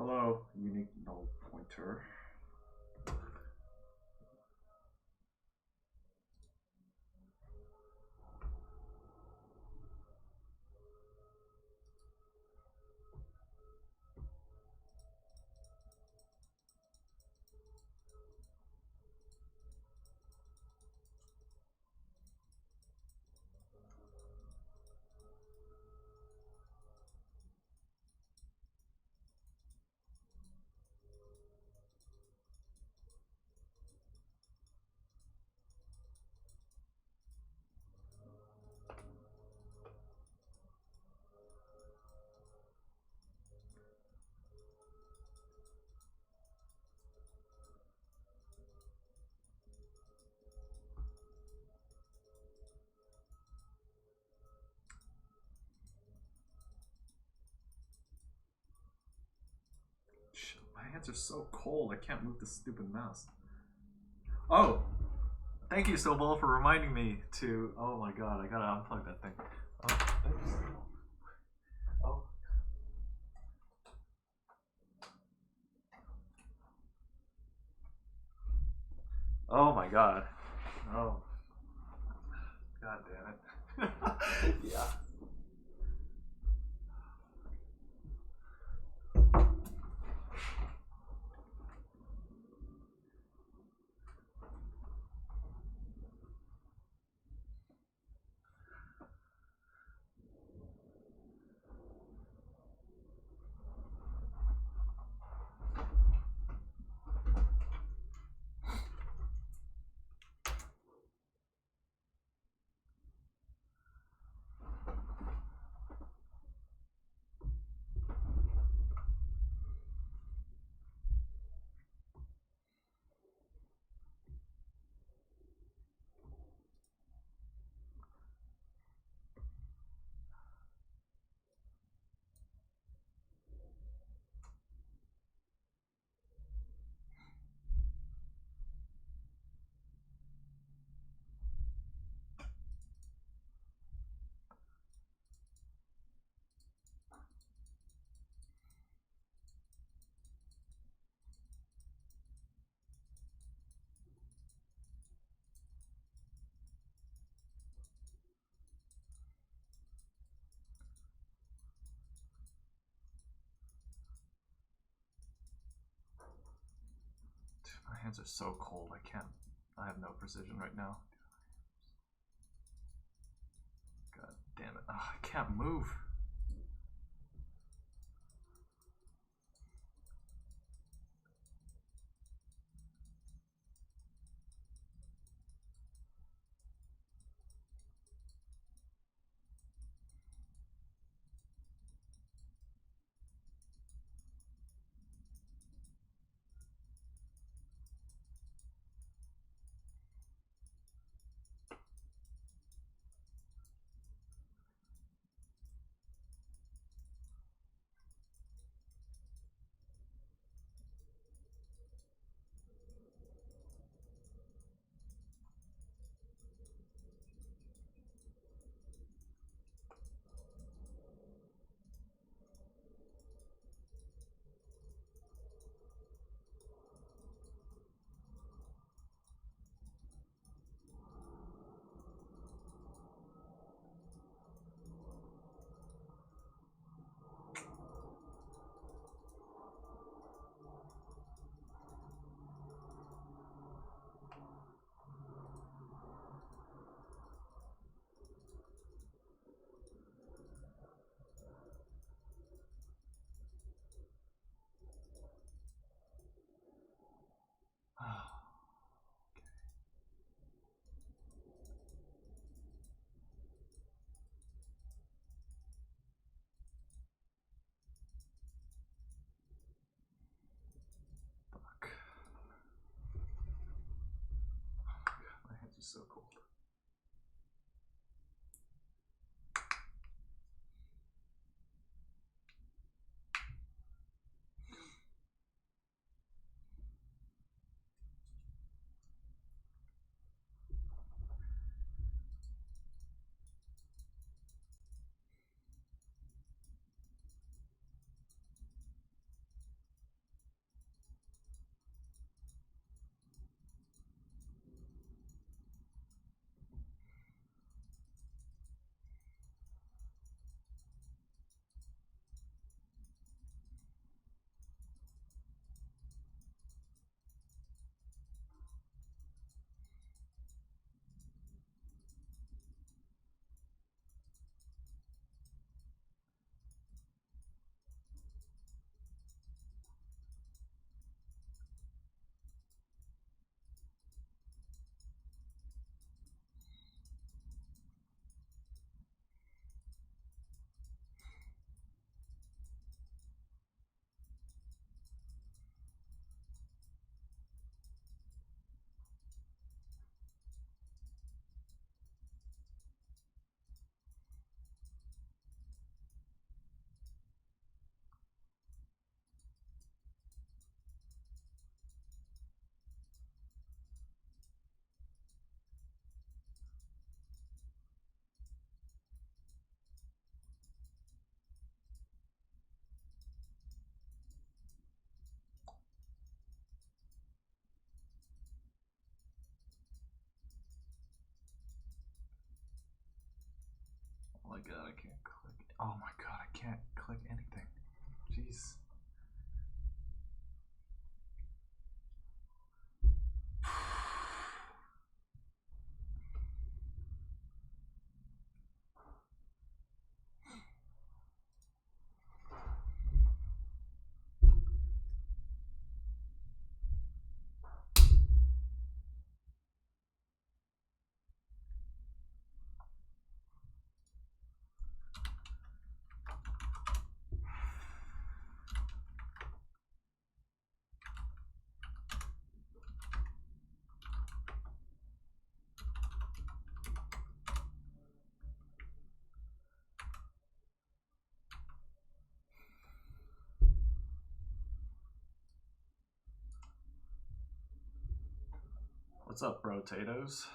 Hello, unique null pointer. My hands are so cold, I can't move this stupid mouse. Oh! Thank you, Sobol, for reminding me to... Oh my god, I gotta unplug that thing. Oh, thank you, Sobol. Oh. Oh my god. Oh. God damn it. Yeah. My hands are so cold, I have no precision right now. God damn it. Oh, I can't move. What's up, potatoes?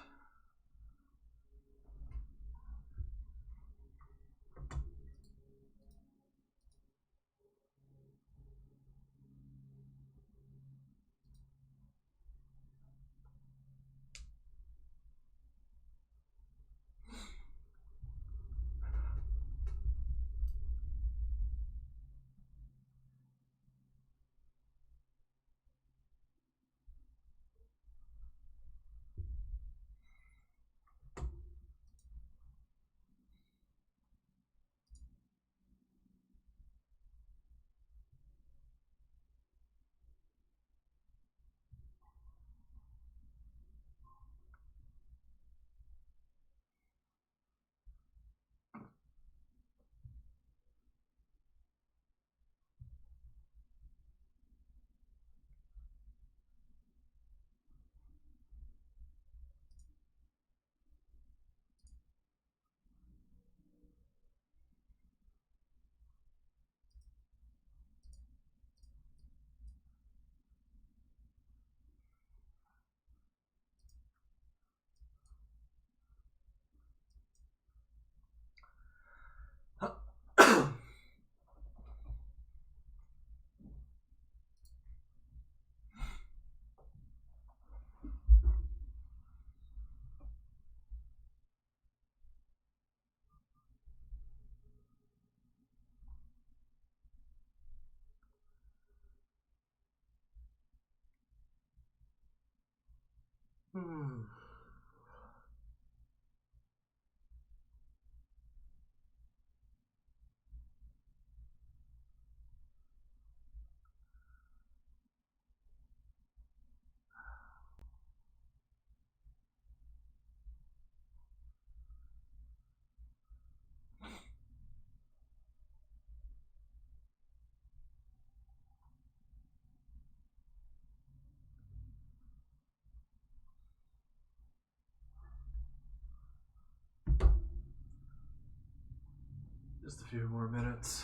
Just a few more minutes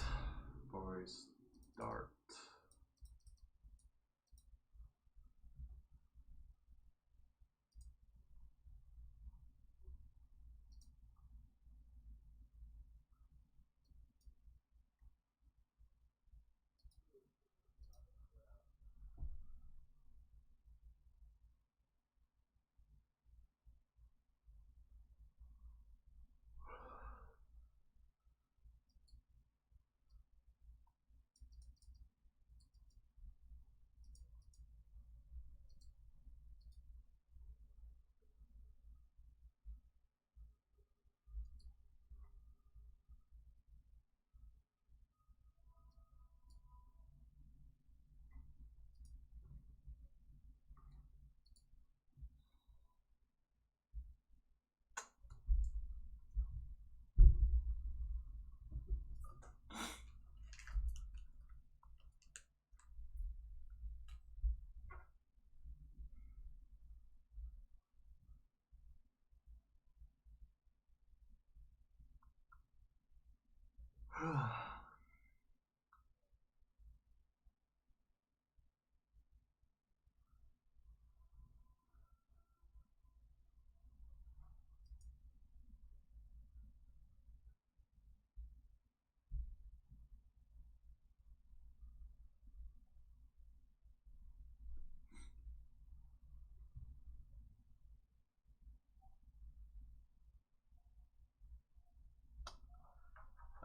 before we start.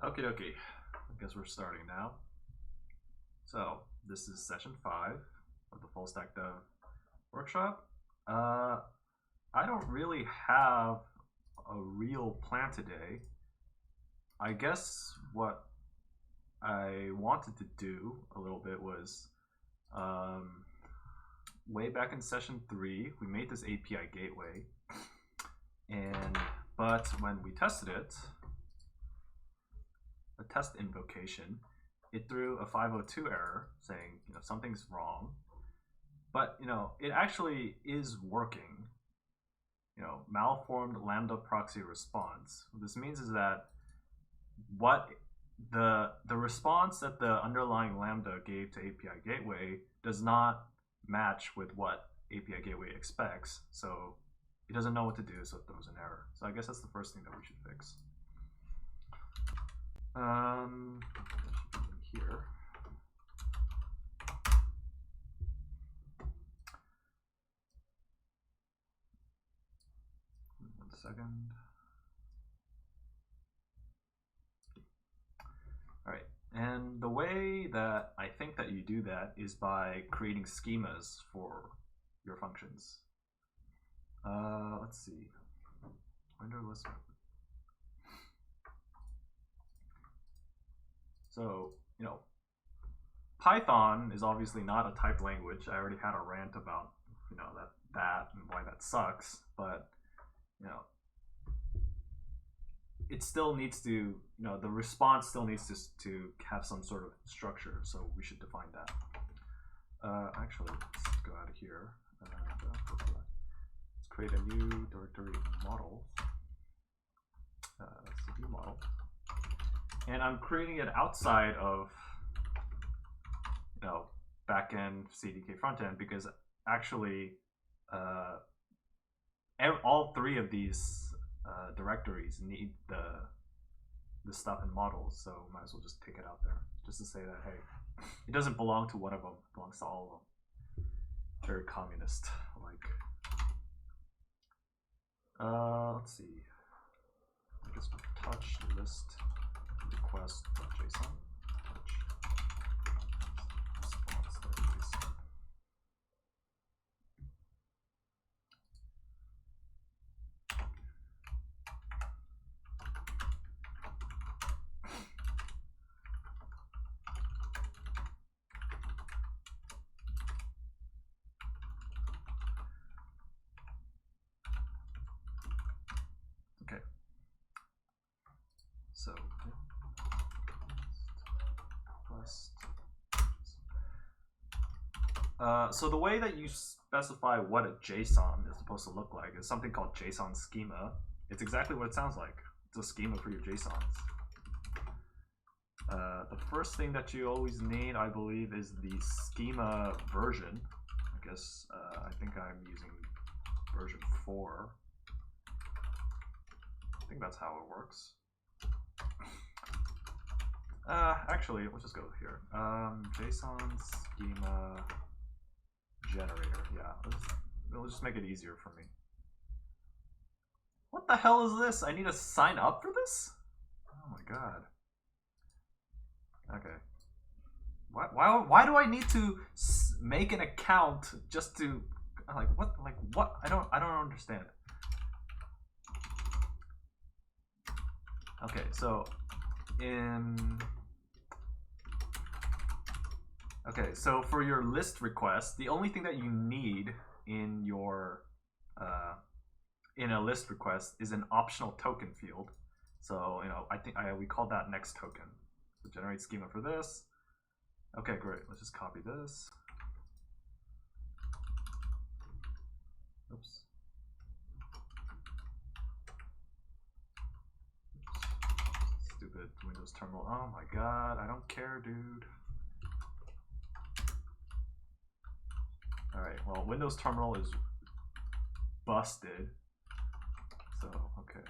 Okie dokie. I guess we're starting now. So this is session 5 of the Fullstack Dev workshop. I don't really have a real plan today. I guess what I wanted to do a little bit was way back in session 3 we made this API gateway, but when we tested it, the test invocation, it threw a 502 error saying something's wrong, but it actually is working. Malformed Lambda proxy response. What this means is that what the response that the underlying Lambda gave to API gateway does not match with what API gateway expects. So it doesn't know what to do, so it throws an error. So I guess that's the first thing that we should fix. Here. One second. All right, and the way that I think that you do that is by creating schemas for your functions. Let's see. Window list. So, you know, Python is obviously not a typed language. I already had a rant about, you know, that and why that sucks, but, you know, it still needs to, you know, the response still needs to have some sort of structure, so we should define that. Actually, let's go out of here. Let's create a new directory model. CPU model. And I'm creating it outside of, you know, backend, CDK, frontend, because actually all three of these directories need the stuff in models, so might as well just take it out there, just to say that, hey, it doesn't belong to one of them, it belongs to all of them. Very communist, like. Let's see. I guess touch list request.json. So the way that you specify what a JSON is supposed to look like is something called JSONSchema. It's exactly what it sounds like. It's a schema for your JSONs. The first thing that you always need, I believe, is the schema version. I guess I think I'm using version 4. I think that's how it works. Actually, let's just go here. JSON schema generator. Yeah, it'll just make it easier for me. What the hell is this? I need to sign up for this? Oh my god. Okay. Why do I need to make an account just to like what? I don't understand. Okay, so so for your list request, the only thing that you need in your in a list request is an optional token field. So, you know, I think we call that next token. So generate schema for this. Okay, great. Let's just copy this. Oops. Stupid Windows terminal. Oh my god, I don't care, dude. Alright, well, Windows terminal is busted. So, okay.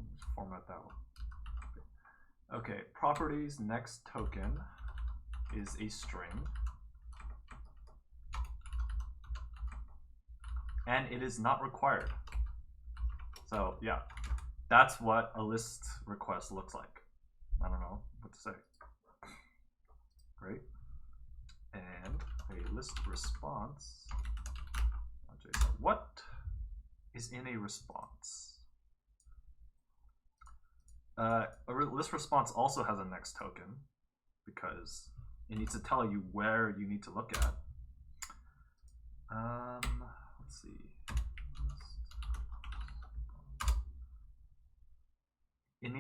Let's format that one. Okay, properties next token is a string. And it is not required. So, yeah, that's what a list request looks like. I don't know what to say. Great. And a list response. What is in a response? A list response also has a next token because it needs to tell you where you need to look at. Let's see. It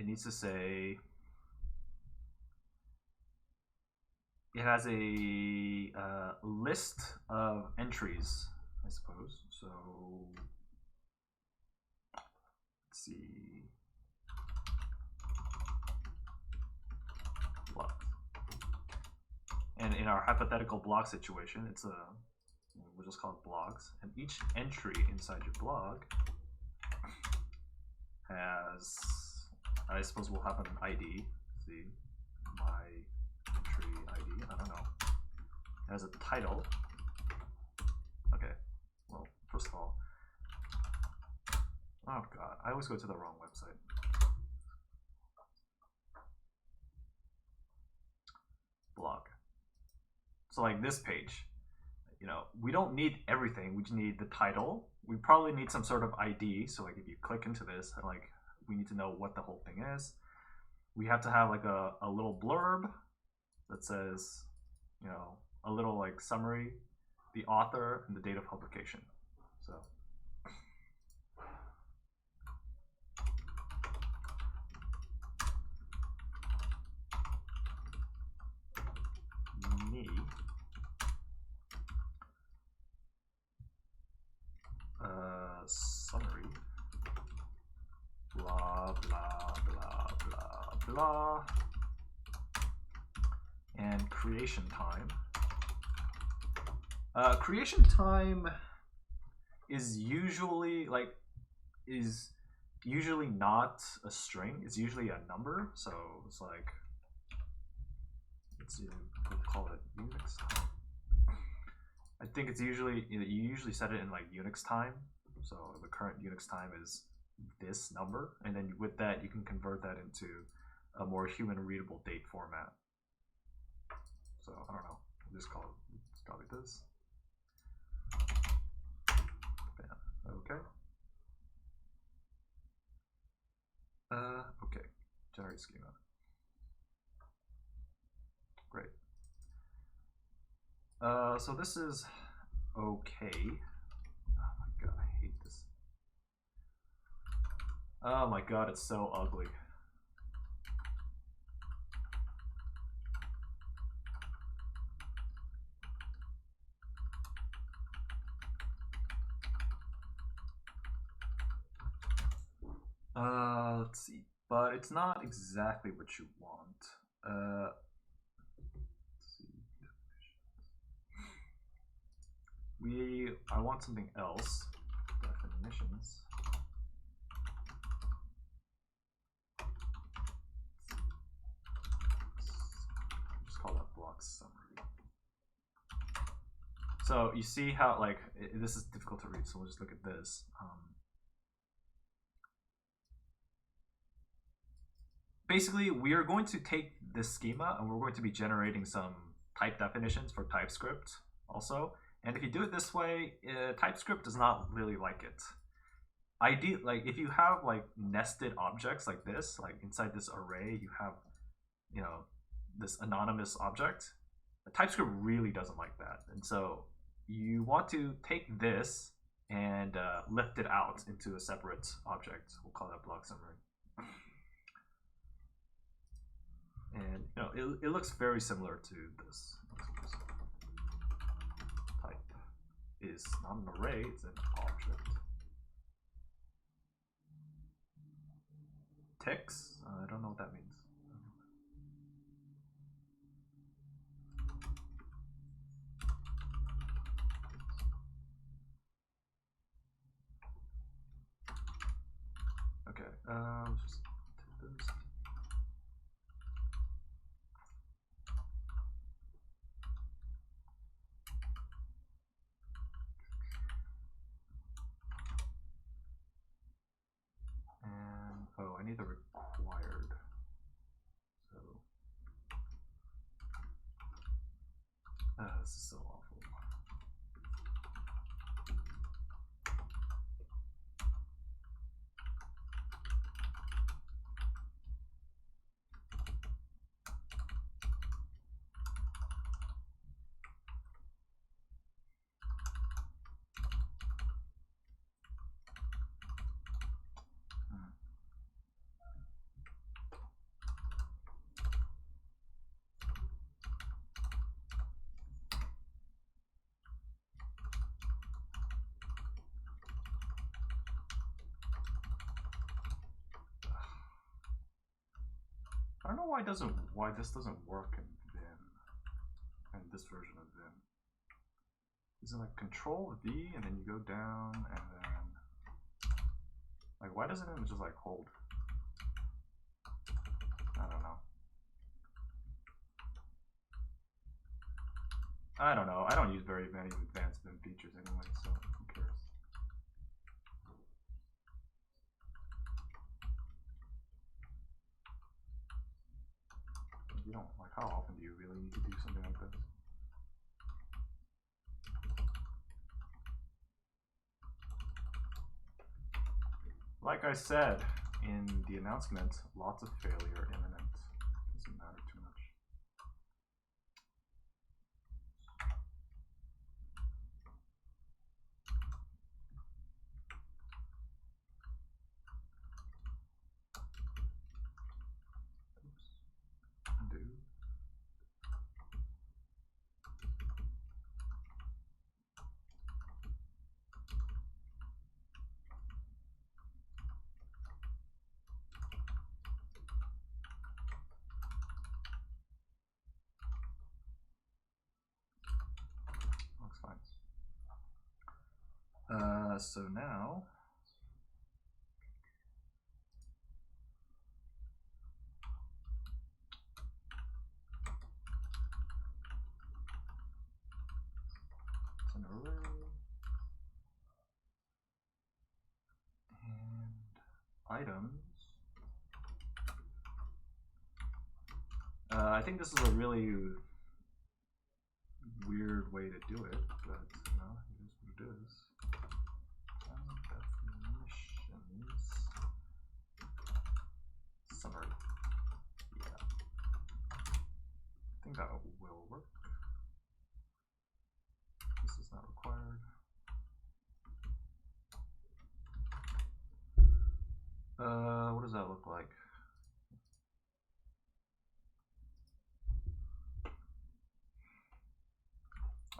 needs to say it has a list of entries, I suppose. So let's see. And in our hypothetical blog situation, it's a, we'll just call it blogs. And each entry inside your blog has, I suppose we'll have an ID. See, my entry ID, I don't know. It has a title. Okay, well, first of all, oh god, I always go to the wrong website. Blog. So like this page, you know, we don't need everything. We just need the title. We probably need some sort of ID. So like if you click into this, like we need to know what the whole thing is. We have to have like a little blurb that says, you know, a little like summary, the author, and the date of publication. So me, summary, blah blah blah blah blah, and creation time. Creation time is usually not a string. It's usually a number. So it's like, let's see, we'll call it Unix time. I think it's usually, you usually set it in like Unix time. So the current Unix time is this number, and then with that you can convert that into a more human readable date format. So I don't know, we'll just call it, it's probably this. Okay. Okay. Generate schema. Great. So this is okay. Oh my god, I hate this. Oh my god, it's so ugly. Let's see, but it's not exactly what you want. Let's see. I want something else. Definitions. Just call that block summary. So you see how like this is difficult to read, so we'll just look at this. Basically, we are going to take this schema and we're going to be generating some type definitions for TypeScript also. And if you do it this way, TypeScript does not really like it. Like if you have like nested objects like this, like inside this array, you have, you know, this anonymous object. TypeScript really doesn't like that. And so you want to take this and lift it out into a separate object. We'll call that block summary. And you know, it looks very similar to this. Type is not an array, it's an object. Text, I don't know what that means. Okay, let's just take this. And oh, I need the required. So this is so awful. I don't know why this doesn't work in Vim and this version of Vim. Is it like Control V and then you go down and then like why doesn't it just like hold? I don't know. I don't know. I don't use very many advanced Vim features anyway, so who cares? You don't like how often do you really need to do something like this? Like I said in the announcement, lots of failure imminent. Doesn't matter too much. Oops. Undo. Looks fine. So now it's an array and items. I think this is a really weird way to do it, but you know, it is what it is. Definitions. Summary. Yeah. I think that will work. This is not required. What does that look like?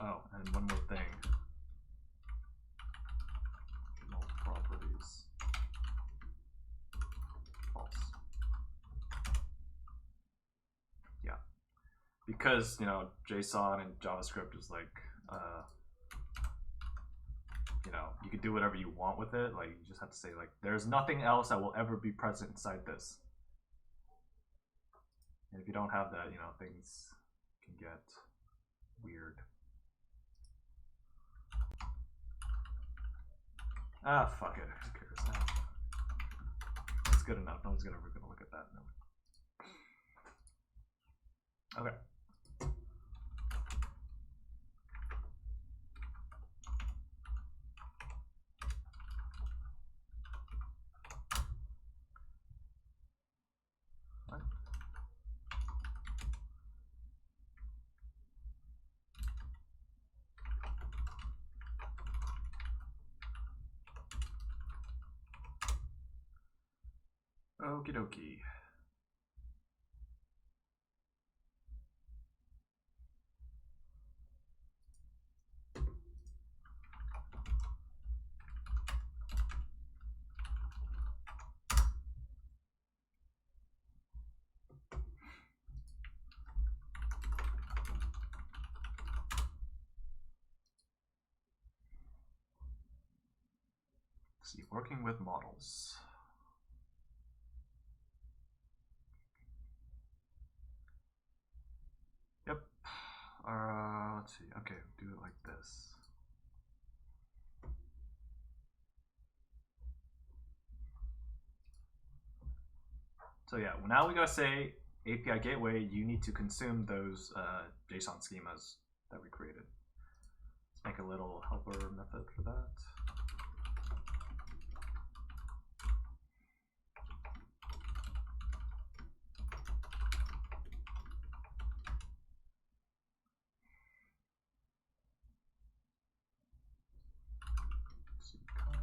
Oh, and one more thing. Null properties. False. Yeah. Because, you know, JSON and JavaScript is like, you know, you can do whatever you want with it. Like, you just have to say, like, there's nothing else that will ever be present inside this. And if you don't have that, you know, things can get weird. Ah, fuck it. Who cares now? It's good enough. No one's ever gonna look at that. No. Okay. What? Okie dokie. Let's see, working with models. Yep. Let's see. Okay, do it like this. So yeah, now we gotta say API gateway, you need to consume those JSON schemas that we created. Let's make a little helper method for that.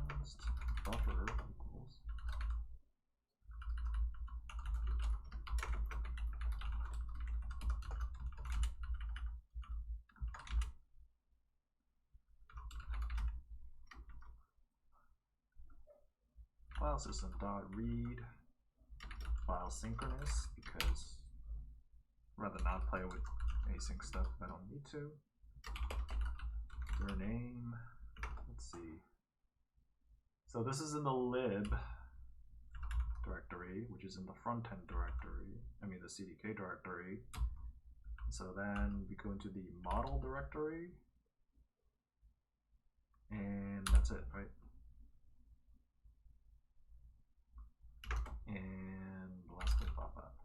Const buffer equals file system dot read file synchronous, because I'd rather not play with async stuff if I don't need to. Their name. Let's see. So this is in the lib directory, which is in the front end directory. I mean the CDK directory. So then we go into the model directory, and that's it, right? And the last bit pop up.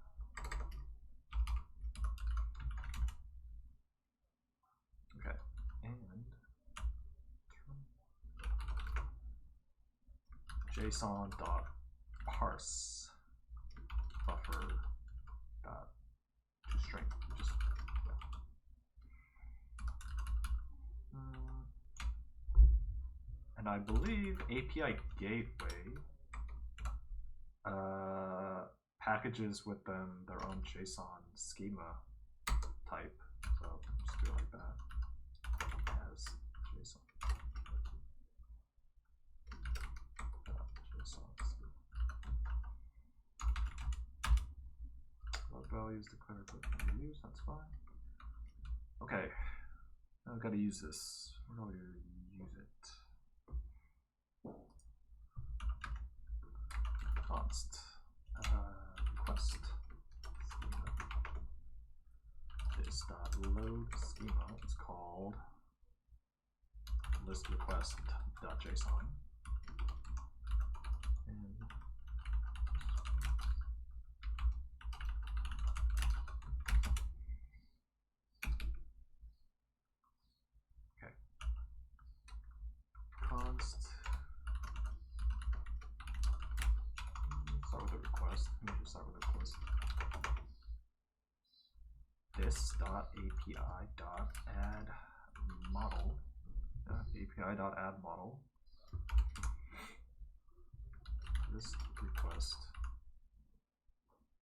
Okay, and JSON.parse buffer dot toString. Just and I believe API Gateway packages with them their own JSON schema type. So just do it like that. As JSON. Load values declared but can be used, that's fine. Okay. Now I've got to use this. We're going to use it. Const request this dot load schema is called list request dot JSON. Okay. Const. Start with the request. Let me just start with the request. This dot API dot add model. API dot add model. This request.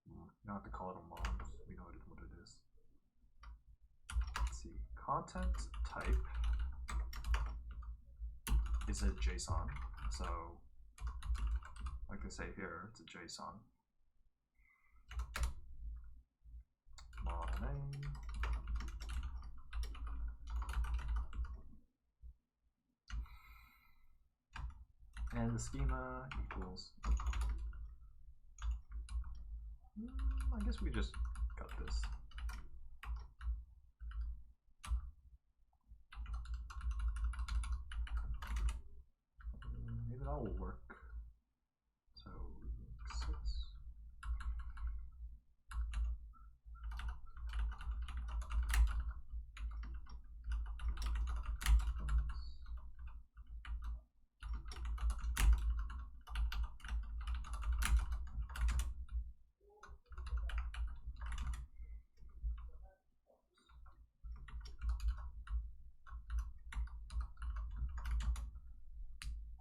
You don't have to call it a model. We know what it is. Let's see. Content type is a JSON. So, like they say here, it's a JSON. Model name. And the schema equals. I guess we just got this. Maybe that will work. So 6.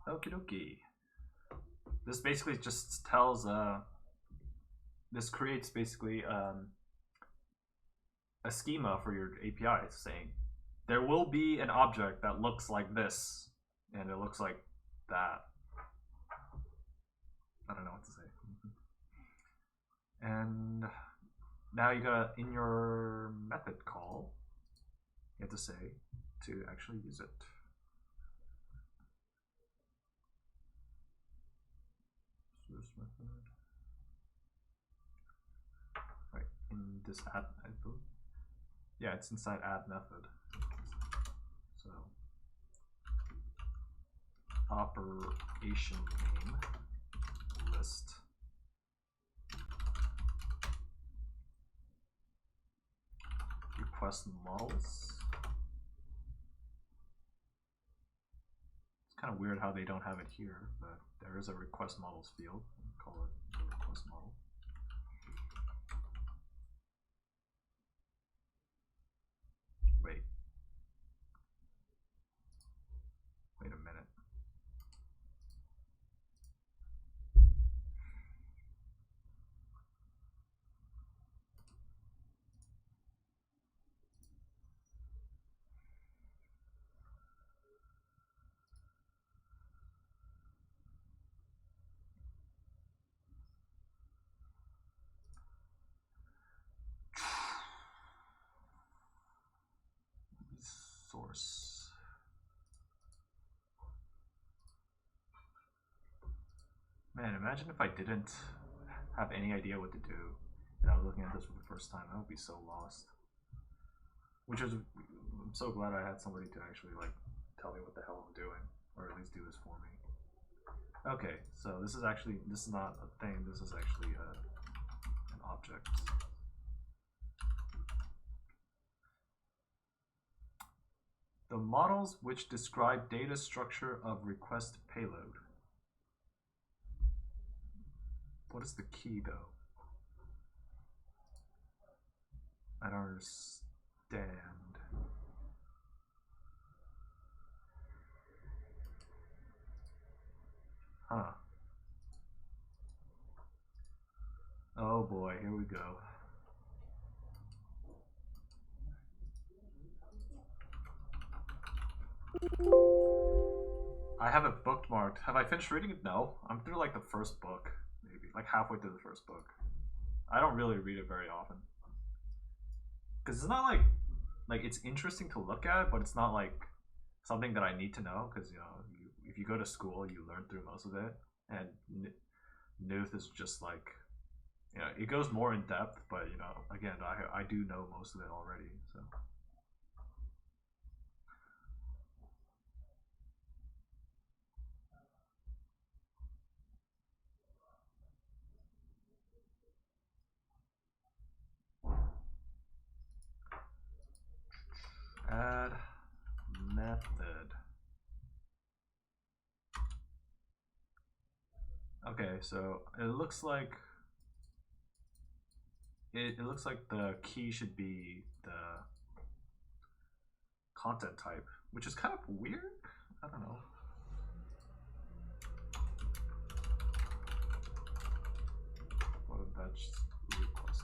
Okie dokie. This basically just tells, this creates basically a schema for your API saying there will be an object that looks like this and it looks like that. I don't know what to say. And now you got in your method call, you have to say to actually use it. This method. Right, in this add, I believe. Yeah, it's inside add method. So operation name list request models. It's kind of weird how they don't have it here, but there is a request models field. We'll call it the request model. Wait a minute. Man, imagine if I didn't have any idea what to do and I was looking at this for the first time. I would be so lost. Which is, I'm so glad I had somebody to actually like tell me what the hell I'm doing, or at least do this for me. Okay, so this is not a thing, this is actually an object. The models which describe data structure of request payload. What is the key though? I don't understand. Huh. Oh boy, here we go. I have it bookmarked. Have I finished reading it? No. I'm through like the first book, maybe. Like halfway through the first book. I don't really read it very often. Because it's not like it's interesting to look at, but it's not like something that I need to know. Because, you know, if you go to school, you learn through most of it. And Nuth is just like, you know, it goes more in depth, but, you know, again, I do know most of it already, so. Add method. Okay, so it looks like the key should be the content type, which is kind of weird. I don't know. What if that's request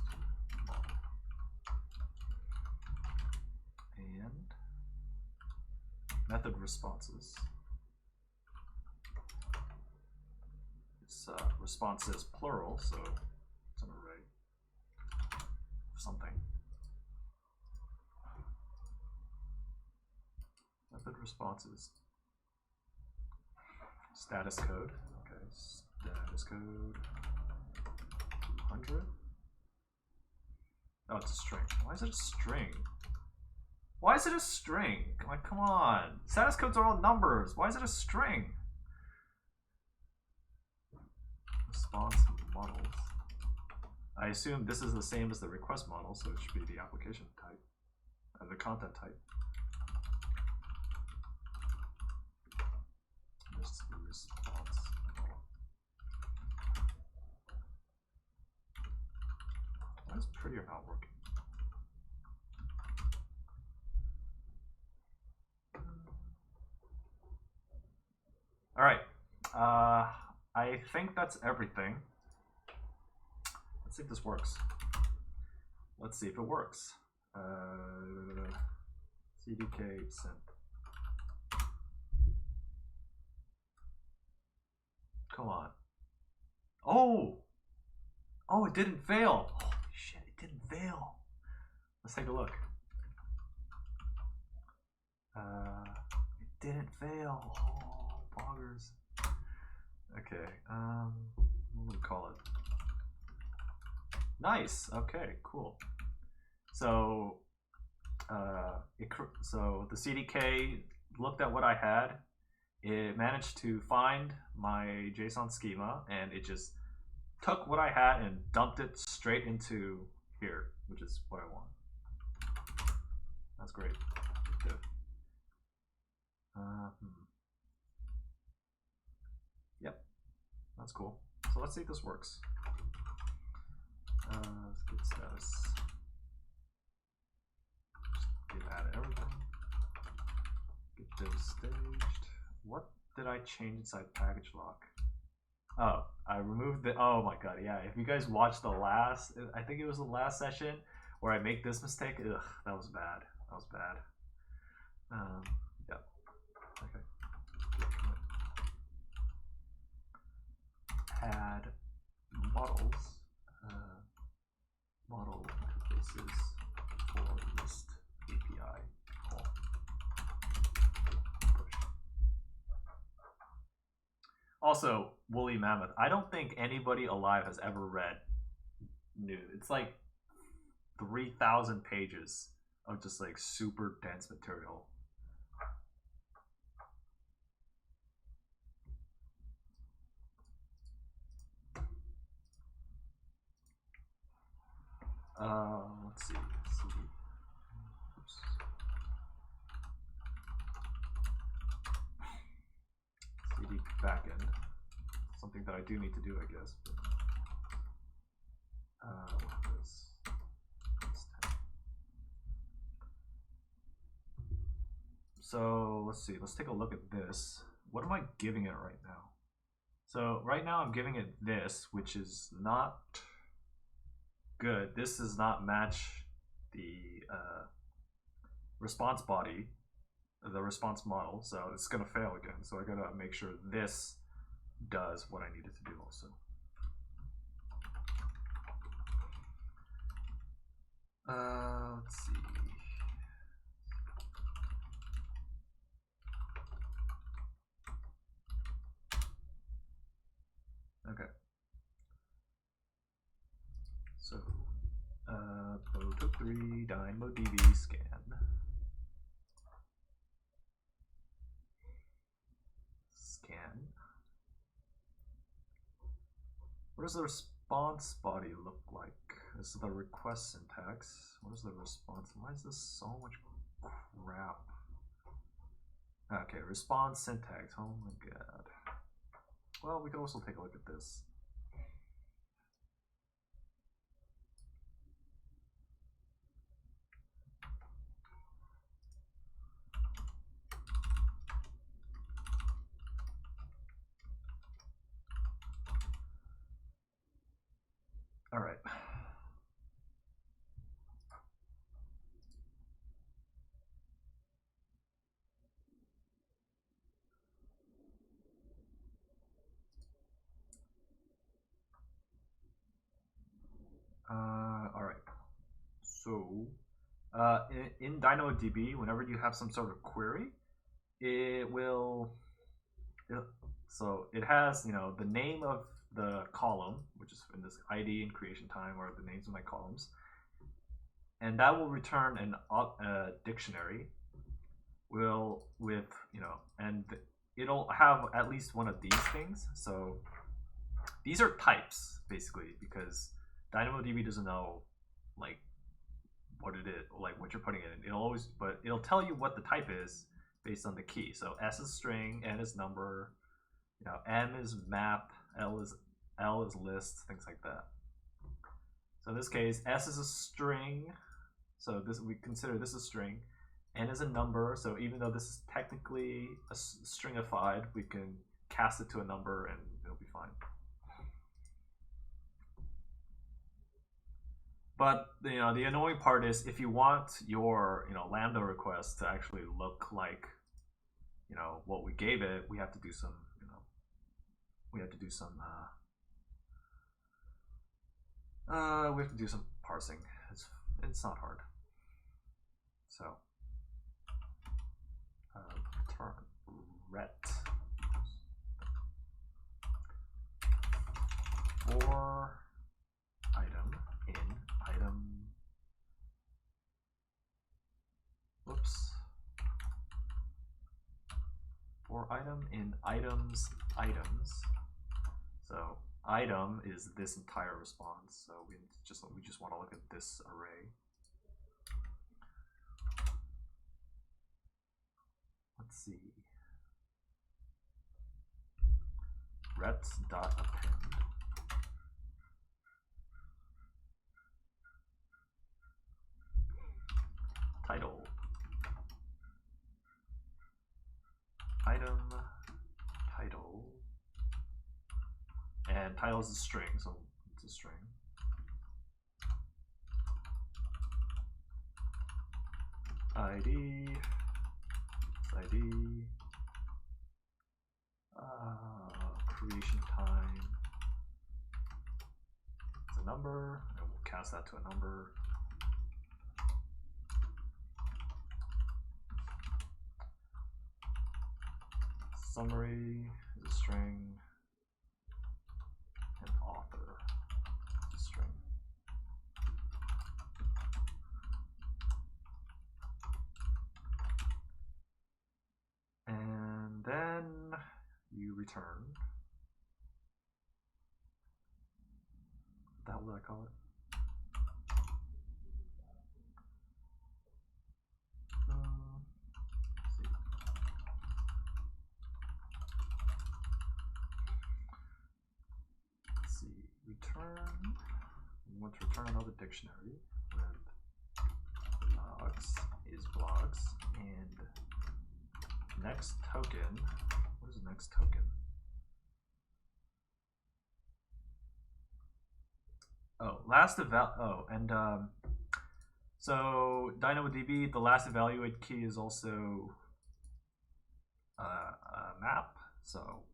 model? And method responses. It's responses plural, so it's an array of something. Method responses. Status code. Okay, status code 200. Oh, it's a string. Why is it a string? Why is it a string? Like, come on. Status codes are all numbers. Why is it a string? Response models. I assume this is the same as the request model, so it should be the application type, the content type. This is the response model. Why is prettier not working? All right. I think that's everything. Let's see if this works. Let's see if it works. CDK synth. Come on. Oh! Oh, it didn't fail. Holy shit, it didn't fail. Let's take a look. It didn't fail. Oh, boggers. Okay, what do we call it? Nice. Okay, cool. So, so the CDK looked at what I had. It managed to find my JSON schema, and it just took what I had and dumped it straight into here, which is what I want. That's great. Good. Yep, that's cool. So let's see if this works. Let's get status. Just get add everything. Get div staged. What did I change inside package lock? Oh, I removed the. Oh my god, yeah. If you guys watched the last, I think it was the last session where I make this mistake. Ugh, that was bad. That was bad. Yep. Okay. Add models. Model interfaces for list API call. Push. Also, Woolly Mammoth. I don't think anybody alive has ever read Nude. It's like 3,000 pages of just like super dense material. Let's see. Oops. CD backend. Something that I do need to do, I guess. But, what is this? So let's see. Let's take a look at this. What am I giving it right now? So right now I'm giving it this, which is not good. This does not match the response body, the response model, so it's gonna fail again. So I gotta make sure this does what I need it to do also. Let's see. Okay. So, Photo3 DynamoDB scan. What does the response body look like? This is the request syntax. What is the response? Why is this so much crap? Okay, response syntax. Oh my god. Well, we can also take a look at this. All right. All right. So, in DynamoDB, whenever you have some sort of query, it will. So it has, the name of the column, which is in this ID and creation time, or the names of my columns, and that will return a dictionary. And it'll have at least one of these things. So these are types basically, because DynamoDB doesn't know like what it is, like what you're putting in. But it'll tell you what the type is based on the key. So S is string, N is number, M is map, L is list, things like that. So in this case, S is a string, so we consider this a string. N is a number, so even though this is technically a stringified, we can cast it to a number and it'll be fine. But the annoying part is, if you want your Lambda request to actually look like what we gave it, we have to do some parsing. It's not hard. So return ret for item in item. Whoops. For item in items. So item is this entire response. So we just want to look at this array. Let's see. ret.append. Title. Item title. And title is a string, so it's a string. ID. Creation time. It's a number, and we'll cast that to a number. Summary is a string. return. What the hell did I call it? Let's see. Return. We want to return another dictionary with blocks is blocks and next token. What is the next token? Oh, last eval. Oh, and so DynamoDB, the last evaluate key is also a map. So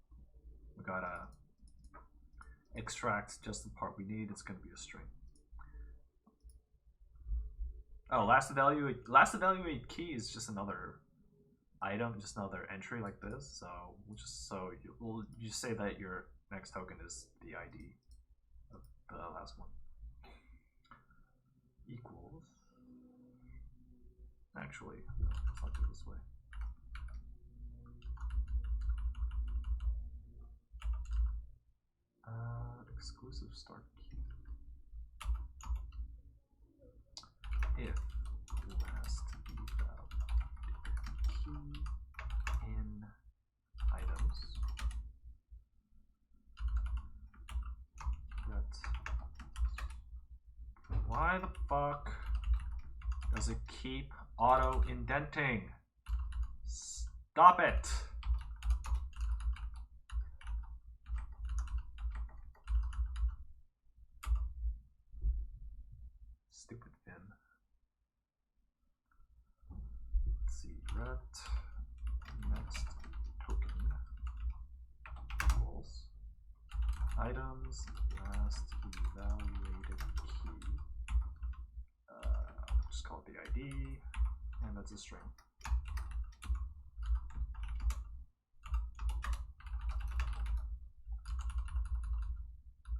we gotta extract just the part we need. It's gonna be a string. Oh, last evaluate key is just another item, just another entry like this. So we'll just say that your next token is the ID of the last one. Equals. Actually, let's not do it this way. Exclusive start key. If last eval key in items that. Why the fuck does it keep auto indenting? Stop it! Stupid Vim. Let's see, ret next token equals items last evaluated key. Just call it the ID, and that's a string.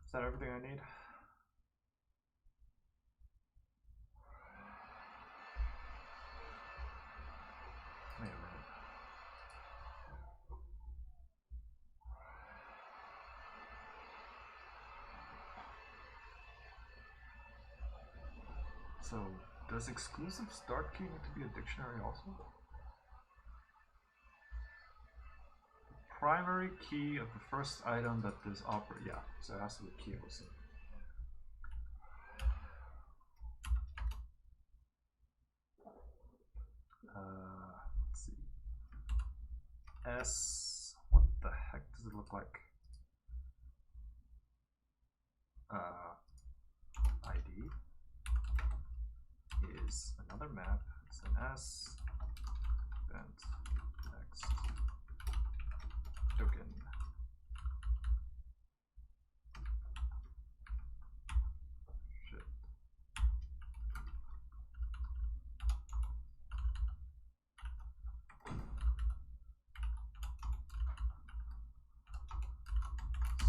Is that everything I need? Wait a minute. So, does exclusive start key need to be a dictionary also? Primary key of the first item that this operator, yeah, so it has to be a key also. Let's see. S, what the heck does it look like? ID is another map, it's an S, event, next, token. Shit.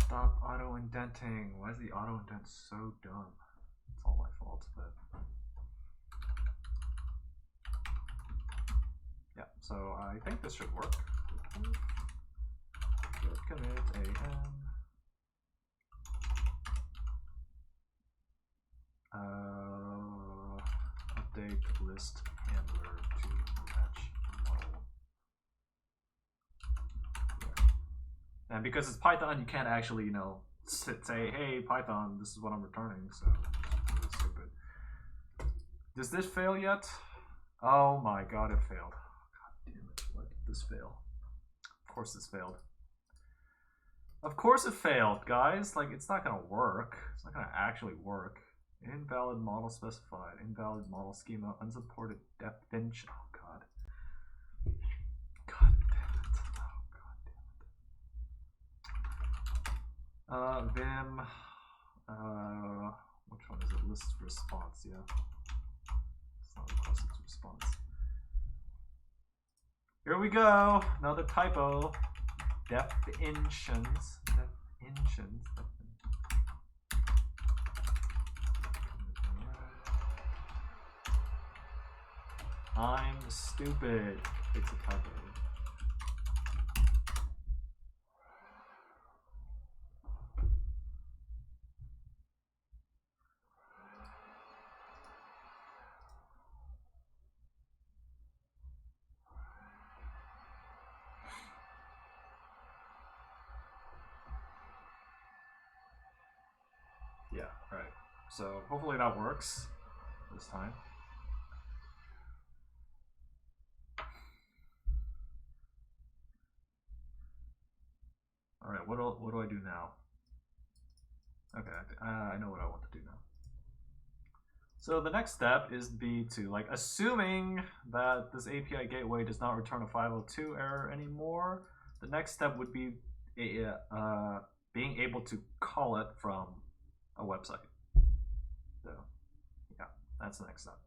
Stop auto indenting. Why is the auto indent so dumb? It's all my fault, but yeah, so I think this should work. Git commit am update list handler to match model. Yeah. And because it's Python, you can't actually, you know, say, hey Python, this is what I'm returning. So it's really stupid. Does this fail yet? Oh my god, it failed. God damn it, why did this fail? Of course this failed. Of course it failed, guys. Like, it's not gonna work. It's not gonna actually work. Invalid model specified. Invalid model schema. Unsupported definition. Oh god. God damn it. Oh god damn it. Vim. Which one is it? List response, yeah. It's not requested response. Here we go. Another typo. Definitions. I'm stupid. It's a typo. Yeah, right. So hopefully that works this time. All right, what do I do now? Okay, I know what I want to do now. So the next step is to, like, assuming that this API gateway does not return a 502 error anymore, the next step would be being able to call it from a website. So yeah, that's the next step.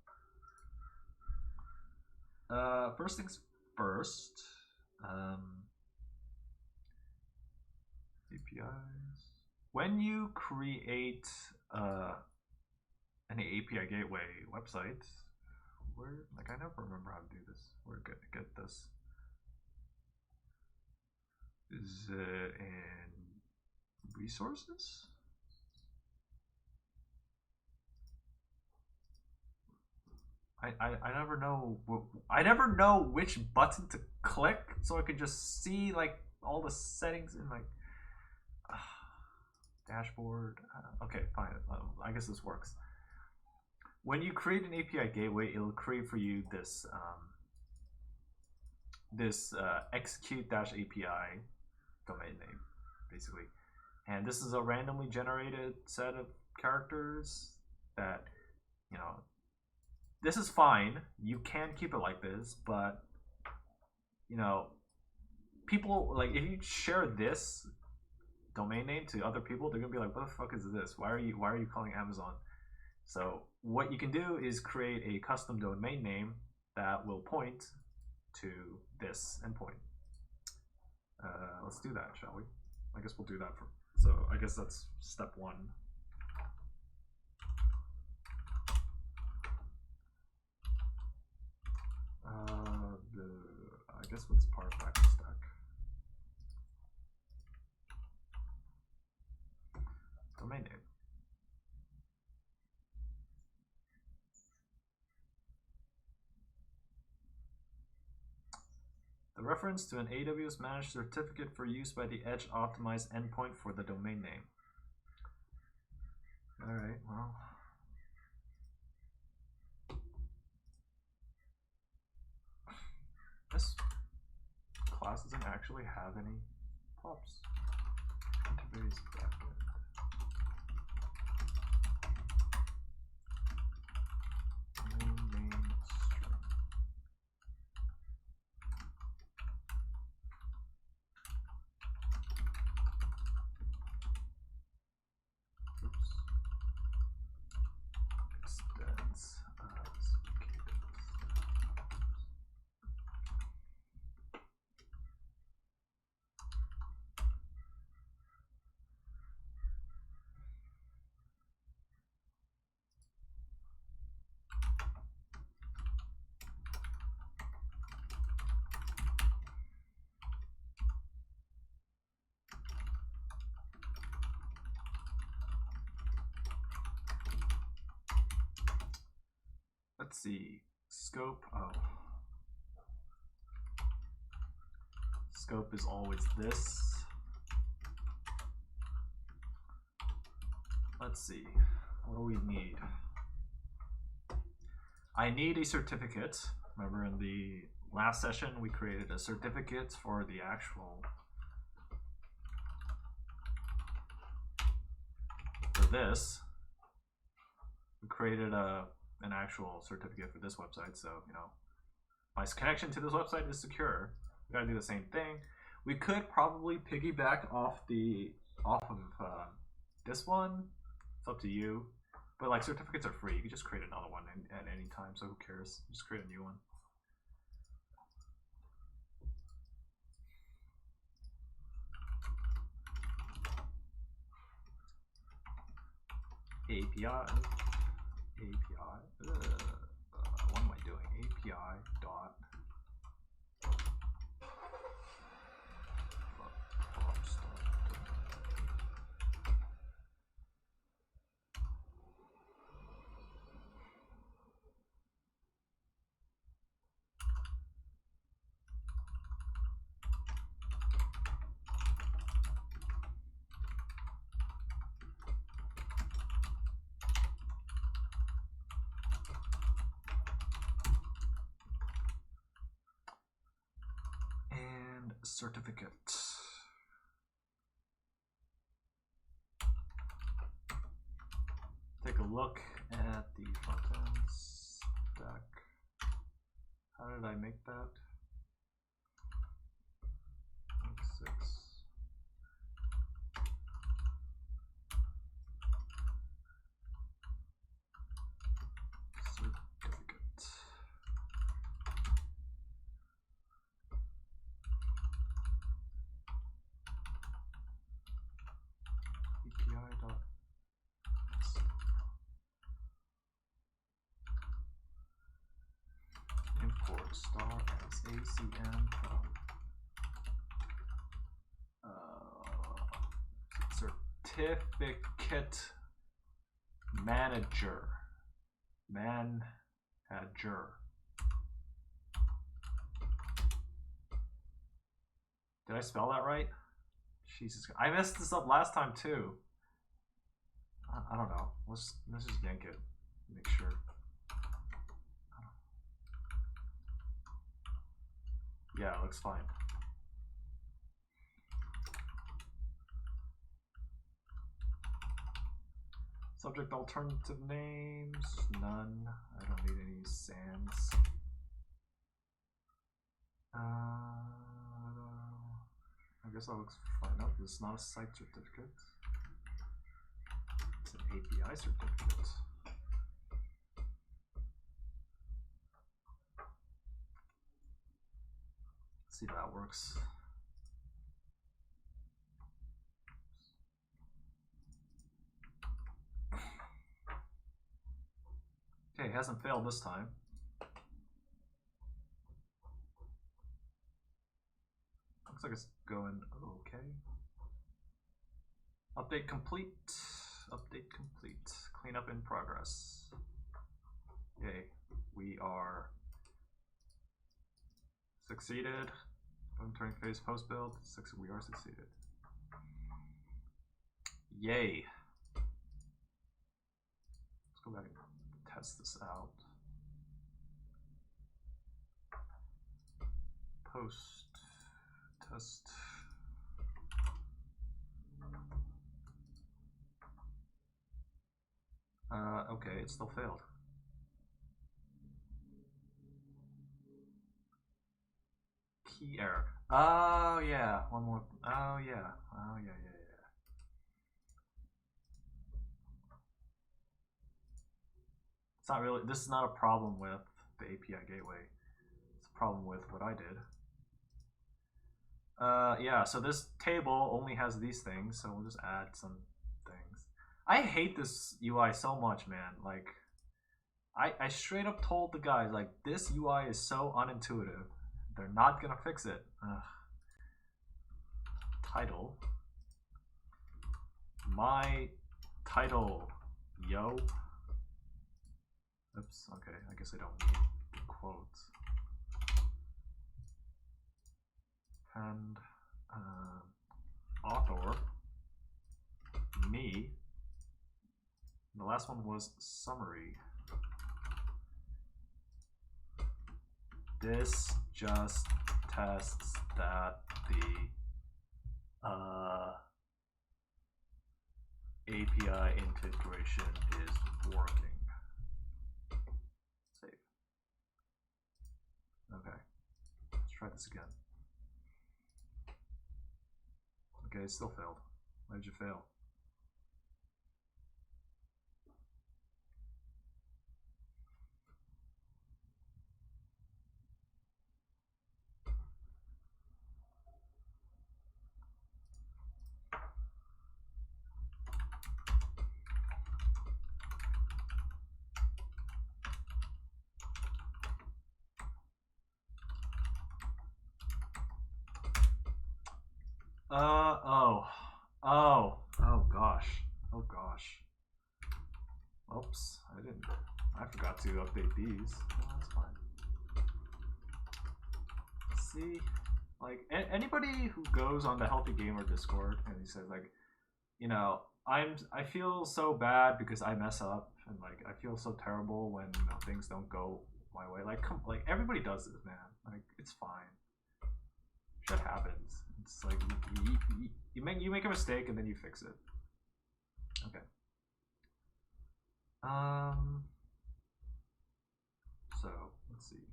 First things first, APIs. When you create an API gateway website, I never remember how to do this. Where to get this? Is it in resources? I never know. I never know which button to click, so I could just see like all the settings in like dashboard. Okay, fine. I guess this works. When you create an API gateway, it'll create for you this execute-API domain name, basically. And this is a randomly generated set of characters that, you know, this is fine. You can keep it like this, but, you know, people, like, if you share this domain name to other people, they're gonna be like, what the fuck is this? Why are you calling Amazon? So what you can do is create a custom domain name that will point to this endpoint. Let's do that, shall we? I guess we'll do that so I guess that's step one. I guess let's parse back the stack. Domain name. The reference to an AWS managed certificate for use by the Edge optimized endpoint for the domain name. All right, well. This class doesn't actually have any props. Interface backend. Domain name string. Oops. Extends as Let's see, scope, scope is always this. Let's see, what do we need? I need a certificate. Remember in the last session we created a certificate for the actual, for this. We created an actual certificate for this website, so you know my connection to this website is secure. We gotta do the same thing. We could probably piggyback off of this one. It's up to you, but like certificates are free. You can just create another one at any time. So who cares? Just create a new one. API. What am I doing? API dot certificate. Take a look at the front-end stack. How did I make that? 6. Certificate. API. Import star as ACM from certificate manager. Did I spell that right? Jesus, I messed this up last time too. I don't know. Let's just yank it. Make sure. Yeah, it looks fine. Subject alternative names, none. I don't need any sans. I guess that looks fine. No, it's not a site certificate. It's an API certificate. Let's see if that works. Okay, it hasn't failed this time. Looks like it's going okay. Update complete. Update complete. Cleanup in progress. Yay. We are succeeded. Monitoring phase post build. We are succeeded. Yay. Let's go back and test this out. Post test. Okay, it still failed. Key error. Oh yeah, one more. Oh yeah. Oh yeah. It's not really. This is not a problem with the API gateway. It's a problem with what I did. Yeah. So this table only has these things, so we'll just add some things. I hate this UI so much, man. Like, I straight up told the guys, like, this UI is so unintuitive. They're not gonna fix it. Ugh. Title. My title, yo. Oops, okay, I guess I don't need quotes. And author, me. And the last one was summary. This just tests that the API integration is working. Save. Okay, let's try this again. Okay, it still failed. Why did you fail? Oh gosh. Oops, I forgot to update these. Oh, that's fine. See, like anybody who goes on the HealthyGamer Discord and he says like, you know, I feel so bad because I mess up and like I feel so terrible when things don't go my way. Like everybody does this, man. Like it's fine. Shit happens. It's like you make a mistake and then you fix it. Okay. So let's see.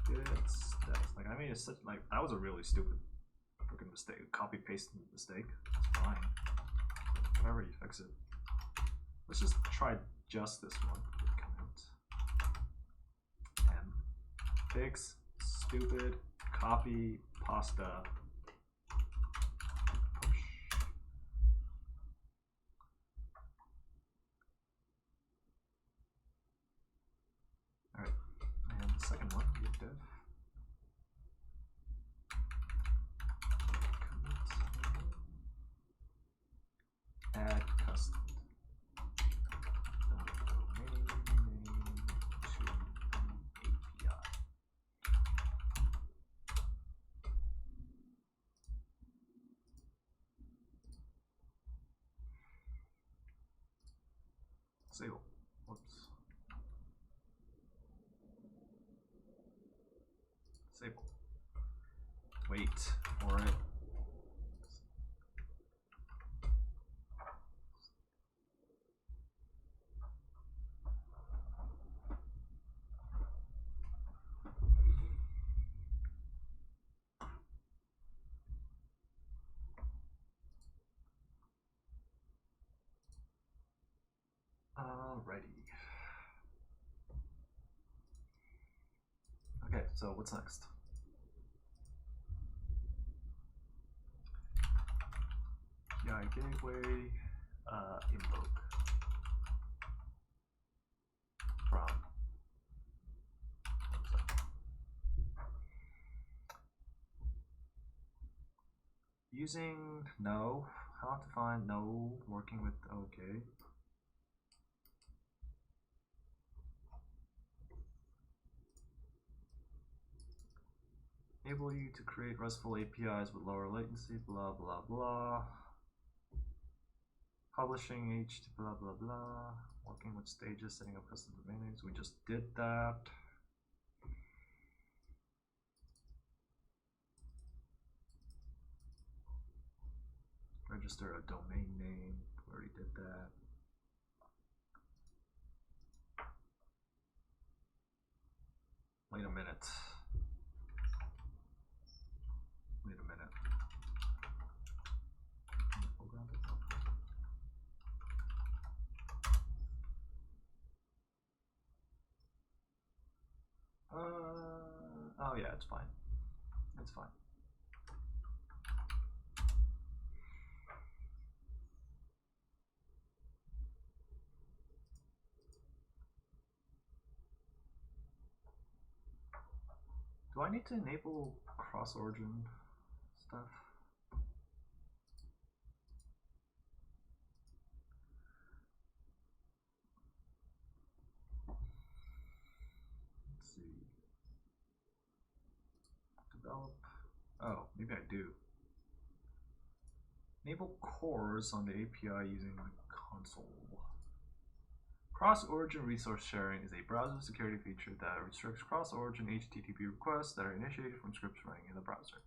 It's like I made such like that was a really stupid freaking mistake. Copy paste mistake. It's fine. Whatever, you fix it. Let's just try just this one. And fix stupid copy pasta. Alright, and the second one, git div. Add custom domain name to API. Sable. Whoops. Sable. Wait for it. Alrighty. Okay, so what's next? API gateway invoke from. Using no. How to find no working with okay. Enable you to create RESTful APIs with lower latency, blah blah blah. Publishing HTTP, blah blah blah. Working with stages, setting up custom domain names. We just did that. Register a domain name. We already did that. Wait a minute. Wait a minute. Oh yeah, it's fine. It's fine. Do I need to enable cross-origin stuff? Let's see. Develop. Oh, maybe I do. Enable cores on the API using the console. Cross-origin resource sharing is a browser security feature that restricts cross-origin HTTP requests that are initiated from scripts running in the browser.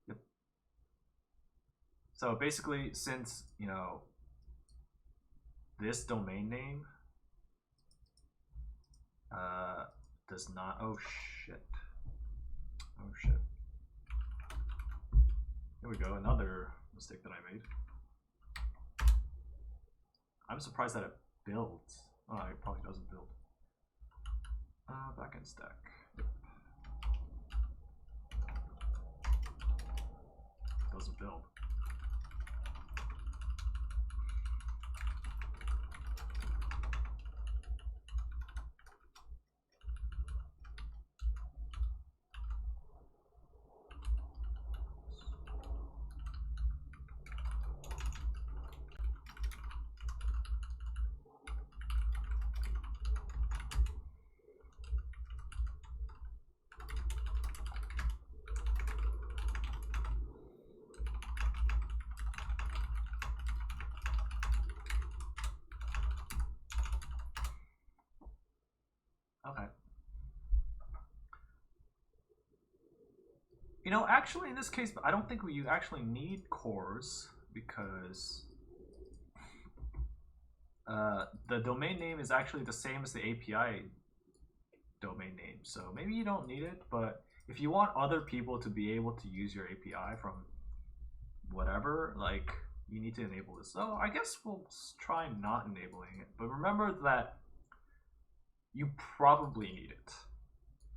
Yep. So basically, since, you know, this domain name does not, oh shit. Oh shit. Here we go, another mistake that I made. I'm surprised that it builds. Oh, it probably doesn't build. Backend stack. Yep. Doesn't build. Okay. You know, actually, in this case, I don't think we actually need cores because the domain name is actually the same as the API domain name. So maybe you don't need it, but if you want other people to be able to use your API from whatever, like, you need to enable this. So I guess we'll try not enabling it. But remember that you probably need it.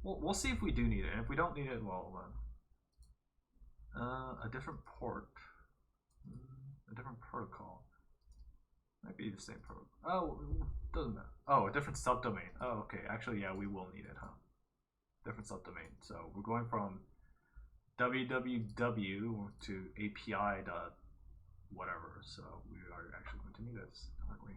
We'll see if we do need it. And if we don't need it, well, then a different port, a different protocol. Might be the same protocol. Oh, doesn't matter. Oh, a different subdomain. Oh, okay. Actually, yeah, we will need it, huh? Different subdomain. So we're going from www to API dot whatever. So we are actually going to need this, aren't we?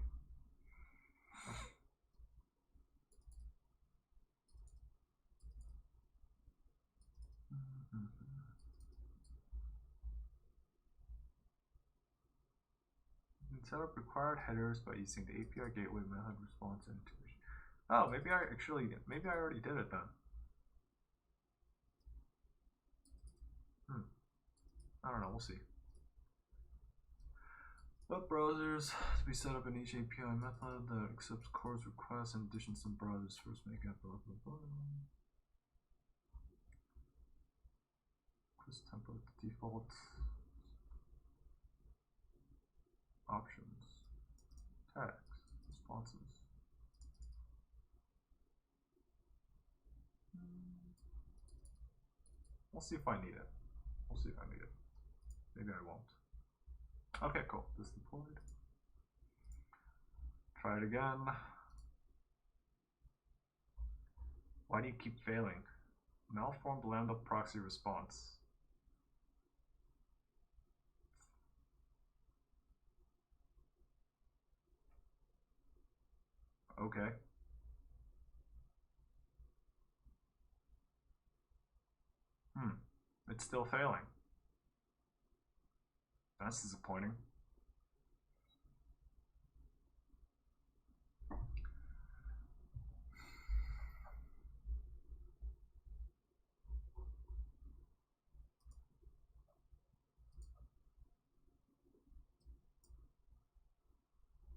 Set up required headers by using the API gateway method response and integration. Oh, maybe I already did it then. I don't know, we'll see. Web browsers to be set up in each API method that accepts CORS requests. In addition, some browsers first make up blah blah blah. Request template default options, tags, responses. We'll see if I need it. We'll see if I need it. Maybe I won't. Okay, cool. This deployed. Try it again. Why do you keep failing? Malformed Lambda proxy response. Okay. It's still failing. That's disappointing.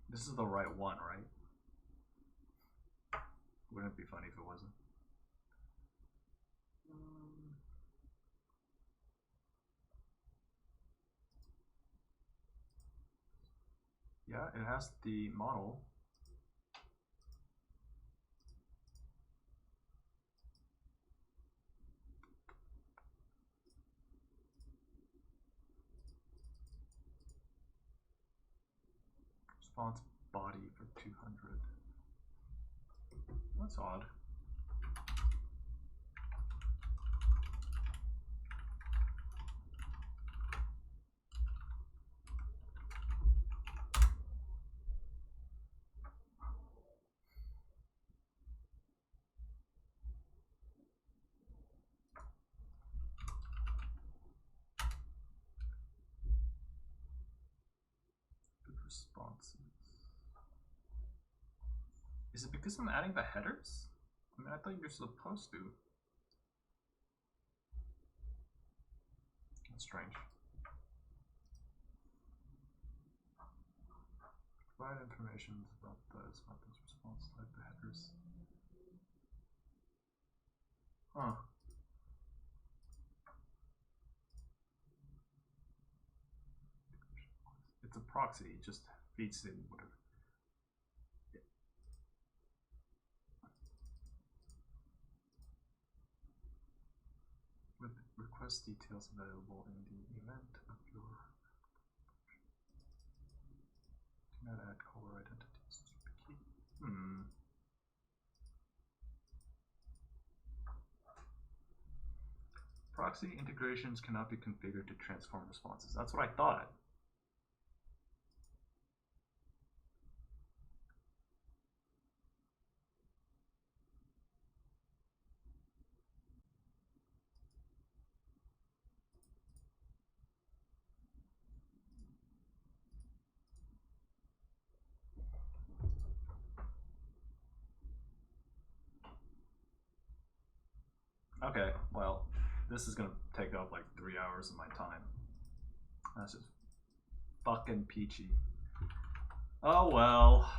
This is the right one, right? Wouldn't it be funny if it wasn't? Yeah, it has the model. Response body for 200. That's odd. Responses. Is it because I'm adding the headers? I mean, I thought you were supposed to. That's strange. Provide information about this method's response type, the headers. Huh. It's a proxy, it just feeds in whatever. With request details available in the event of your. Do not add caller identities. Proxy integrations cannot be configured to transform responses. That's what I thought. Okay, well, This is gonna take up like 3 hours of my time. That's just fucking peachy. Oh well.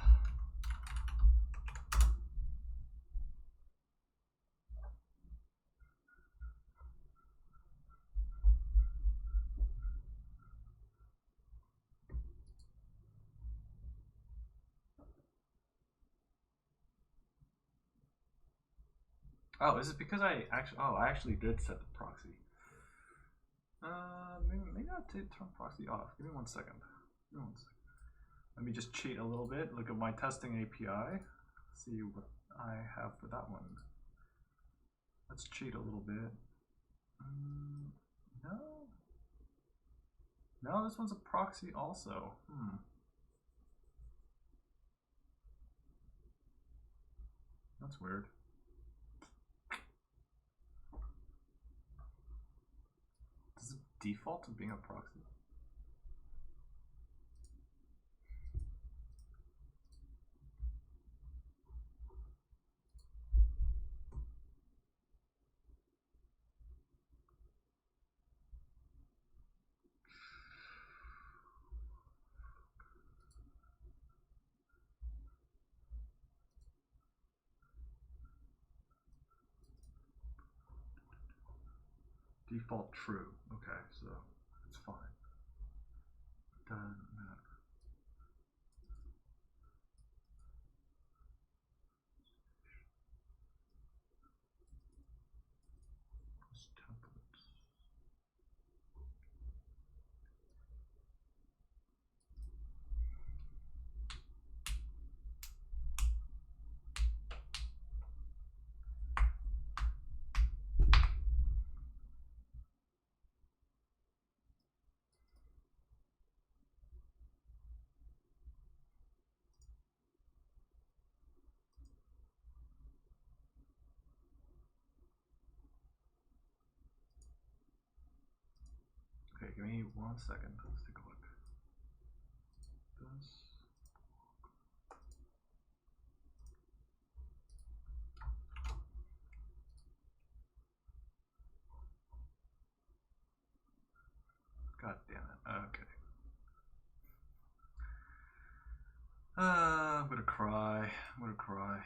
Oh, is it because I actually did set the proxy. Maybe I'll turn proxy off. Give me 1 second. Give me 1 second. Let me just cheat a little bit. Look at my testing API. See what I have for that one. Let's cheat a little bit. No. No, this one's a proxy also. That's weird. Does it default to being a proxy? Default true. Okay, so it's fine. Doesn't matter. Templates. Okay, give me 1 second. Let's take a look. This. God damn it. Okay. I'm gonna cry. I'm gonna cry.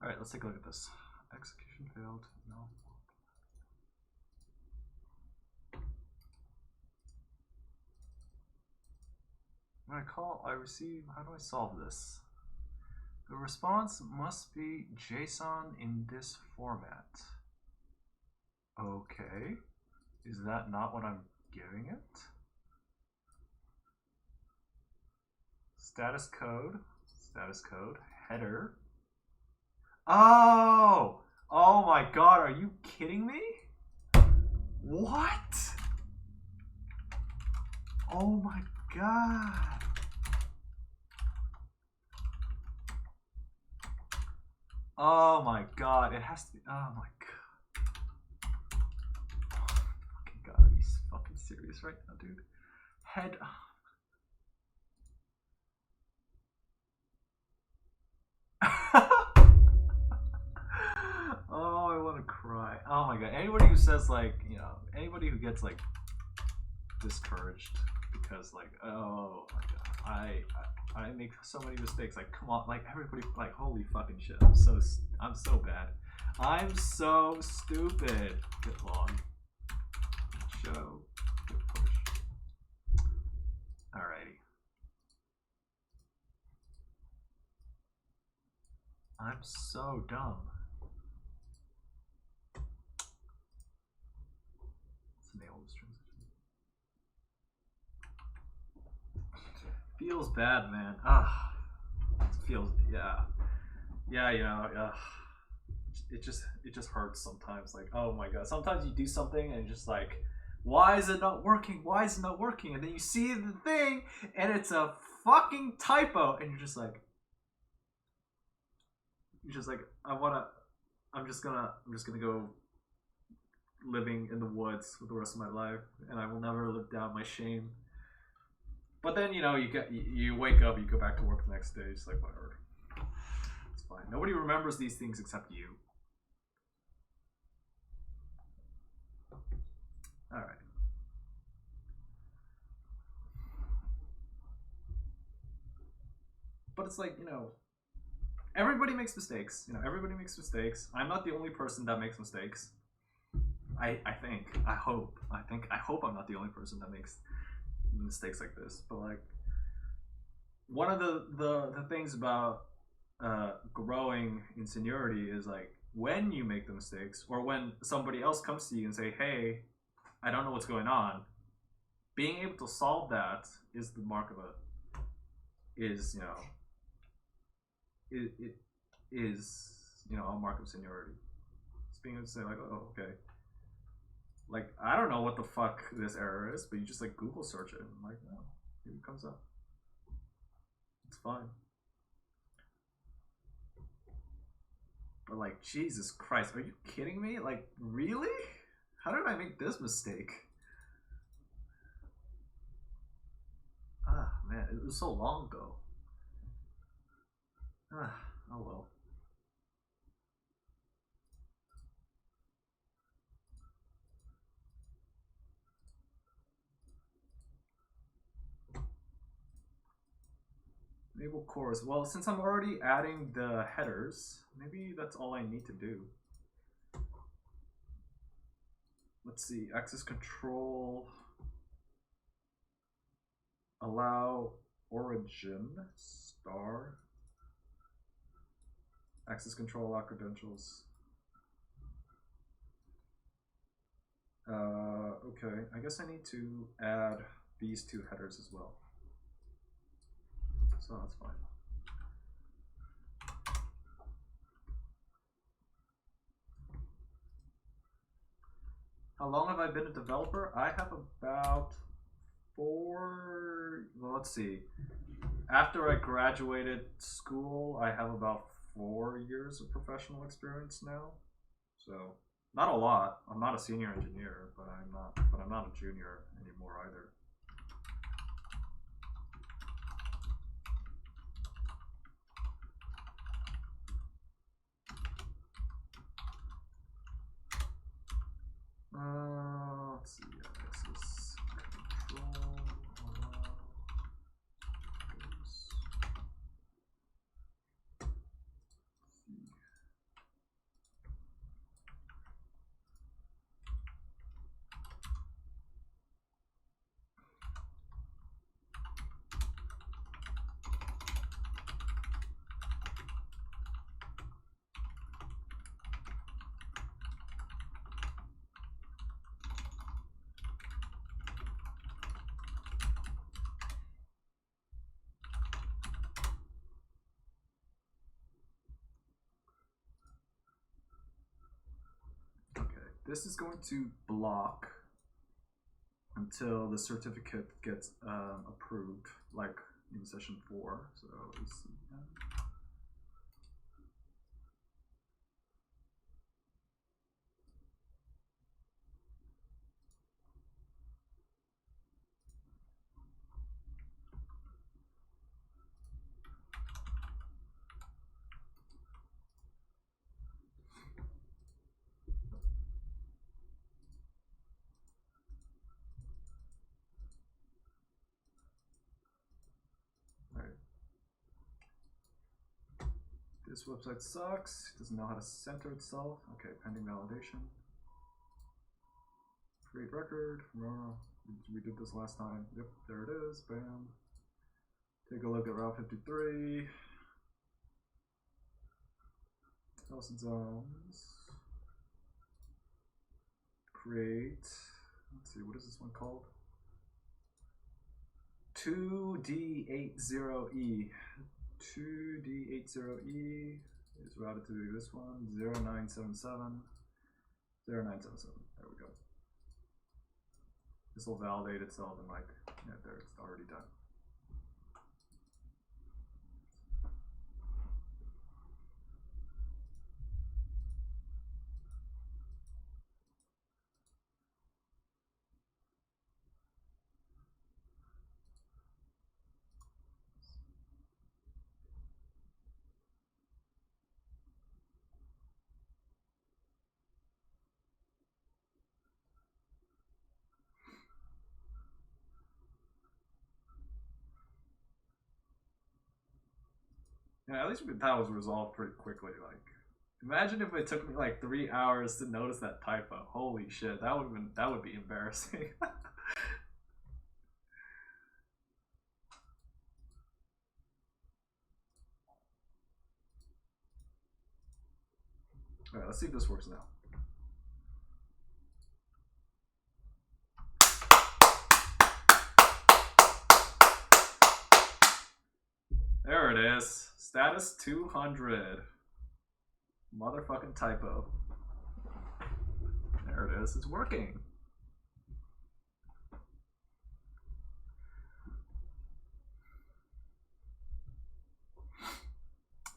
All right, let's take a look at this. Execution failed. No. When I receive, how do I solve this? The response must be JSON in this format. Okay. Is that not what I'm giving it? Status code, header. Oh! Oh my god, are you kidding me? What? Oh my god. Oh my god, it has to be, oh my god. Fucking god, are you fucking serious right now, dude? Head. Oh, I want to cry. Oh my god. Anybody who says, like, you know, anybody who gets like discouraged because like, oh my god, I make so many mistakes. Like, come on, like everybody, like, holy fucking shit. I'm so bad. I'm so stupid. Get log. Show. Get push. Alrighty. I'm so dumb. Let's nail this transition. Feels bad, man. It feels, yeah, you know, it just hurts sometimes. Like, oh my god, sometimes you do something and you're just like, why is it not working? Why is it not working? And then you see the thing and it's a fucking typo, and you're just like, I'm just gonna go living in the woods for the rest of my life, and I will never live down my shame. But then, you know, you wake up, you go back to work the next day, it's like, whatever. It's fine. Nobody remembers these things except you. Alright. But it's like, you know, everybody makes mistakes. You know, everybody makes mistakes. I'm not the only person that makes mistakes. I think. I hope. I hope I'm not the only person that makes mistakes like this. But like, one of the things about growing in seniority is like, when you make the mistakes, or when somebody else comes to you and say, hey, I don't know what's going on, being able to solve that is the mark of is, you know, it is, you know, a mark of seniority. It's being able to say like, oh, okay, like, I don't know what the fuck this error is, but you just like Google search it and like, no, here it comes up. It's fine. But like, Jesus Christ, are you kidding me? Like, really? How did I make this mistake? Ah, man, it was so long ago. Ah, oh well. Enable cores. Well, since I'm already adding the headers, maybe that's all I need to do. Let's see, access control, allow origin, star, access control, allow credentials. Okay, I guess I need to add these two headers as well. So that's fine. How long have I been a developer? I have about well, let's see. After I graduated school, I have about 4 years of professional experience now. So not a lot. I'm not a senior engineer, but I'm not a junior anymore either. Let's see, access control, allow, this is going to block until the certificate gets approved, like in session 4. So let's see. This website sucks. It doesn't know how to center itself. Okay, pending validation. Create record. We did this last time. Yep, there it is. Bam. Take a look at Route 53. Thousand zones. Create. Let's see, what is this one called? 2D80E. 2D80E is routed to this one, 0977, 0977, there we go. This will validate itself and like, yeah, there, it's already done. Yeah, at least that was resolved pretty quickly. Like, imagine if it took me like 3 hours to notice that typo. Holy shit, that would be embarrassing. All right, let's see if this works now. There it is. Status 200. Motherfucking typo. There it is. It's working.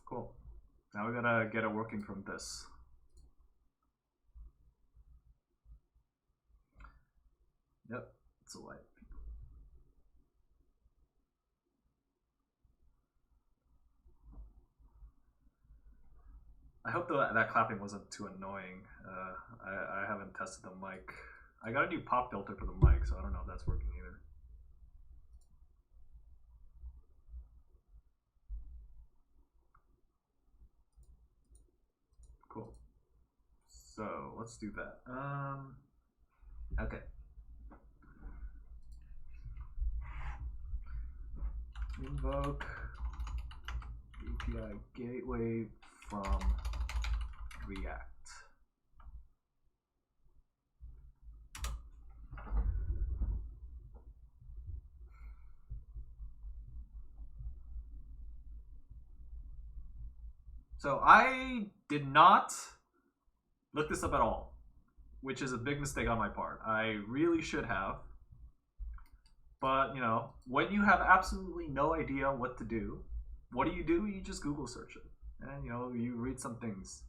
Cool. Now we gotta get it working from this. Yep, it's a light. I hope that clapping wasn't too annoying. I haven't tested the mic. I got a new pop filter for the mic, so I don't know if that's working either. Cool. So let's do that. Okay. Invoke API gateway from React. So I did not look this up at all, which is a big mistake on my part. I really should have. But, you know, when you have absolutely no idea what to do, what do? You just Google search it. And, you know, you read some things.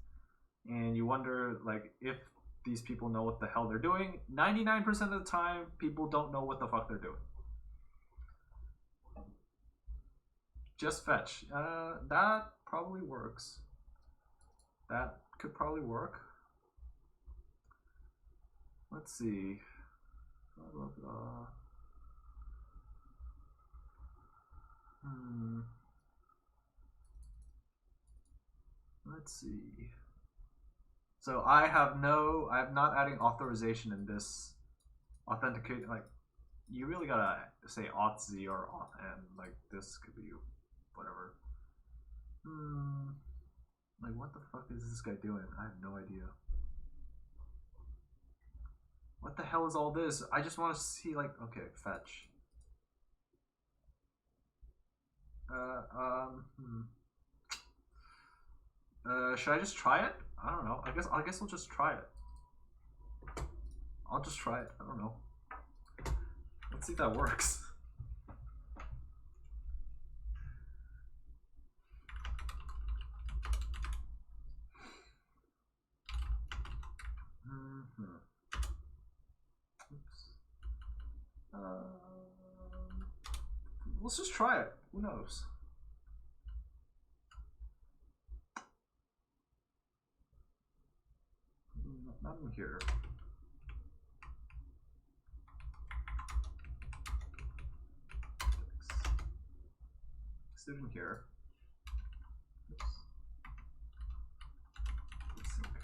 And you wonder, like, if these people know what the hell they're doing. 99% of the time, people don't know what the fuck they're doing. Just fetch. That probably works. That could probably work. Let's see. Let's see. So I'm not adding authorization in this authenticate. Like, you really gotta say auth z or auth n. Like, this could be whatever. Like, what the fuck is this guy doing? I have no idea. What the hell is all this? I just want to see, like, okay, fetch. Should I just try it? I don't know. I guess I'll just try it. I'll just try it. I don't know. Let's see if that works. Oops. Let's just try it. Who knows? Not in here. Sit in here. Oops. Async.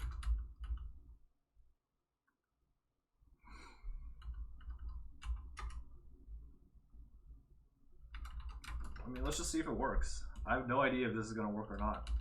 I mean, let's just see if it works. I have no idea if this is going to work or not.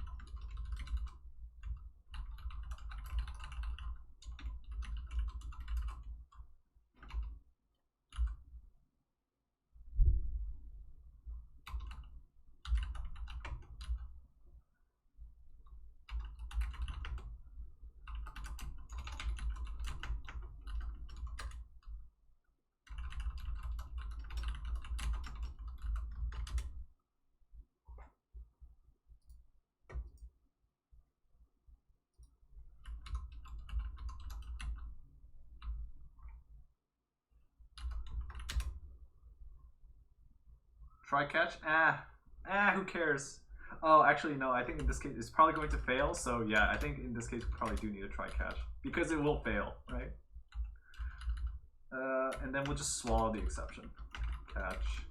Try catch? Who cares? Oh, actually, no, I think in this case, it's probably going to fail. So yeah, I think in this case, we probably do need a try catch because it will fail, right? And then we'll just swallow the exception. Catch.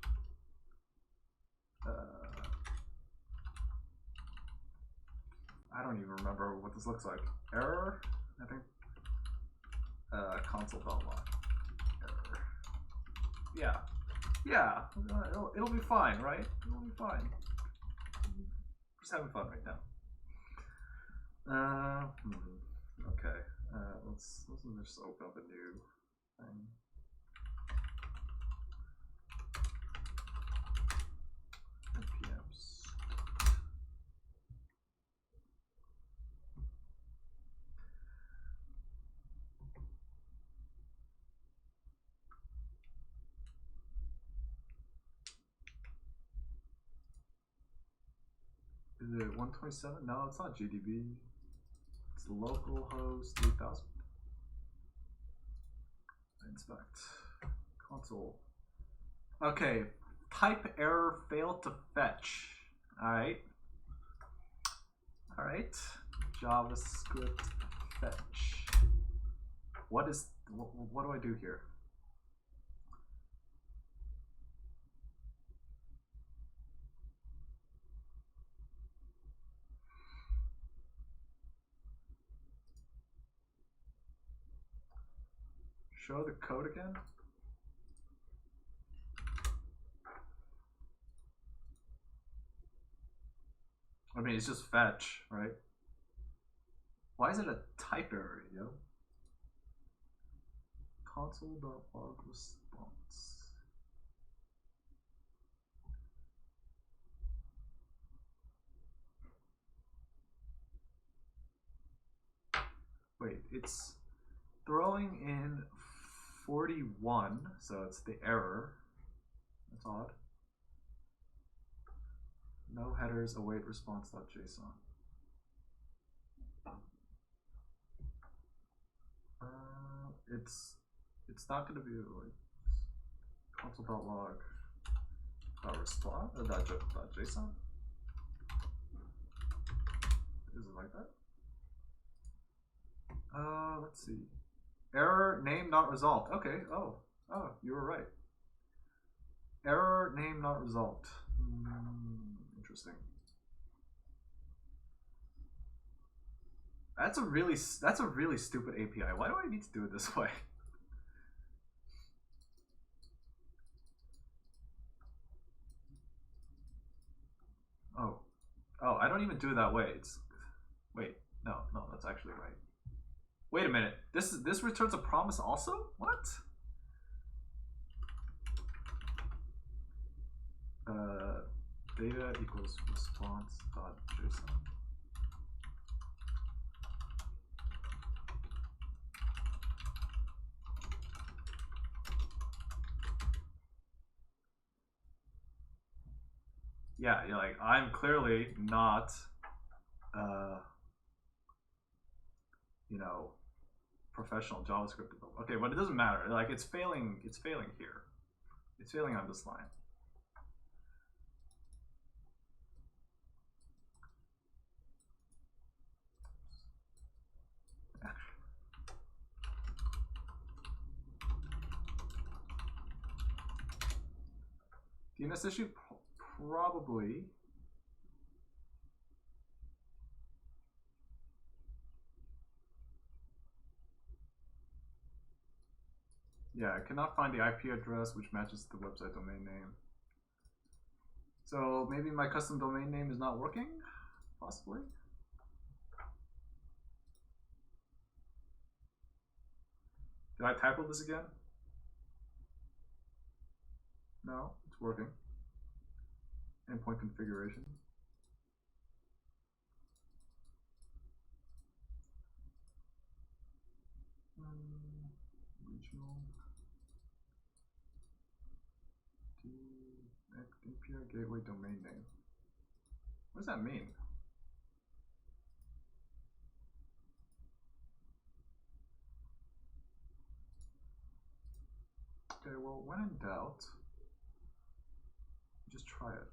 I don't even remember what this looks like. Error, I think. Console.log. Error. Yeah. Yeah. It'll be fine, right? It'll be fine. Just having fun right now. Okay. Let's just open up a new thing. npms. Is it 127? No, it's not GDB. It's localhost 3000. Inspect. Console. Okay. Type error failed to fetch. Alright. Alright. JavaScript fetch. What do I do here? Show the code again? I mean, it's just fetch, right? Why is it a type error, yo? Console.log response. Wait, it's throwing in 41, so it's the error. That's odd. No headers, await response.json. It's not going to be like console.log response .json. Is it like that? Let's see. Error name not resolved. Okay. Oh, you were right. Error name not resolved. Interesting. That's a really stupid API. Why do I need to do it this way? Oh, I don't even do it that way. Wait, no, that's actually right. Wait a minute. This returns a promise also? What? Data equals response.json. Yeah, you're like, I'm clearly not, you know, professional JavaScript developer. Okay, but it doesn't matter. Like, it's failing here. It's failing on this line. DNS issue? Probably. Yeah, I cannot find the IP address which matches the website domain name. So maybe my custom domain name is not working? Possibly. Did I typo this again? No, it's working. Endpoint configuration. Regional. API gateway domain name. What does that mean? Okay, well, when in doubt, just try it.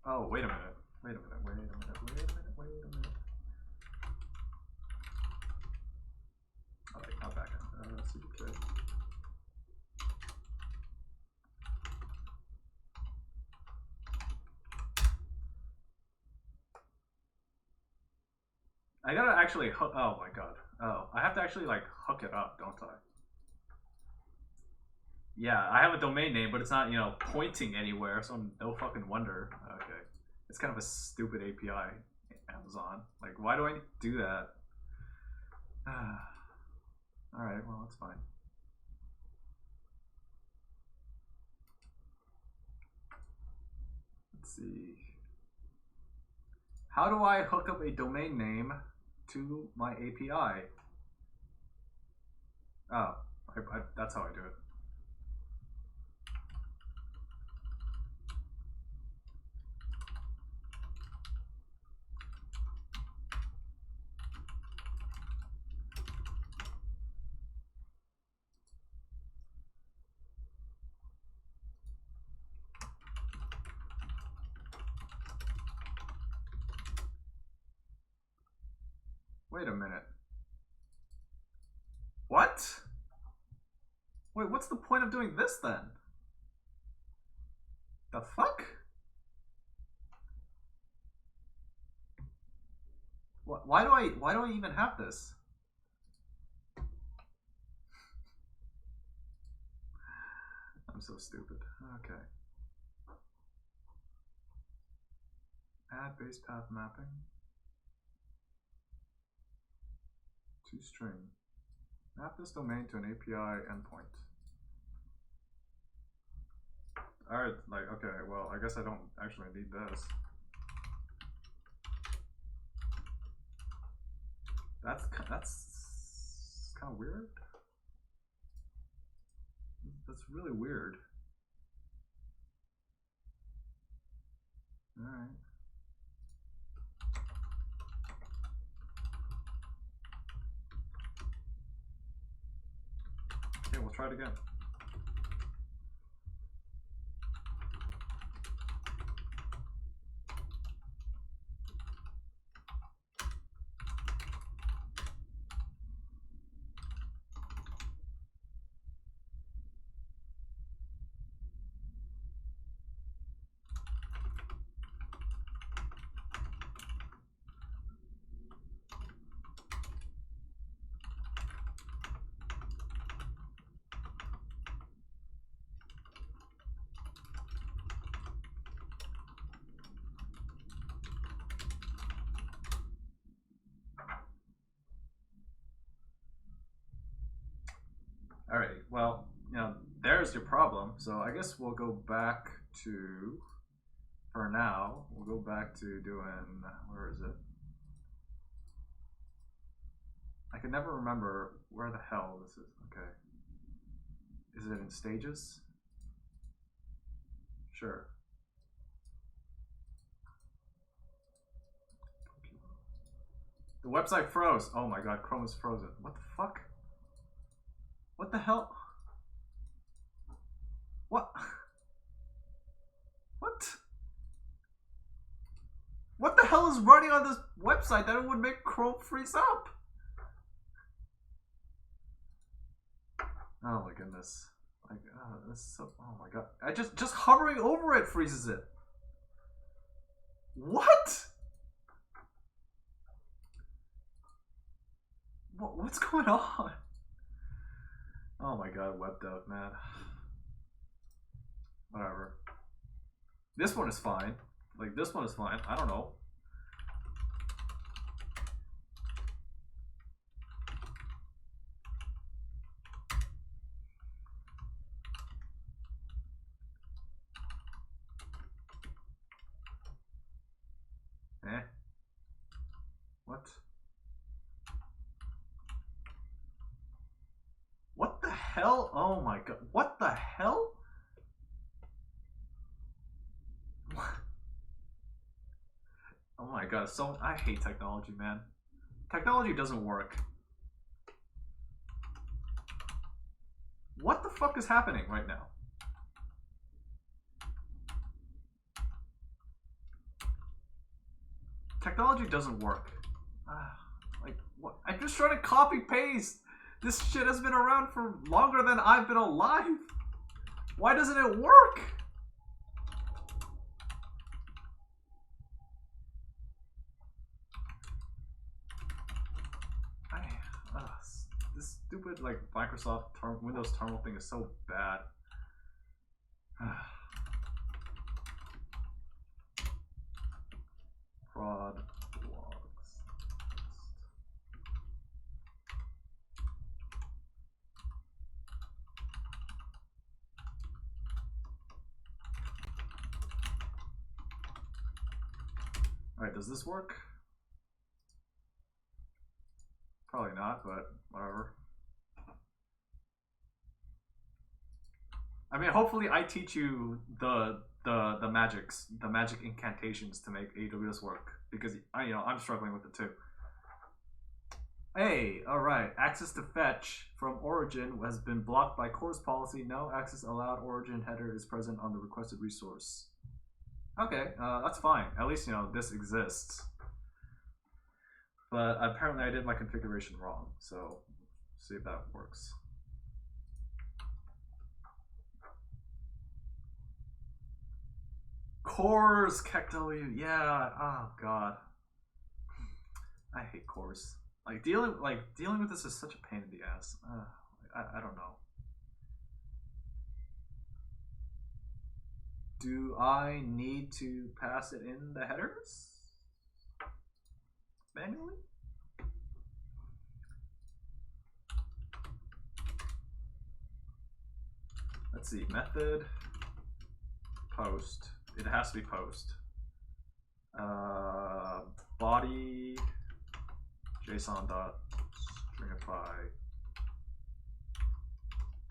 Oh, wait a minute. Alright, not backend. CDK. I gotta actually hook. Oh my god. Oh, I have to actually like hook it up, don't I? Yeah, I have a domain name, but it's not, you know, pointing anywhere, so no fucking wonder. Okay. It's kind of a stupid API, Amazon. Like, why do I need to do that? Alright, well, that's fine. Let's see. How do I hook up a domain name to my API? Oh, that's how I do it. Wait a minute. What? Wait, what's the point of doing this then? The fuck? Why do I even have this? I'm so stupid. Okay. Add base path mapping to string. Map this domain to an API endpoint. Alright, like, okay, well, I guess I don't actually need this. That's kind of weird. That's really weird. Alright. Okay, we'll try it again. Alrighty, well, you know, there's your problem. So I guess we'll go back to, for now, we'll go back to doing, where is it? I can never remember where the hell this is. Okay. Is it in stages? Sure. The website froze. Oh my god, Chrome is frozen. What the fuck? What the hell? What? What? What the hell is running on this website that it would make Chrome freeze up? Oh my goodness. Like, this is so, oh my god. I just hovering over it freezes it. What? What's going on? Oh my god, web dev, man. Whatever. This one is fine. Like, this one is fine. I don't know. Eh? What? What the hell? Oh my god. What the hell? What? Oh my god. So I hate technology, man. Technology doesn't work. What the fuck is happening right now? Technology doesn't work. Like, what? I'm just trying to copy paste. This shit has been around for longer than I've been alive. Why doesn't it work? stupid like Microsoft Windows terminal thing is so bad. Prod logs. Alright, does this work? Probably not, but whatever. I mean, hopefully I teach you the magic incantations to make AWS work, because I'm struggling with it too. Hey, all right. Access to fetch from origin has been blocked by course policy. No access allowed. Origin header is present on the requested resource. Okay, that's fine. At least this exists. But apparently I did my configuration wrong, so see if that works. Cores, KEKW, yeah. Oh god, I hate cores. Like dealing with this is such a pain in the ass. I don't know. Do I need to pass it in the headers manually? Let's see, method post. It has to be post. Body JSON.stringify.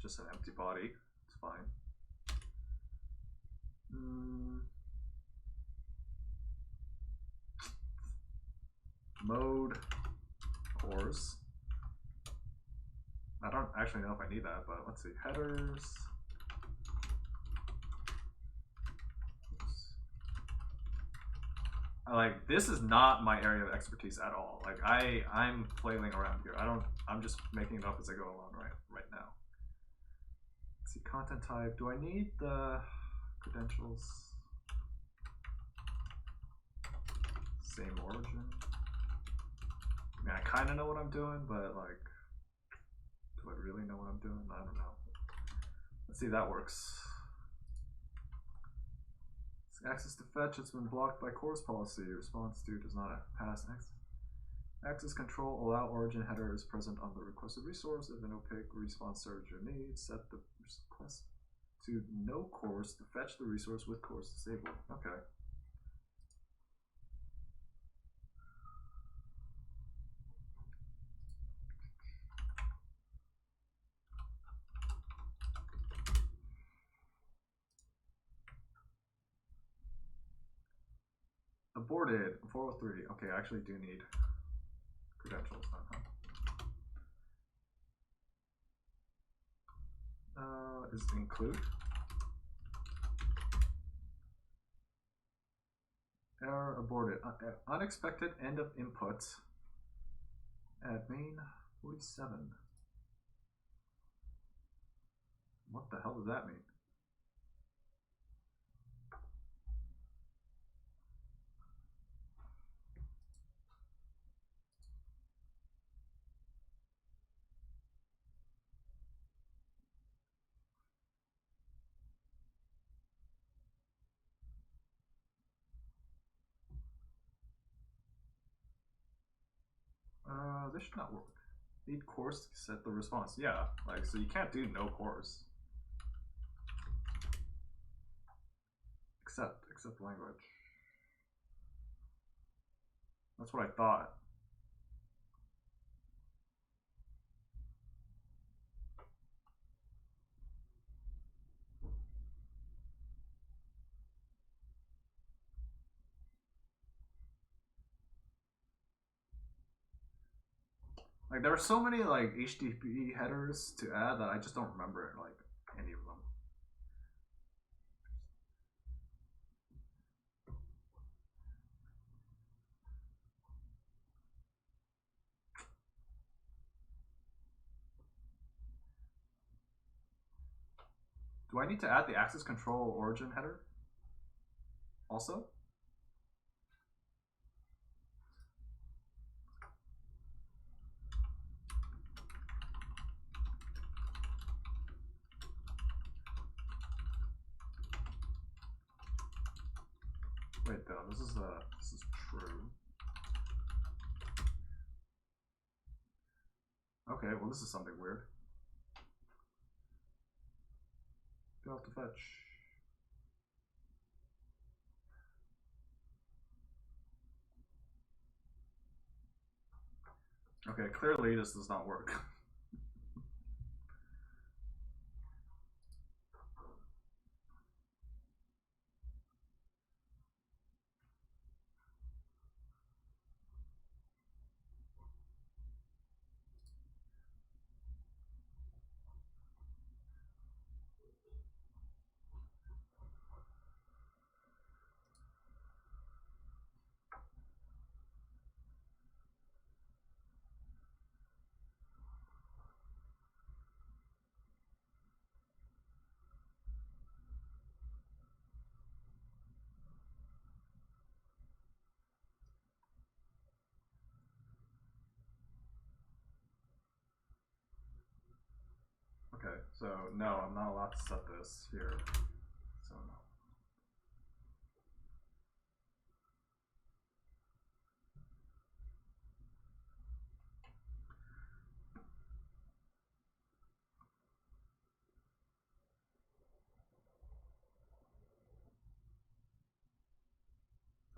Just an empty body. It's fine. Mode course. I don't actually know if I need that, but let's see. Headers. Like, this is not my area of expertise at all. Like, I'm flailing around here. I'm just making it up as I go along right now. Let's see, content type. Do I need the credentials? Same origin. I mean, I kind of know what I'm doing, but like, do I really know what I'm doing? I don't know. Let's see if that works. Access to fetch, it's been blocked by course policy. Response to does not pass access control. Allow origin header is present on the requested resource. If an opaque response serves your needs, set the request to no course to fetch the resource with course disabled. Okay. Aborted 403. Okay, I actually do need credentials. Is include. Error aborted. Unexpected end of input at main 47. What the hell does that mean? This should not work. Need course to set the response. Yeah, like, so you can't do no course. Except language. That's what I thought. Like, there are so many like HTTP headers to add that I just don't remember like any of them. Do I need to add the access control origin header also? Wait though, this is true. Okay, well this is something weird. Go off to fetch. Okay, clearly this does not work. Okay, so no, I'm not allowed to set this here. So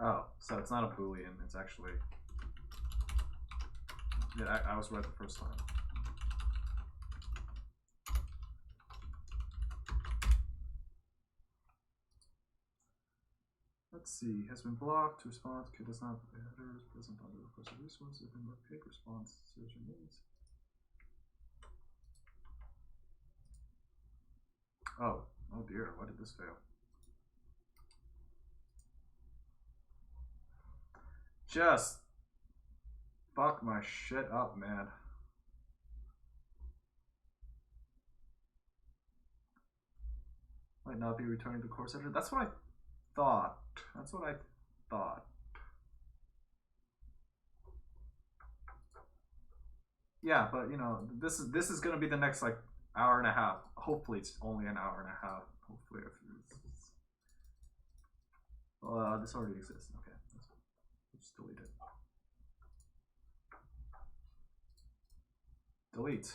no. Oh, so it's not a Boolean, it's actually... Yeah, I was right the first time. Let's see, has been blocked, response, Q does not headers, present under requested resource, if in page response, says your needs. Oh dear, why did this fail? Just fuck my shit up, man. Might not be returning to course editor. That's what I thought. That's what I thought. Yeah, but you know, this is gonna be the next like hour and a half. Hopefully, it's only an hour and a half. Hopefully, if it's... this already exists. Okay, let's delete it. Delete.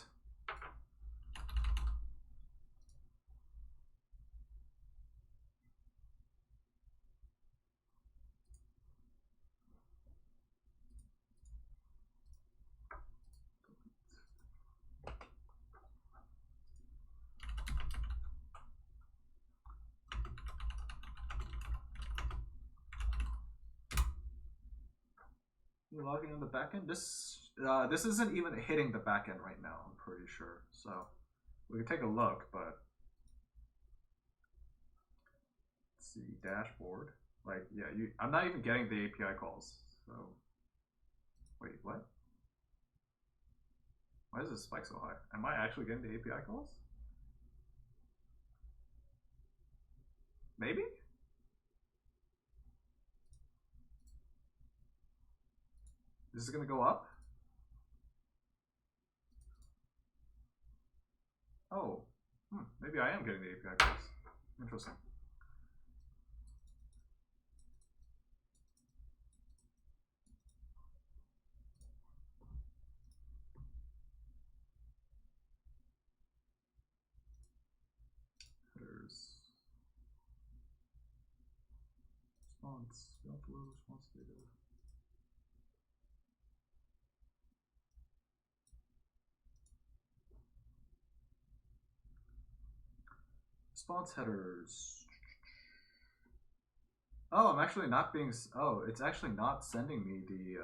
Logging on the backend. This isn't even hitting the backend right now. I'm pretty sure. So we can take a look, but let's see dashboard. Like yeah, I'm not even getting the API calls. So wait, what? Why is this spike so high? Am I actually getting the API calls? Maybe. This is gonna go up? Oh, maybe I am getting the API calls. Interesting. Headers. Response. We don't load response data. Response headers. Oh, I'm actually not being. Oh, it's actually not sending me the.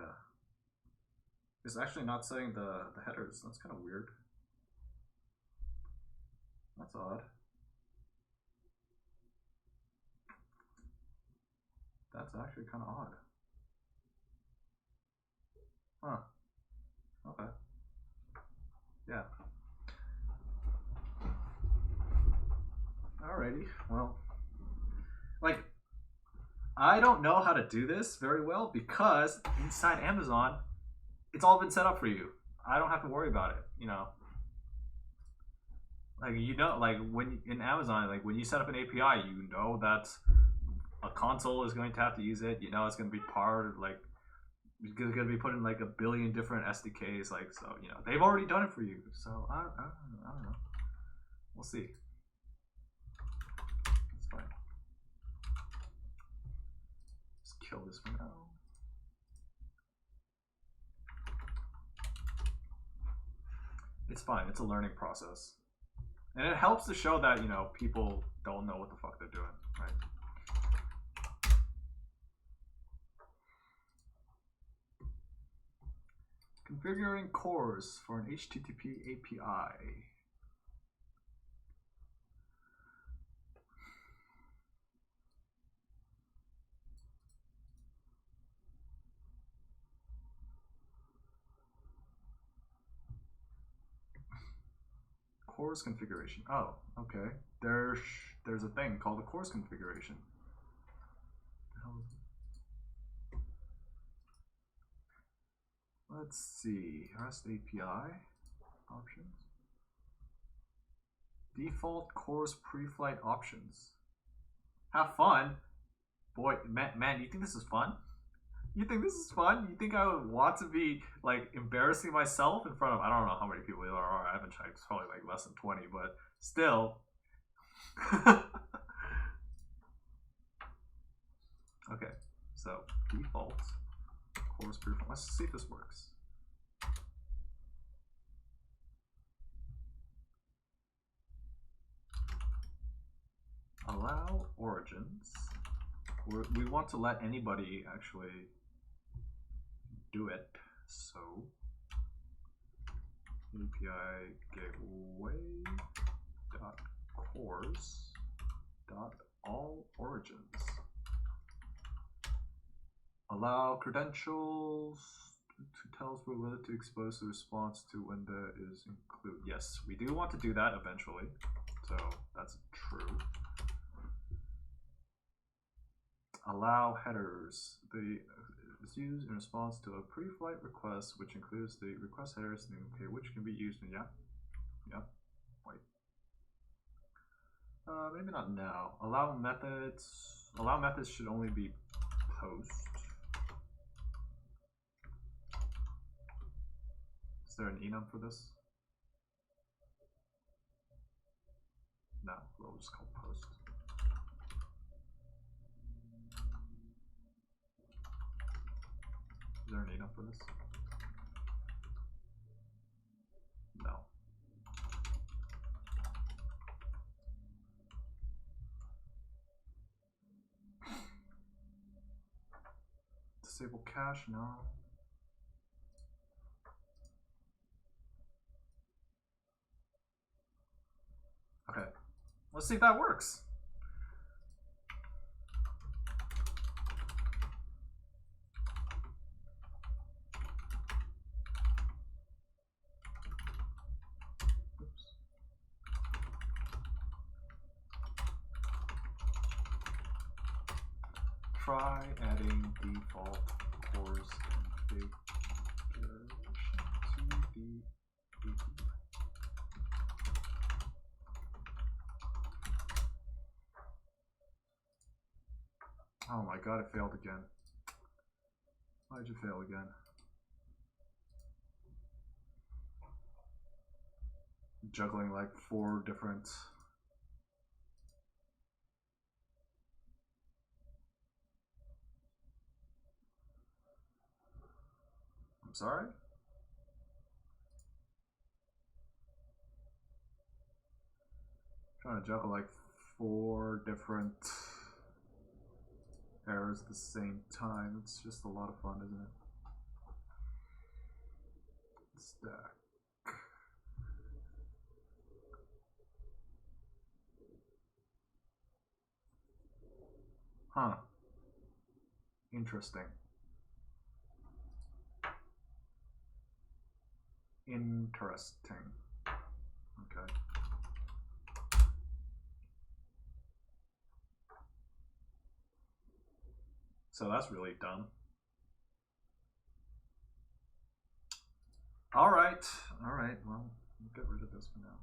It's actually not setting the headers. That's kind of weird. That's odd. That's actually kind of odd. Huh. Okay. Yeah. Alrighty. Well, like, I don't know how to do this very well because inside Amazon, it's all been set up for you. I don't have to worry about it, you know. Like, you know, like when in Amazon, like when you set up an API, you know that a console is going to have to use it. You know, it's going to be part of like, it's going to be put in like a billion different SDKs. Like, so, you know, they've already done it for you. So I don't know. We'll see. It's fine. Just kill this for now. It's fine. It's a learning process. And it helps to show that, you know, people don't know what the fuck they're doing, right? Configuring cores for an HTTP API. Cores configuration. Oh, okay. There's a thing called a cores configuration. Let's see. REST API options. Default cores pre-flight options. Have fun, boy, man. You think this is fun? You think this is fun? You think I would want to be like embarrassing myself in front of, I don't know how many people there are. I haven't checked. It's probably like less than 20, but still. Okay, so default cores pre-flight. Let's see if this works. Allow origins. We want to let anybody actually do it. So API gateway dot cores dot all origins. Allow credentials to tell us whether to expose the response to when there is include. Yes, we do want to do that eventually. So that's true. Allow headers. It's used in response to a pre-flight request, which includes the request headers, okay, which can be used in, yeah, wait. Maybe not now. Allow methods. Allow methods should only be post. Is there an enum for this? No, we'll just call post. Is there an enum for this? No. Disable cache? No. Okay. Let's see if that works. Try adding default cores configuration to the API. Oh my god, it failed again. Why'd you fail again? Juggling like 4 different. I'm sorry? Trying to juggle like 4 different errors at the same time. It's just a lot of fun, isn't it? Stack. Huh. Interesting. Interesting. Okay. So that's really dumb. All right. Well, we'll get rid of this for now.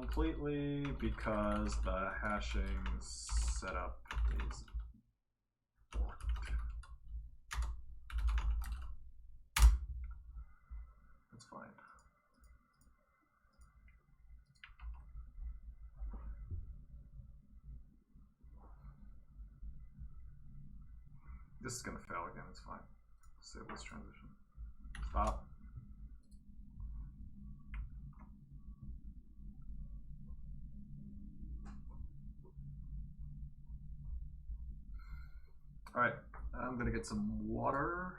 completely because the hashing setup is forked. That's fine. This is gonna fail again, it's fine. Save this transition. Stop. Alright, I'm gonna get some water.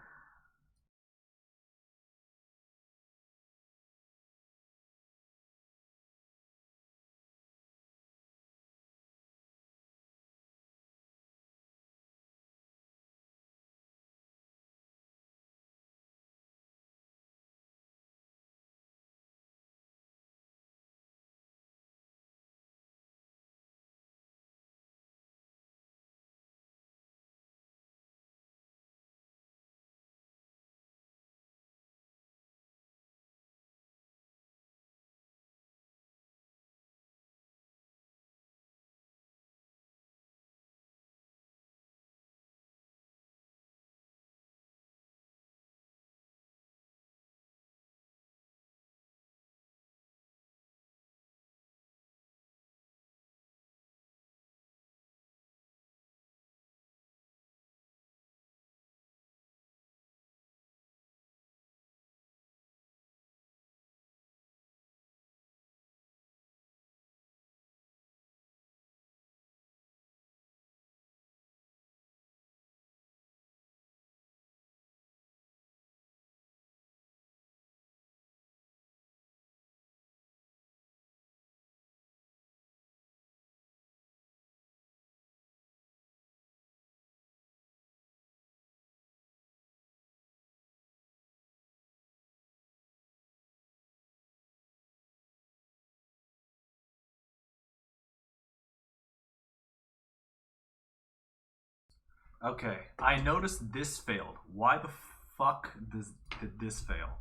Okay, I noticed this failed. Why the fuck did this fail?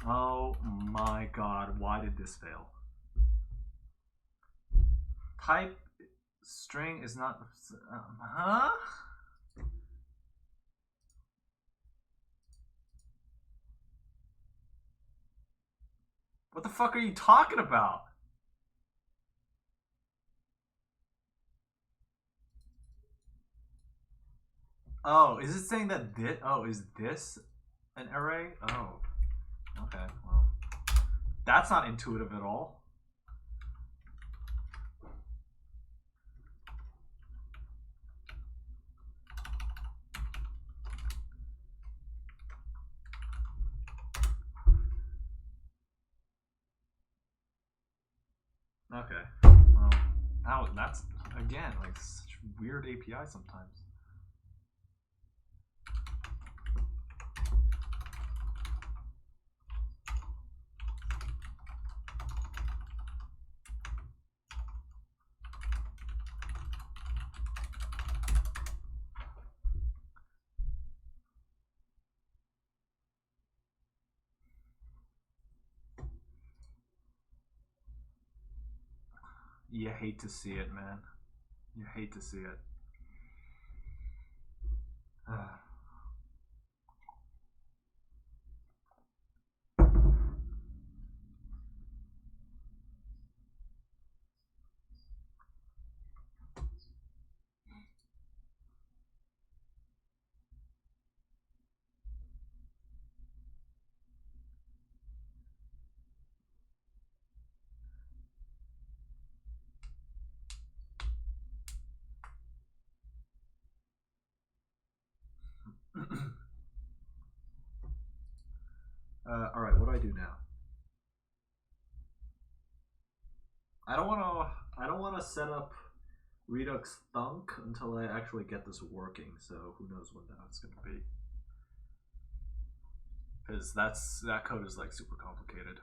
Oh my god, why did this fail? Type string is not... huh? What the fuck are you talking about? Oh, is it saying that this... oh, is this an array? Oh. Okay, well. That's not intuitive at all. Okay. Well, that's, again, like, such weird API sometimes. You hate to see it, man. You hate to see it. All right, what do I do now? I don't want to set up Redux Thunk until I actually get this working. So who knows when that's going to be? Because that code is like super complicated.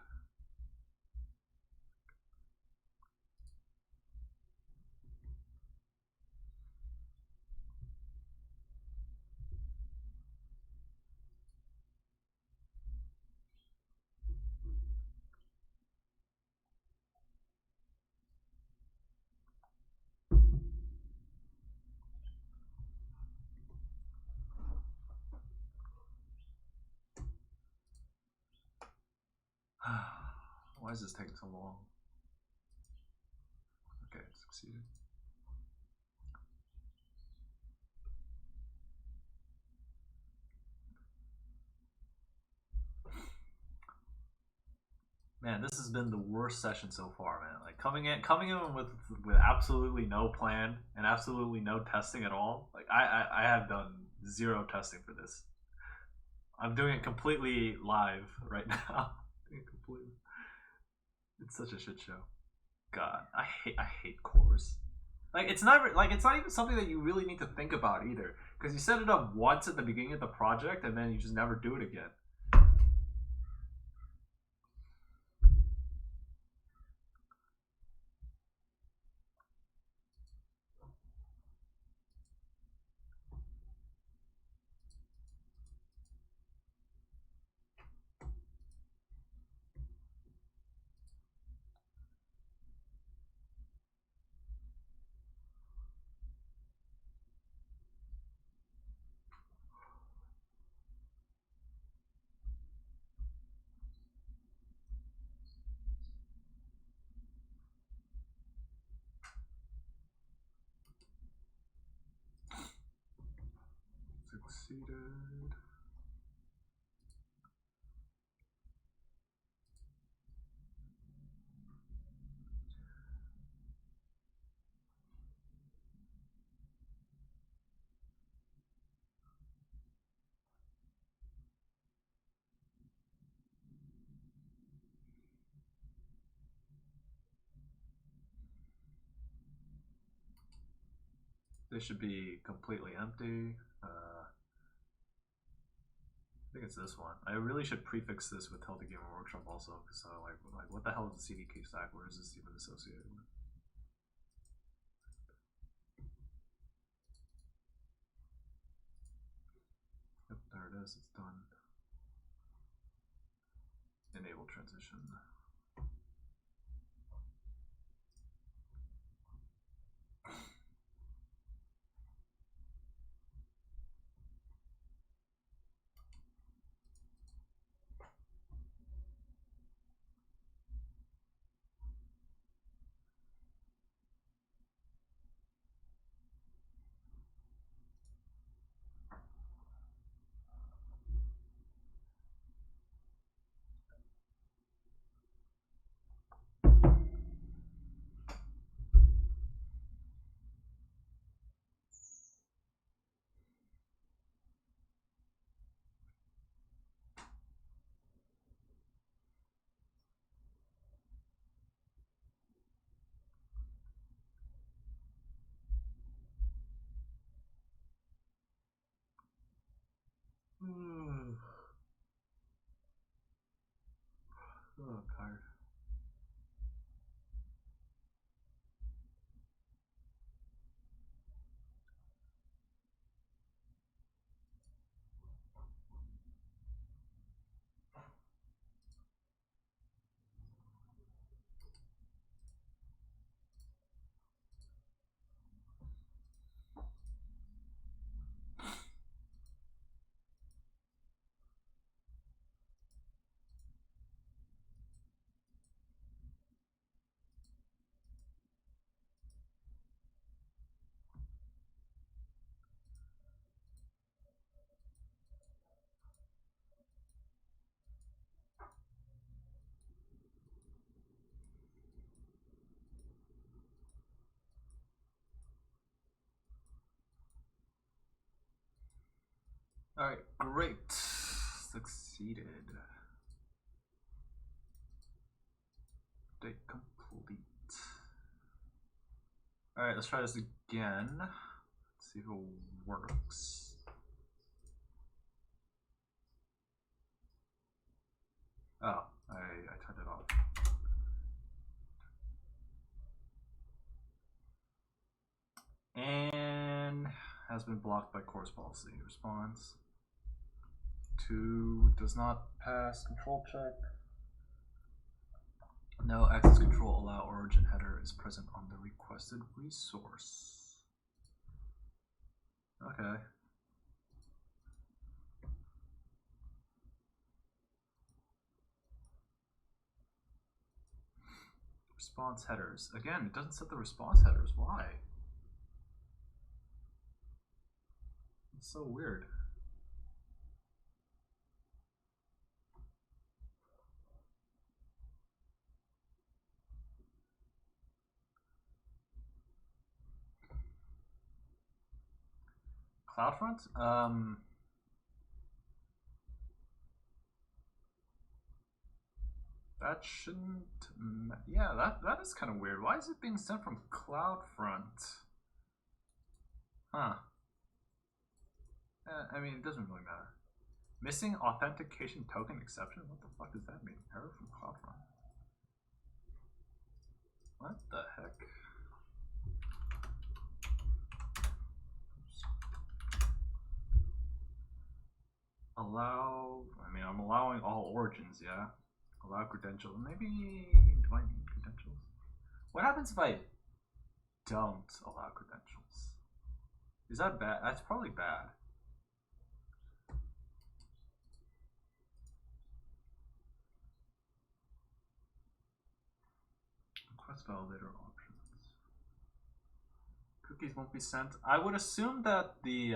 Why is this taking so long? Okay, succeeded. Man, this has been the worst session so far, man. Like coming in with absolutely no plan and absolutely no testing at all. Like I have done zero testing for this. I'm doing it completely live right now. It's such a shit show. God, I hate cores. Like it's not even something that you really need to think about either, because you set it up once at the beginning of the project and then you just never do it again. Succeeded. This should be completely empty. I think it's this one. I really should prefix this with HealthyGamer Workshop also, because like what the hell is the CDK stack? Where is this even associated with? Yep, there it is. It's done. Enable transition. Oh, tired. Alright, great. Succeeded. Update complete. Alright, let's try this again. Let's see if it works. Oh, I turned it off. And has been blocked by course policy. Response. 2 does not pass control check. No access control allow origin header is present on the requested resource. Okay. Response headers. Again, it doesn't set the response headers. Why? It's so weird. CloudFront? That shouldn't... Yeah, that is kind of weird. Why is it being sent from CloudFront? Huh. I mean, it doesn't really matter. Missing authentication token exception? What the fuck does that mean? Error from CloudFront. What the heck? Allow... I mean, I'm allowing all origins, yeah? Allow credentials. Maybe... Do I need credentials? What happens if I don't allow credentials? Is that bad? That's probably bad. Request validator options. Cookies won't be sent. I would assume that the...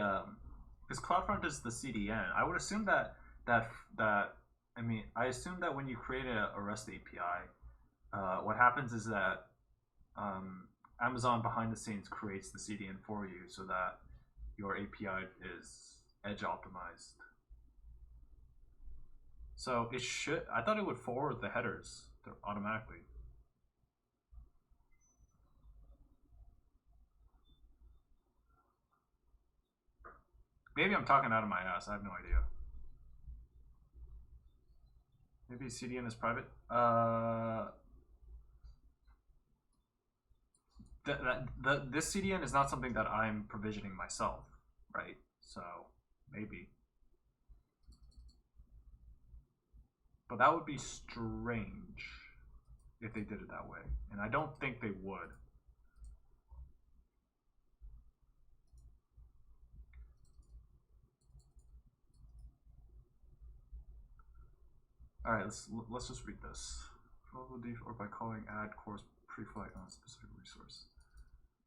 because CloudFront is the CDN. I would assume that I mean, I assume that when you create a REST API, what happens is that Amazon behind the scenes creates the CDN for you so that your API is edge optimized. So it should, I thought it would forward the headers automatically. Maybe I'm talking out of my ass, I have no idea. Maybe CDN is private. This CDN is not something that I'm provisioning myself, right? So maybe. But that would be strange if they did it that way. And I don't think they would. All right, let's just read this. Or by calling add course preflight on a specific resource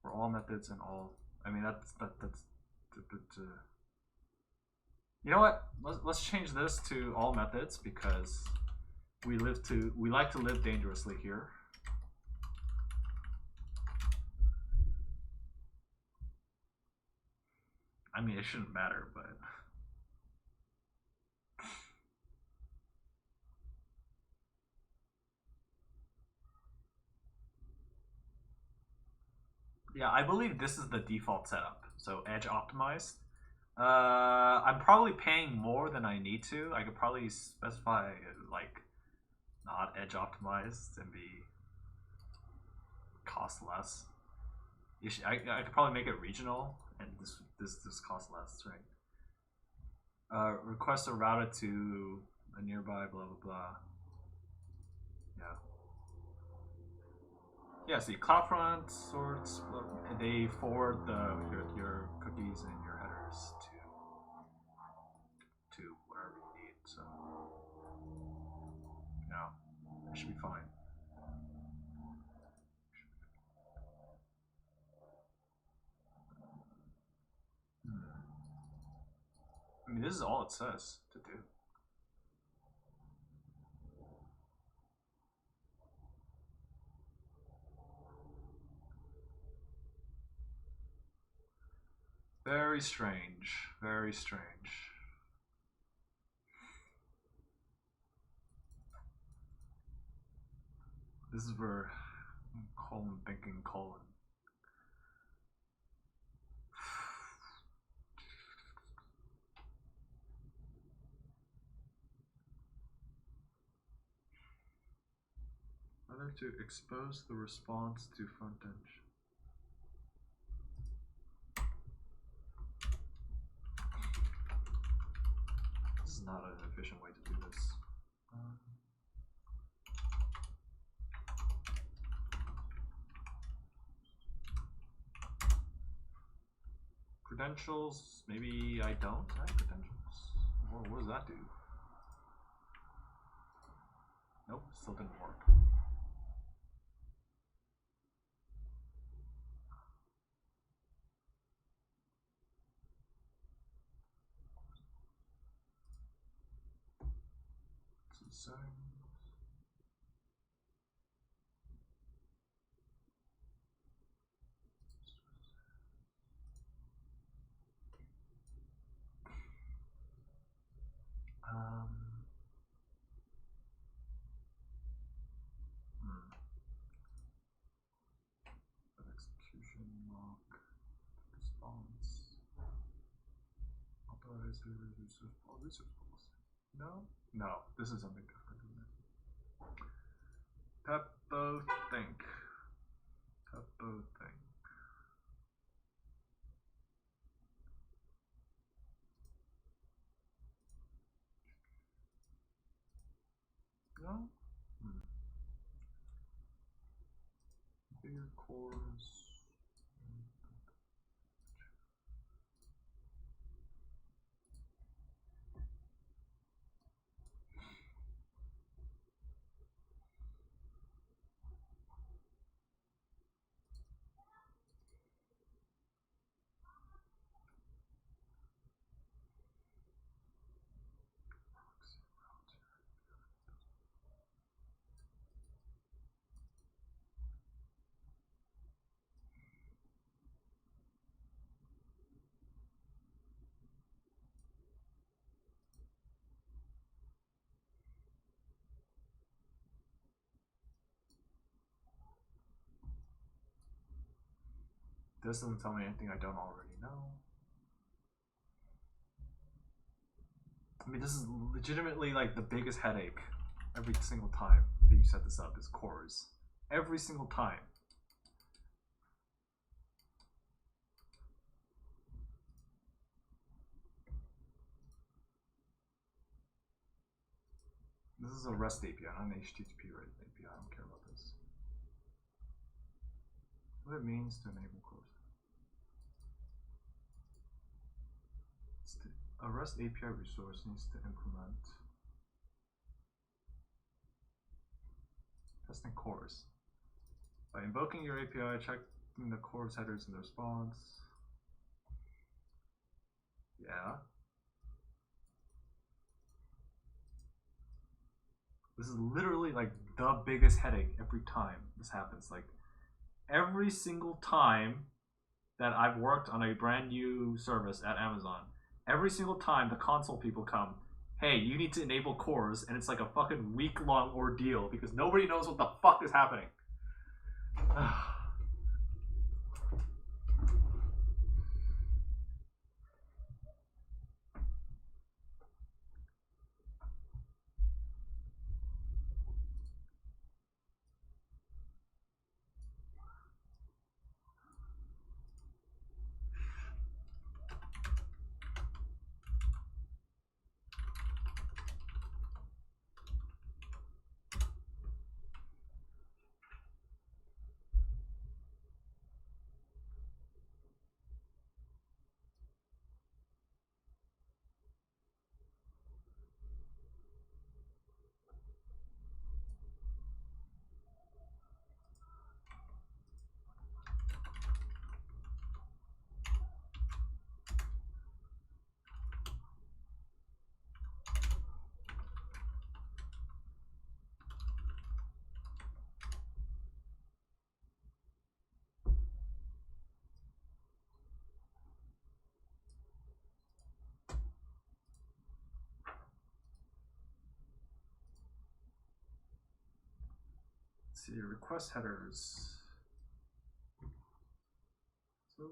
for all methods and all. I mean that's you know what? Let's change this to all methods because we like to live dangerously here. I mean, it shouldn't matter, but. Yeah, I believe this is the default setup. So edge optimized. I'm probably paying more than I need to. I could probably specify like not edge optimized and be cost less. I could probably make it regional and this costs less, right? Requests are routed to a nearby blah blah blah. Yeah. Yeah, see, CloudFront sorts, they forward your cookies and your headers to wherever you need. So, yeah, it should be fine. I mean, this is all it says to do. Very strange. Very strange. This is where colon thinking colon. Whether to expose the response to front end. This is not an efficient way to do this. Credentials, maybe I don't have credentials. What does that do? Nope, still didn't work. settings. Execution lock response. Authorize resource policy. No? No, this is something different, isn't it? Peppo think. Peppo think. No? Bigger cores. This doesn't tell me anything I don't already know. I mean, this is legitimately like the biggest headache every single time that you set this up is cores. Every single time. This is a REST API, not an HTTP API. I don't care about this. What it means to enable cores. A REST API resource needs to implement testing cores. By invoking your API, checking the cores headers in the response. Yeah. This is literally like the biggest headache every time this happens. Like every single time that I've worked on a brand new service at Amazon, every single time the console people come, hey, you need to enable cores, and it's like a fucking week-long ordeal because nobody knows what the fuck is happening. See, request headers. So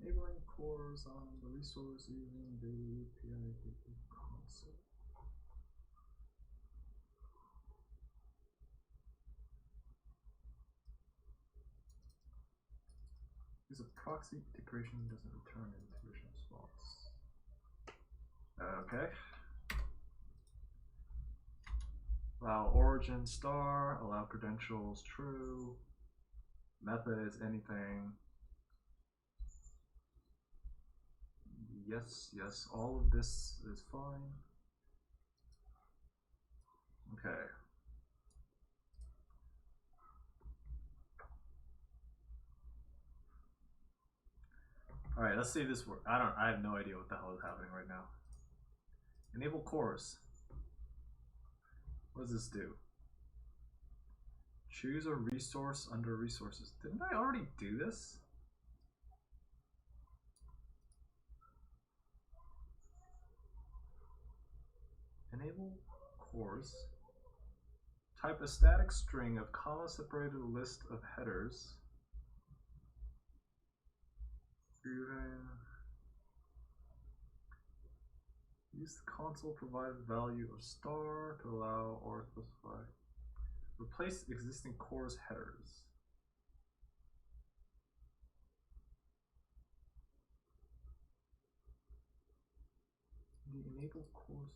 enabling cores on the resource using the API console. Use a proxy integration doesn't return an integration response. Okay. Allow origin star, allow credentials true, methods anything. Yes, yes, all of this is fine. Okay. Alright, let's see if this works. I have no idea what the hell is happening right now. Enable cores. What does this do? Choose a resource under resources. Didn't I already do this? Enable cores. Type a static string of comma-separated list of headers. Use the console provided value of star to allow or specify. Replace existing cores headers. The enable cores.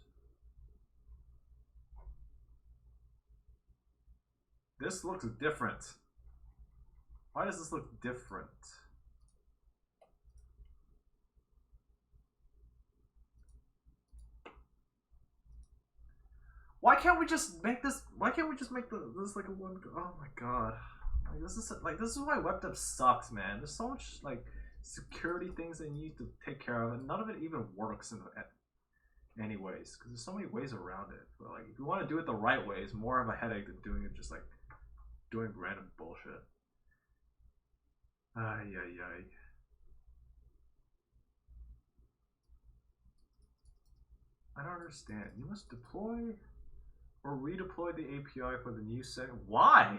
This looks different. Why does this look different? Why can't we just make this? Why can't we just make this like a one? Oh my god! Like this is why web dev sucks, man. There's so much like security things that you need to take care of, and none of it even works in anyways. Because there's so many ways around it. But like, if you want to do it the right way, it's more of a headache than doing it just like doing random bullshit. Ay ay ay. I don't understand. You must deploy or redeploy the API for the new setting. Why?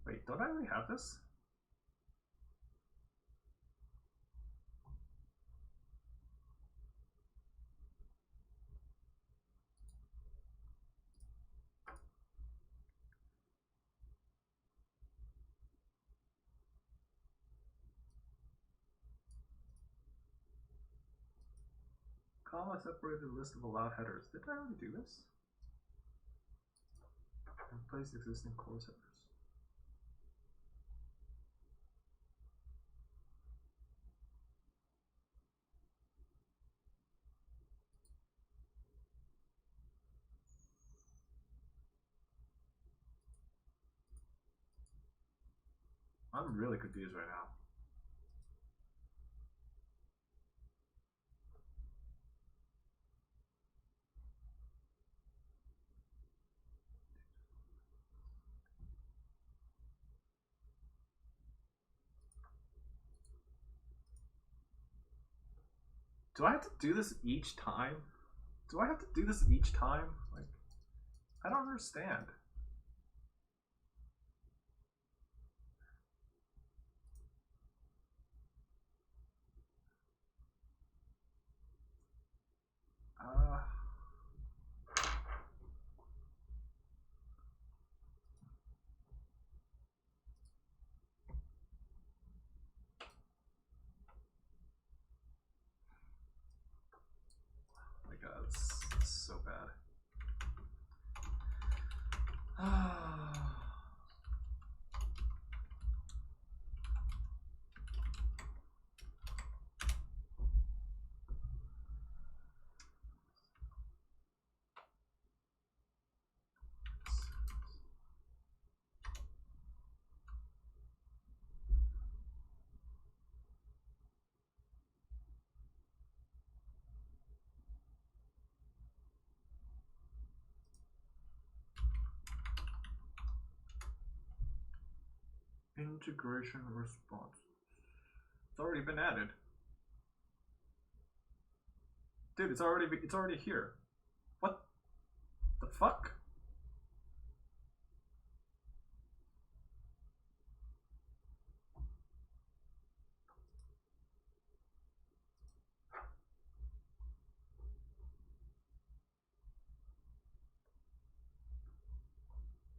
Wait, don't I already have this? Comma separated list of allowed headers. Did I already do this? Replace existing cores headers. I'm really confused right now. Do I have to do this each time? Do I have to do this each time? Like, I don't understand. My god, it's so bad. Integration response. It's already been added. Dude, it's already here. What the fuck?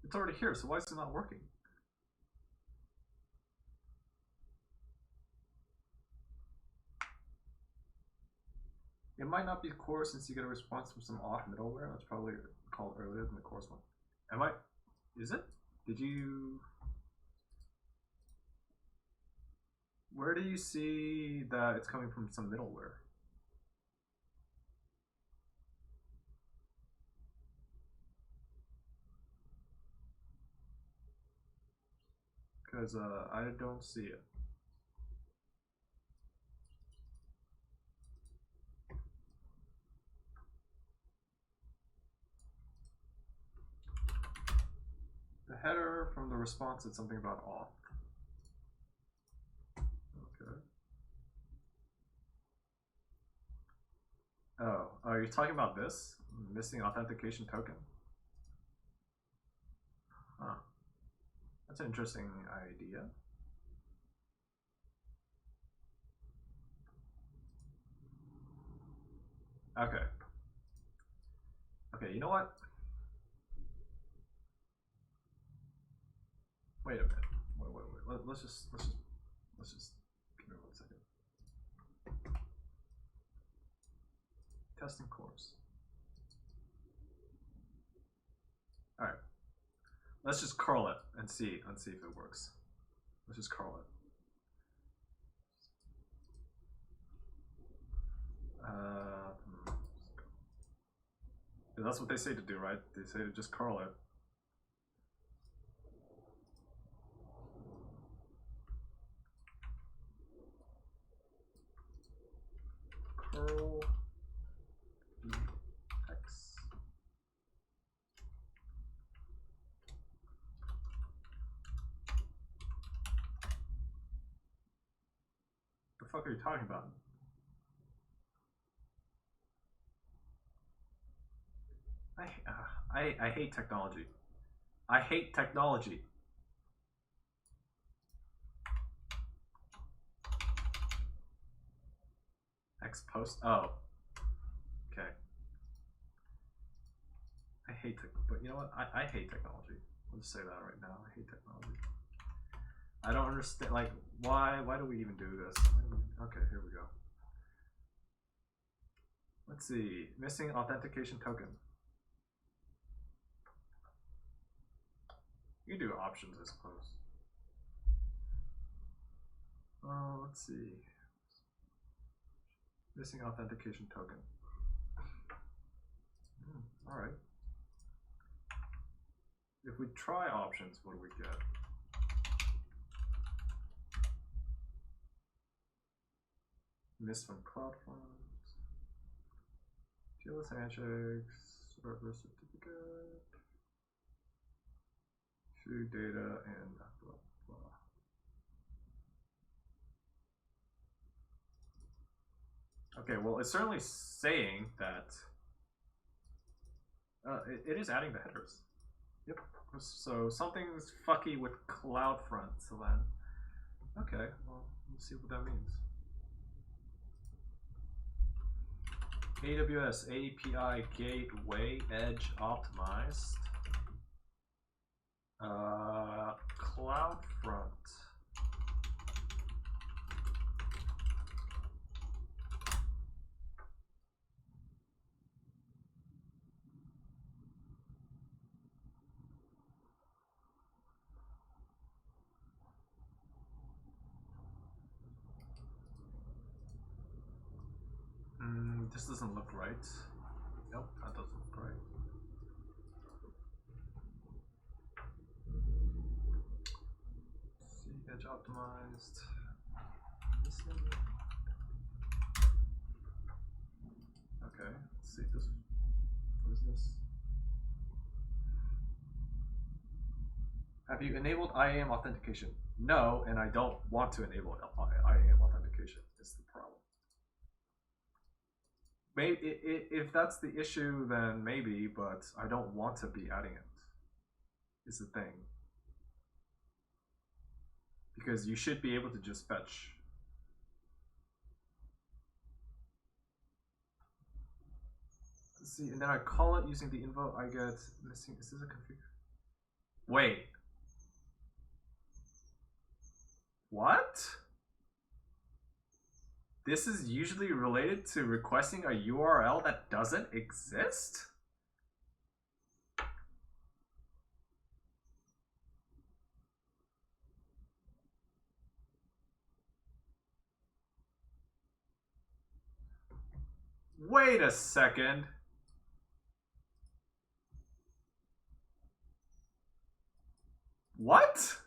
It's already here, so why is it not working? It might not be core since you get a response from some off middleware. That's probably called earlier than the course one. Am I? Is it? Did you? Where do you see that it's coming from some middleware? Because I don't see it. The header from the response said something about auth. Okay. Oh, are you talking about this? Missing authentication token? Huh. That's an interesting idea. Okay. Okay, you know what? Wait a minute. Wait. Let's just give me 1 second. Testing course. All right. Let's just curl it and see if it works. Let's just curl it. That's what they say to do, right? They say to just curl it. Curl X. The fuck are you talking about? I hate technology. I hate technology. X post. Oh. Okay. I hate tech, but you know what? I hate technology. I'll just say that right now. I hate technology. I don't understand. Like, why do we even do this? Okay, here we go. Let's see. Missing authentication token. You can do options, I suppose. Let's see. Missing authentication token. All right. If we try options, what do we get? Missed from CloudFront. Keyless handshakes. Server certificate. Food data and blah blah. Okay, well, it's certainly saying that it is adding the headers. Yep. So something's fucky with CloudFront. So then, okay, well, let's see what that means. AWS API Gateway Edge Optimized. CloudFront. This doesn't look right. Nope, that doesn't look right. See, edge optimized. Okay, let's see this. What is this? Have you enabled IAM authentication? No, and I don't want to enable IAM authentication. Is the problem. Maybe if that's the issue, then maybe, but I don't want to be adding it. Is the thing. Because you should be able to just fetch. Let's see, and then I call it using the info I get missing. Is this a config? Wait. What? This is usually related to requesting a URL that doesn't exist? Wait a second. What?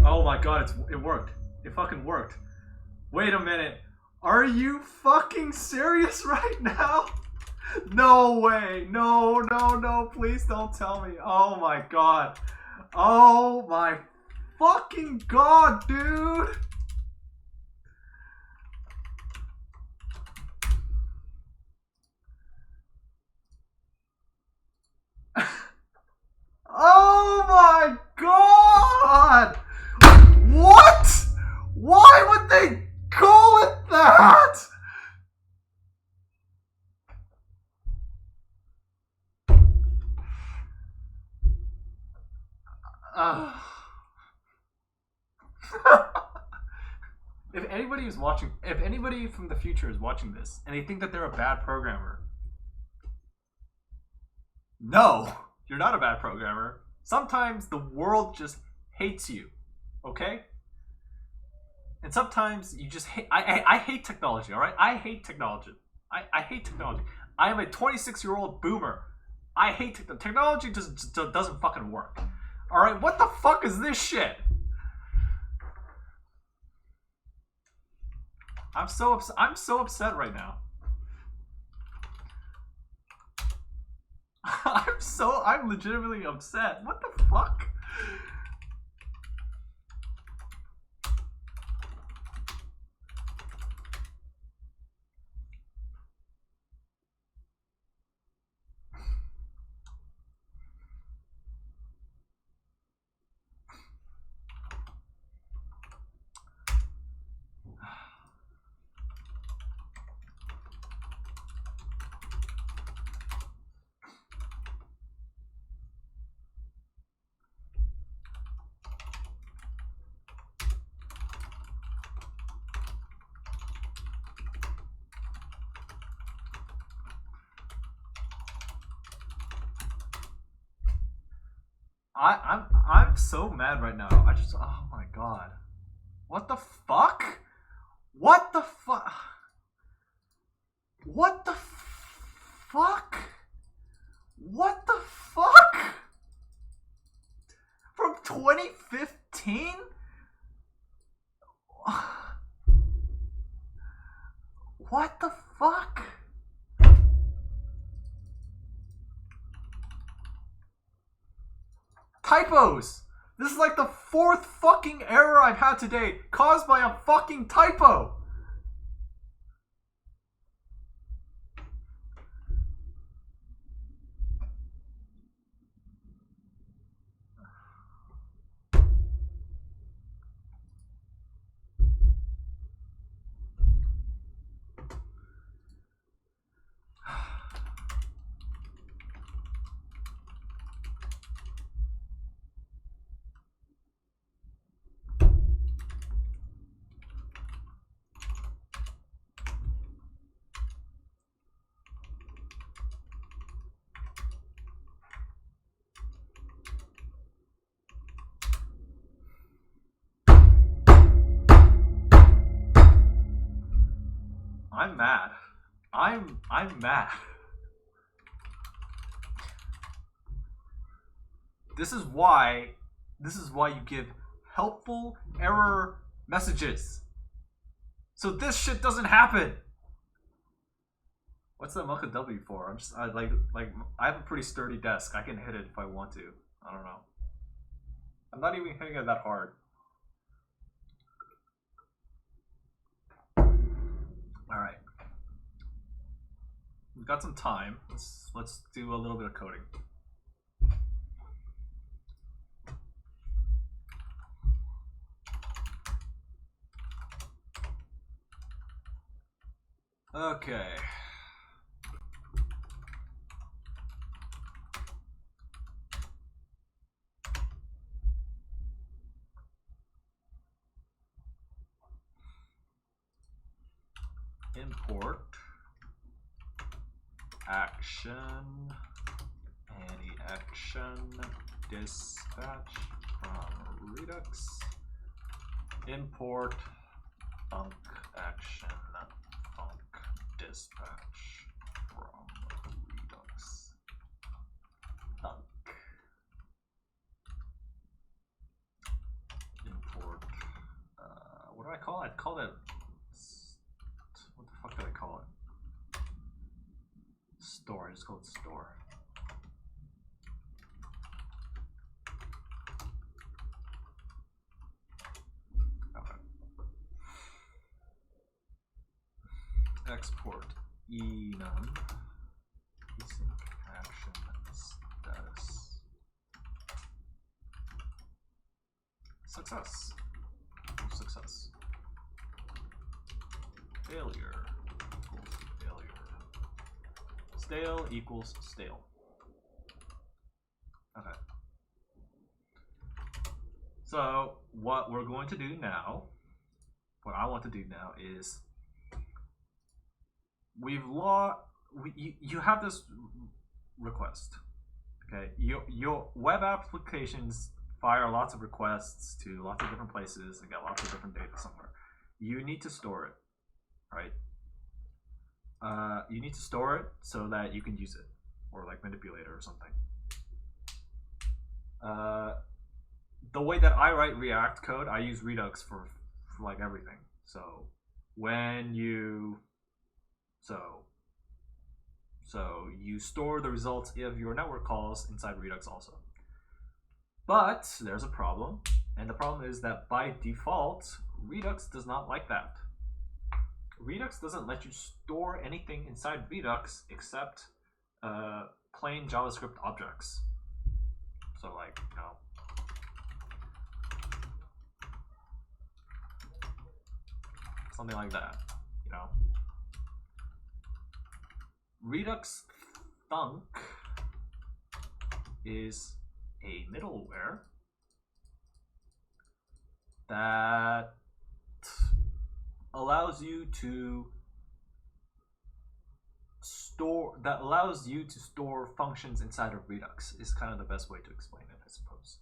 Oh my god, it worked. It fucking worked. Wait a minute. Are you fucking serious right now? No way. No, no, no. Please don't tell me. Oh my god. Oh my fucking god, dude. Oh my god! What? Why would they call it that? If anybody is watching, if anybody from the future is watching this and they think that they're a bad programmer, no, you're not a bad programmer. Sometimes the world just hates you, okay? And sometimes you just hate. I hate technology, all right? I hate technology. I hate technology. I am a 26-year-old boomer. I hate technology. Just doesn't fucking work. All right, what the fuck is this shit? I'm so upset right now. I'm legitimately upset. What the fuck? I'm so mad right now. Oh my god. What the fuck? What the fuck? What the fuck? What the fuck? From 2015? What the fuck? Typos! This is like the 4th fucking error I've had today, caused by a fucking typo! I'm mad. I'm mad. This is why you give helpful error messages. So this shit doesn't happen. What's that Mocha W for? I have a pretty sturdy desk. I can hit it if I want to. I don't know. I'm not even hitting it that hard. Alright. We've got some time. Let's do a little bit of coding. Okay. Import action, any action dispatch from Redux. Import func action func dispatch from Redux. Func. Import. What do I call it? I'd call it. What the fuck did I call it? Store. I just call it store. Export enum async action status success equals success, failure equals failure, stale equals stale. Okay, so what we're going to do now, what I want to do now is you have this request. Okay, your web applications fire lots of requests to lots of different places and get lots of different data somewhere. You need to store it, right? You need to store it so that you can use it or like manipulate it or something. The way that I write React code, I use Redux for like everything. So when you So you store the results of your network calls inside Redux also. But there's a problem, and the problem is that by default, Redux does not like that. Redux doesn't let you store anything inside Redux except plain JavaScript objects. So like, you know, something like that, you know. Redux func is a middleware that allows you to store functions inside of Redux is kind of the best way to explain it, I suppose.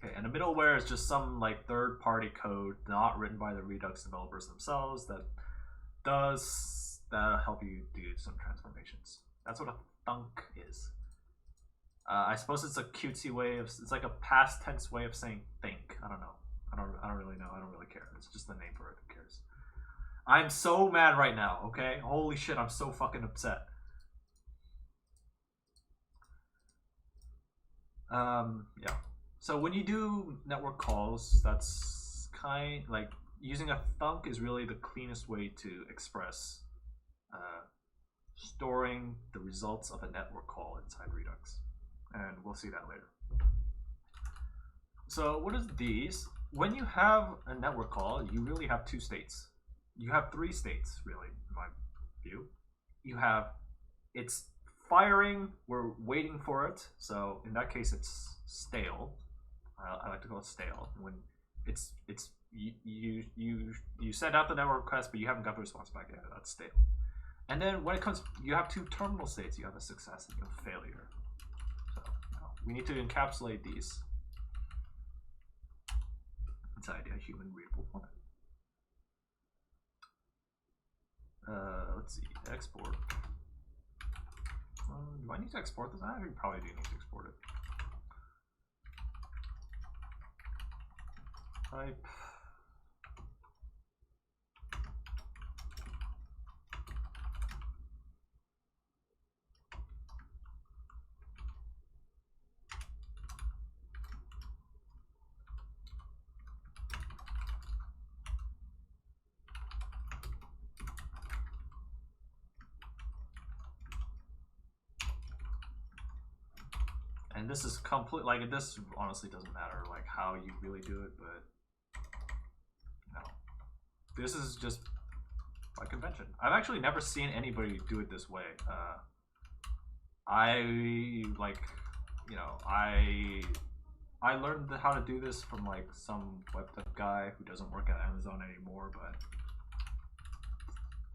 Okay, and a middleware is just some like third-party code not written by the Redux developers themselves that'll help you do some transformations. That's what a func is. I suppose it's a cutesy way of, it's like a past tense way of saying think. I don't know. I don't really know. I don't really care. It's just the name for it. Who cares? I'm so mad right now, okay? Holy shit, I'm so fucking upset. Yeah. So when you do network calls, that's like using a func is really the cleanest way to express storing the results of a network call inside Redux. And we'll see that later. So what is these? When you have a network call, you really have two states. You have three states, really, in my view. You have, it's firing, we're waiting for it. So in that case, it's stale. I like to call it stale. When you send out the network request, but you haven't got the response back yet. That's stale. And then when it comes, you have two terminal states. You have a success and you have failure. So we need to encapsulate these inside a human readable format. Let's see, export. Do I need to export this? I probably do need to export it. Type. And this is complete, like, this honestly doesn't matter, like, how you really do it, but no. This is just by convention. I've actually never seen anybody do it this way. I, like, you know, I learned how to do this from, like, some web dev guy who doesn't work at Amazon anymore, but,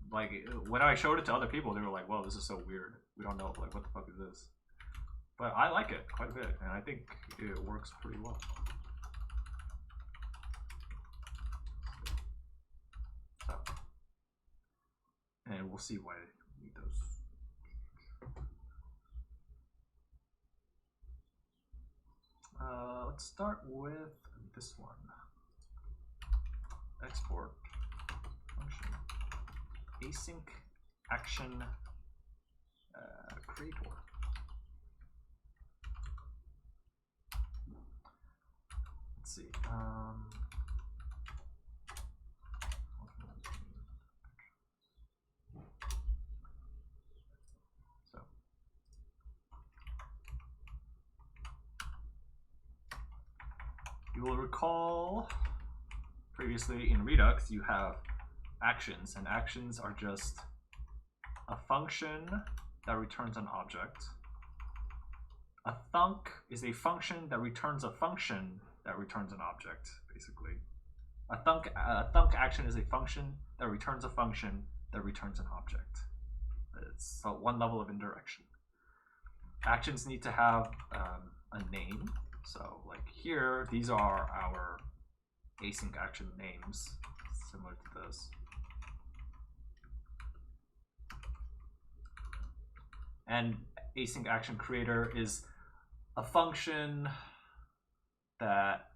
like, when I showed it to other people, they were like, whoa, this is so weird. We don't know, like, what the fuck is this? But I like it quite a bit, and I think it works pretty well. So, and we'll see why we need those. Let's start with this one. Export function async action creator. Let's see. So you will recall previously in Redux you have actions, and actions are just a function that returns an object. A thunk is a function that returns a function that returns an object, basically. A thunk action is a function that returns a function that returns an object. It's one level of indirection. Actions need to have a name. So, like here, these are our async action names, similar to this. And async action creator is a function that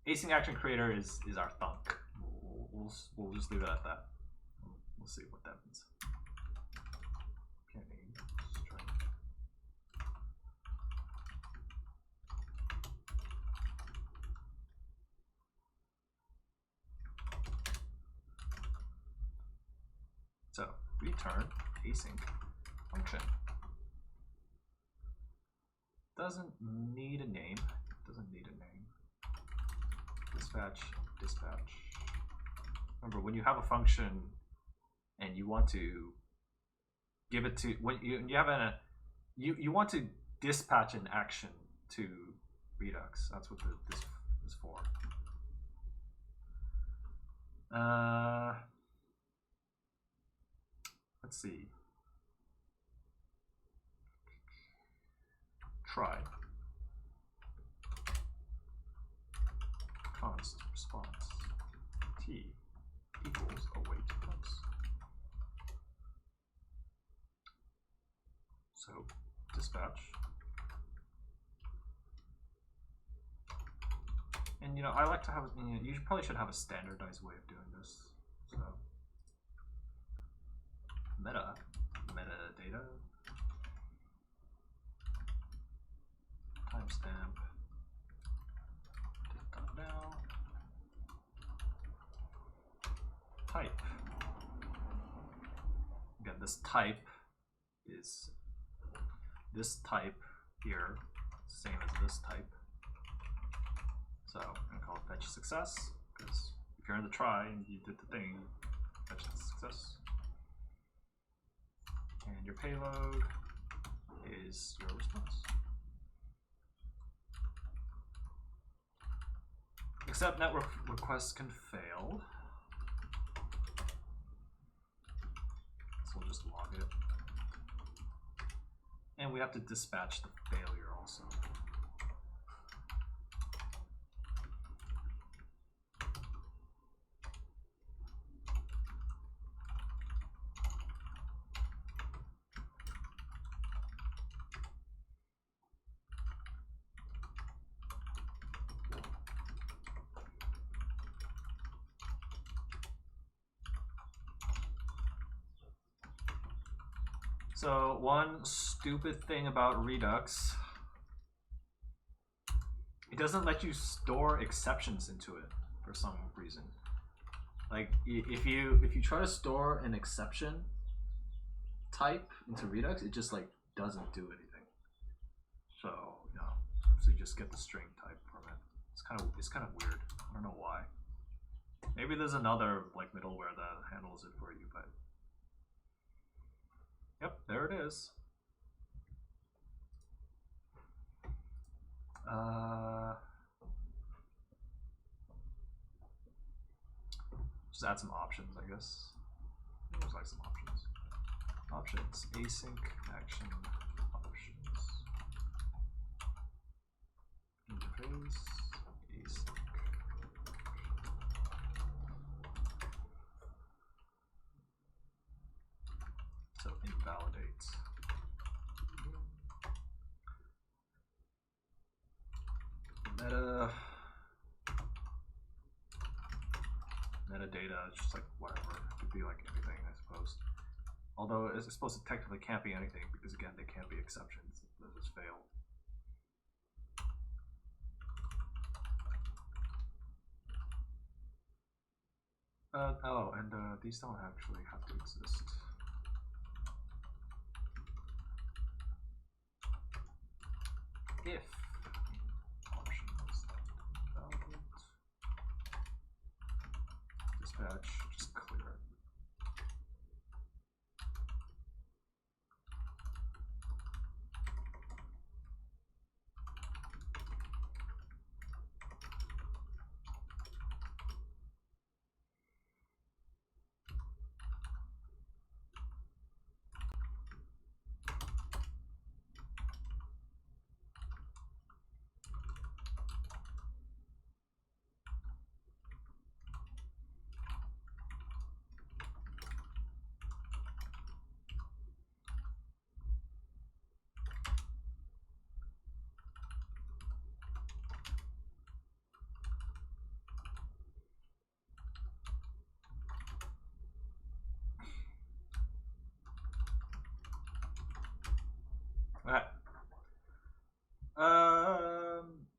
async action creator is our thunk. We'll just leave it at that. We'll see what that means. Okay, string. So return async function. Doesn't need a name. Doesn't need a name. Dispatch. Remember, when you have a function and you want to give it to when you have you want to dispatch an action to Redux. That's what this is for. Let's see. Try const response t equals await post. So dispatch, and you know I like to have you probably should have a standardized way of doing this. So metadata. Timestamp now type. Again, this type is this type here, same as this type. So I'm gonna call it fetch success, because if you're in the try and you did the thing, fetch the success. And your payload is your response. Except network requests can fail. So we'll just log it. And we have to dispatch the failure also. So one stupid thing about Redux, it doesn't let you store exceptions into it for some reason. Like if you try to store an exception type into Redux, it just like doesn't do anything. So, you know, so you just get the string type from it. It's kind of weird. I don't know why. Maybe there's another like middleware that handles it for you, but yep, there it is. Just add some options, I guess. Looks like some options. Options, async, action, options. Interface, async. So invalidate. Metadata, it's just like whatever. It could be like anything, I suppose. Although it's supposed to technically can't be anything because again, they can't be exceptions. They'll just fail. Oh, and these don't actually have to exist. If options valid, dispatch, just clear it.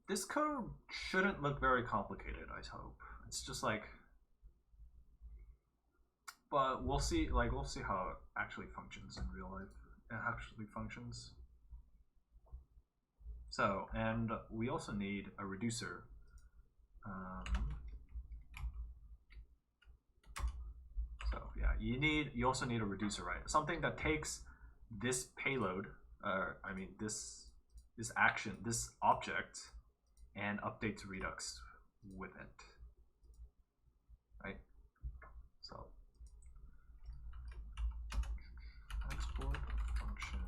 This code shouldn't look very complicated, I hope. It's just like, but we'll see. Like we'll see how it actually functions in real life. It actually functions. So, and we also need a reducer. So yeah, you also need a reducer, right? Something that takes this payload, I mean this action, this object, and updates Redux with it, right? So export function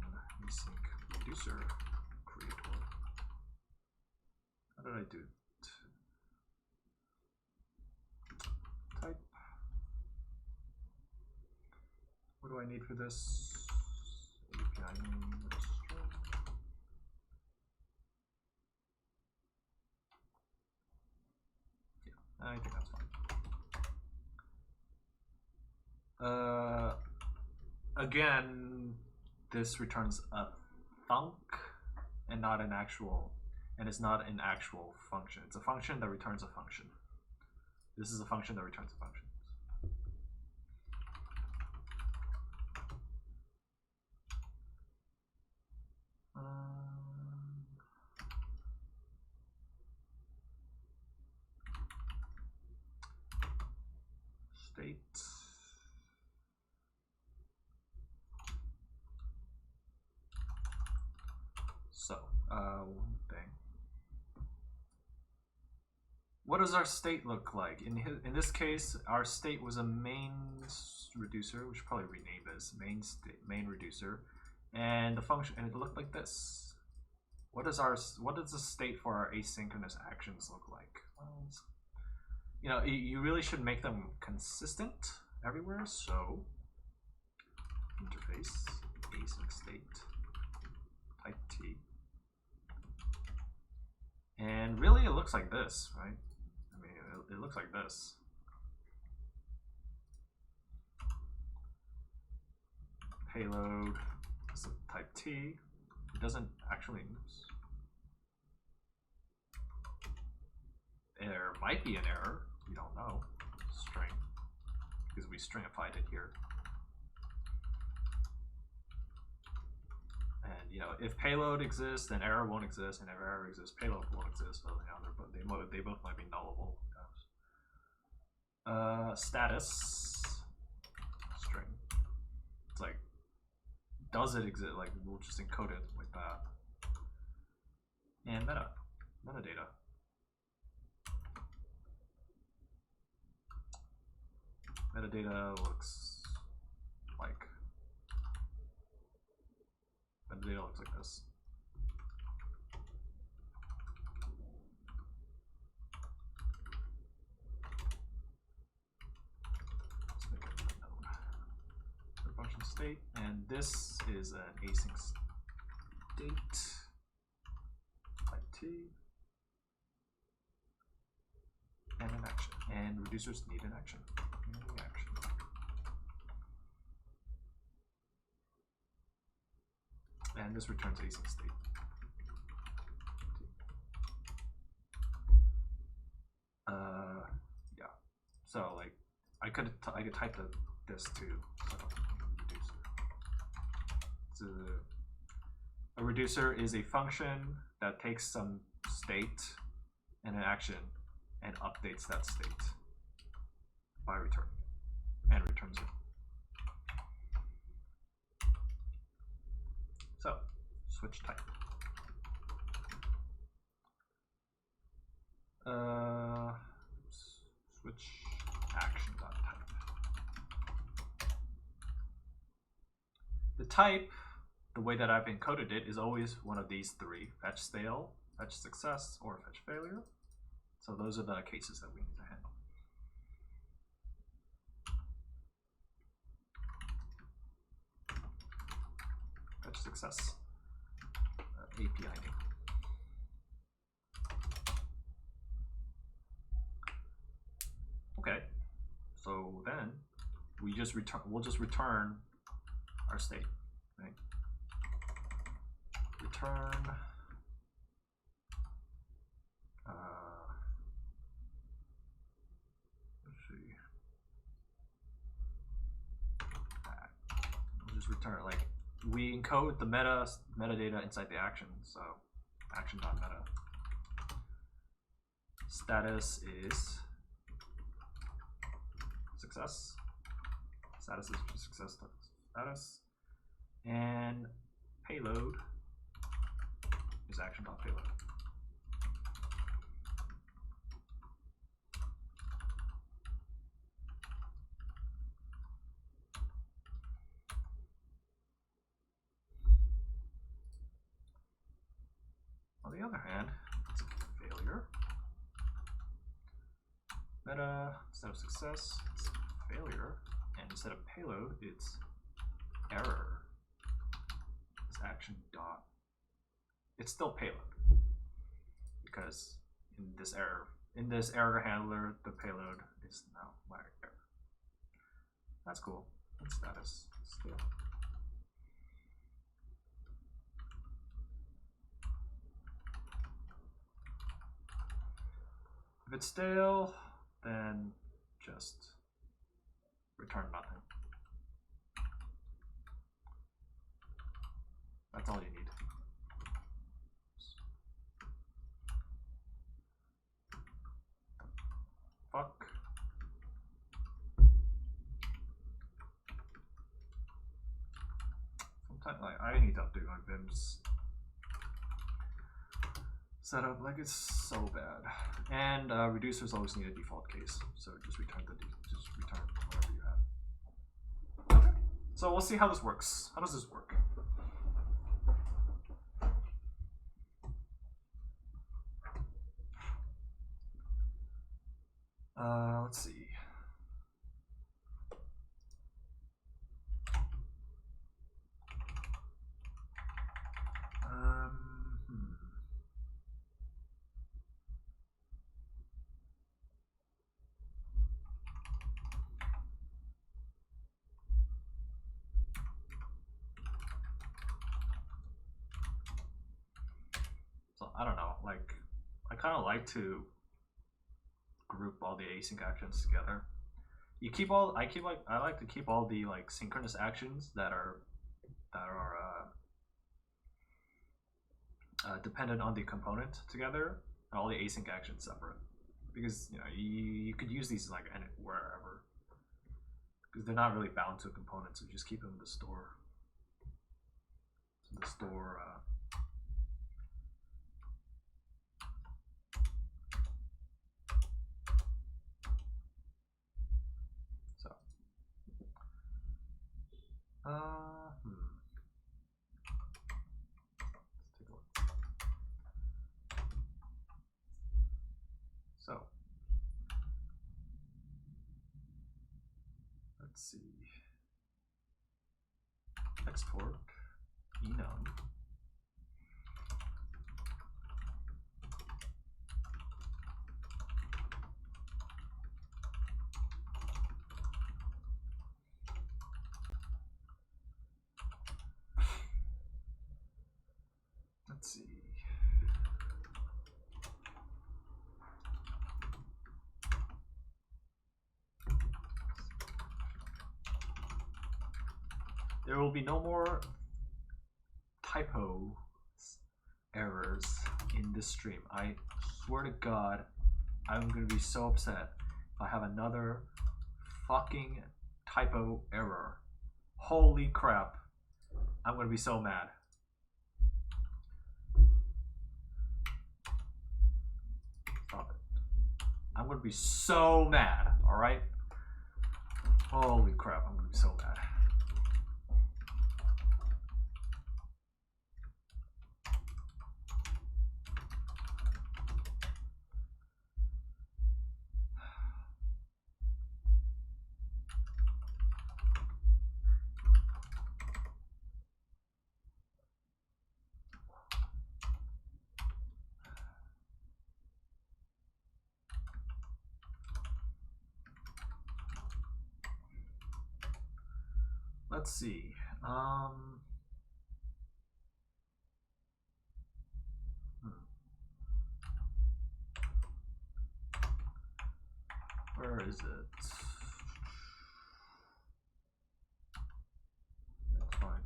async reducer creator. How did I do it? Type. What do I need for this? API name. I think that's fine. Again, this returns a func and not an actual, and it's not an actual function. It's a function that returns a function. This is a function that returns a function. State. So, one thing. What does our state look like? In this case, our state was a main reducer. We should probably rename this main reducer, and the function, and it looked like this. What does the state for our asynchronous actions look like? Well, you know, you really should make them consistent everywhere. So interface async state type T, and really it looks like this, right? I mean, it looks like this. Payload is type T. It doesn't actually. Oops. There might be an error. We don't know. String, because we stringified it here. And you know, if payload exists, then error won't exist, and if error exists, payload won't exist. So you know, they both might be nullable. Status string. It's like, does it exist? Like, we'll just encode it like that. And metadata. Metadata looks like this. Let's make it a node. Function state, and this is an async state. Type T. And an action. And reducers need an action. And this returns async state. Yeah. So like, I could type this to set up reducer. A reducer is a function that takes some state and an action and updates that state by returning it and returns it. So, switch type. Switch action.type. The type, the way that I've encoded it, is always one of these three: fetch stale, fetch success, or fetch failure. So those are the cases that we need to handle. Fetch success, API name. Okay, so then we'll just return our state, right? Return let's see. We'll just return, like, we encode the metadata inside the action, so action.meta. Status is success. Status is just success status. And payload is action.payload. On the other hand, it's a failure. Meta, instead of success, it's failure. And instead of payload, it's error. It's action dot. It's still payload, because in this error handler, the payload is now my error. That's cool. And status still. If it's stale, then just return nothing. That's all you need. Fuck. Sometimes, like, I need to update my Vim's setup. Like, it's so bad. And reducers always need a default case, so just return whatever you have. Okay. So we'll see how this works. How does this work? Let's see. So I don't know. Like, I kind of like to group all the async actions together. I like to keep all the like synchronous actions that are dependent on the component together, and all the async actions separate. Because you could use these like wherever, because they're not really bound to a component, so just keep them in the store. So the store. Let's take a look. So let's see. Export enum. Let's see. There will be no more typo errors in this stream. I swear to God, I'm gonna be so upset if I have another fucking typo error. Holy crap. I'm gonna be so mad. Stop it. I'm gonna be so mad, alright? Holy crap, I'm gonna be so mad. Let's see. Where is it? That's fine.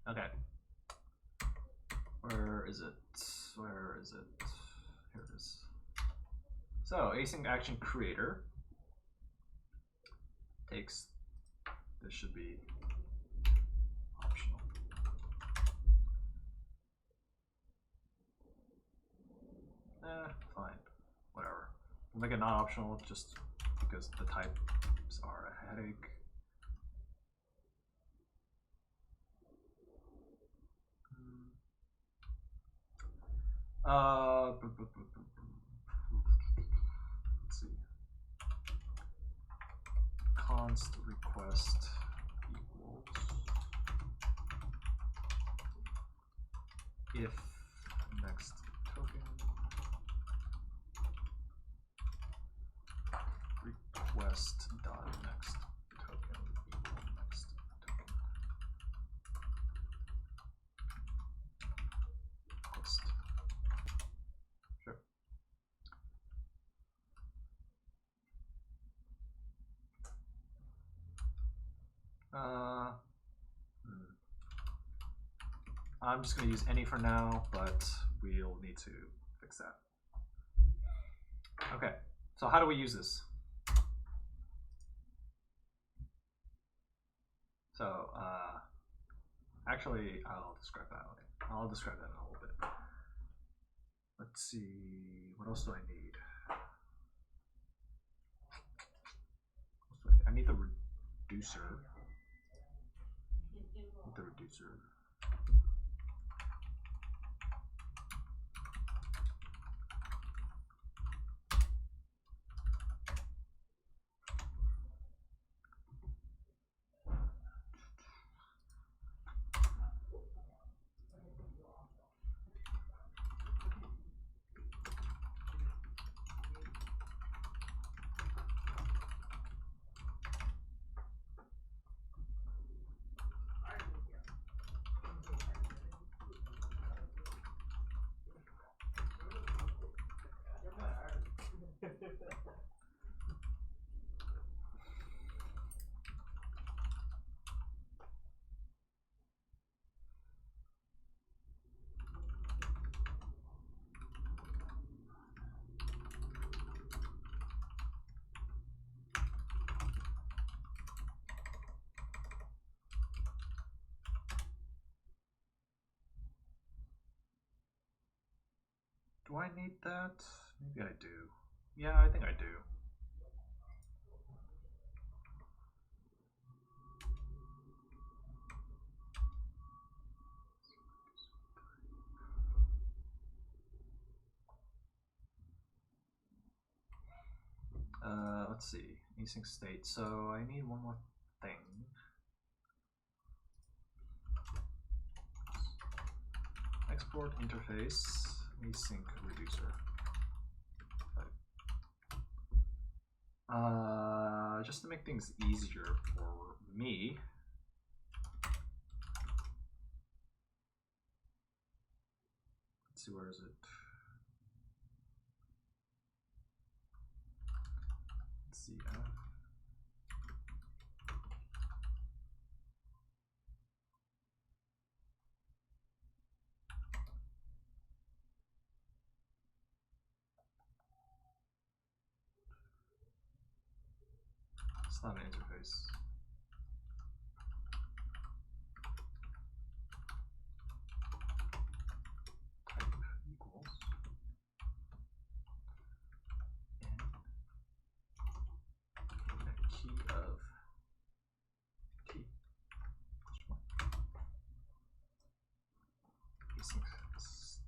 Okay. Where is it? Where is it? Here it is. So, async action creator takes, this should be optional. Fine. Whatever. We'll make it not optional just because the types are a headache. Let's see. Const request equals if next token request dot next token equal next token. Request. Sure. I'm just going to use any for now, but we'll need to fix that. Okay, so how do we use this? So actually, I'll describe that later. I'll describe that in a little bit. Let's see, what else do I need? I need the reducer. The reducer. Do I need that? Maybe I do. Yeah, I think I do. Let's see, async state. So I need one more thing. Export interface async reducer. Just to make things easier for me. Let's see, where is it? Let's see. It's not an interface. Type equals and key of t. Async state.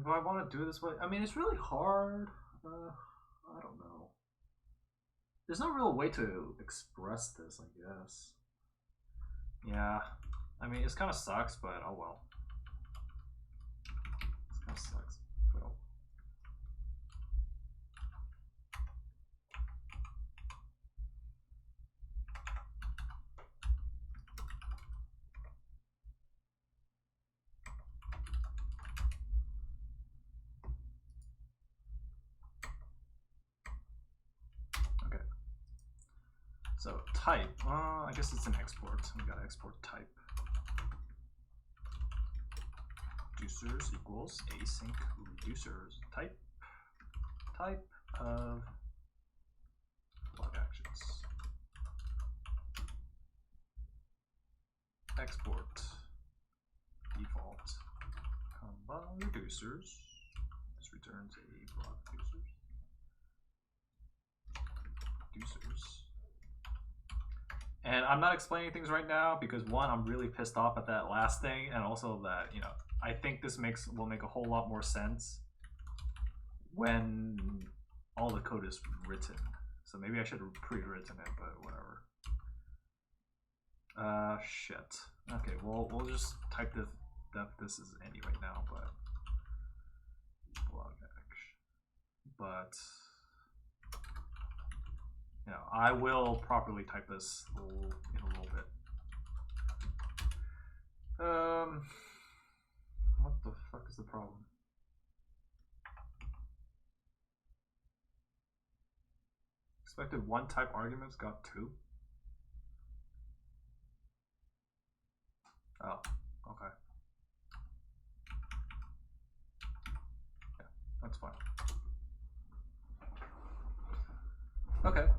Do I want to do it this way? I mean, it's really hard. I don't know. There's no real way to express this, I guess. Yeah. I mean, it kind of sucks, but oh well. It kind of sucks. Well. So type, I guess it's an export. We gotta export type. Reducers equals async reducers type of log actions. Export default comma reducers. This returns a block reducers. And I'm not explaining things right now because one, I'm really pissed off at that last thing, and also that, you know, I think this will make a whole lot more sense when all the code is written. So maybe I should have pre-written it, but whatever. Shit. Okay, well, we'll just type that this is any right now, but log action. But you know, I will properly type this in a little bit. What the fuck is the problem? Expected one type arguments got two. Oh, okay. Yeah, that's fine. Okay.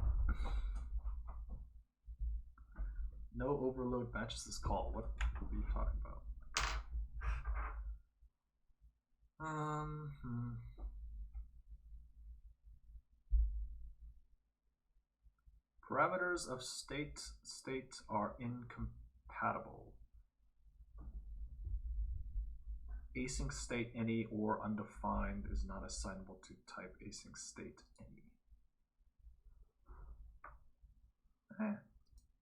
No overload matches this call. What are you talking about? Parameters of state are incompatible. Async state any or undefined is not assignable to type async state any.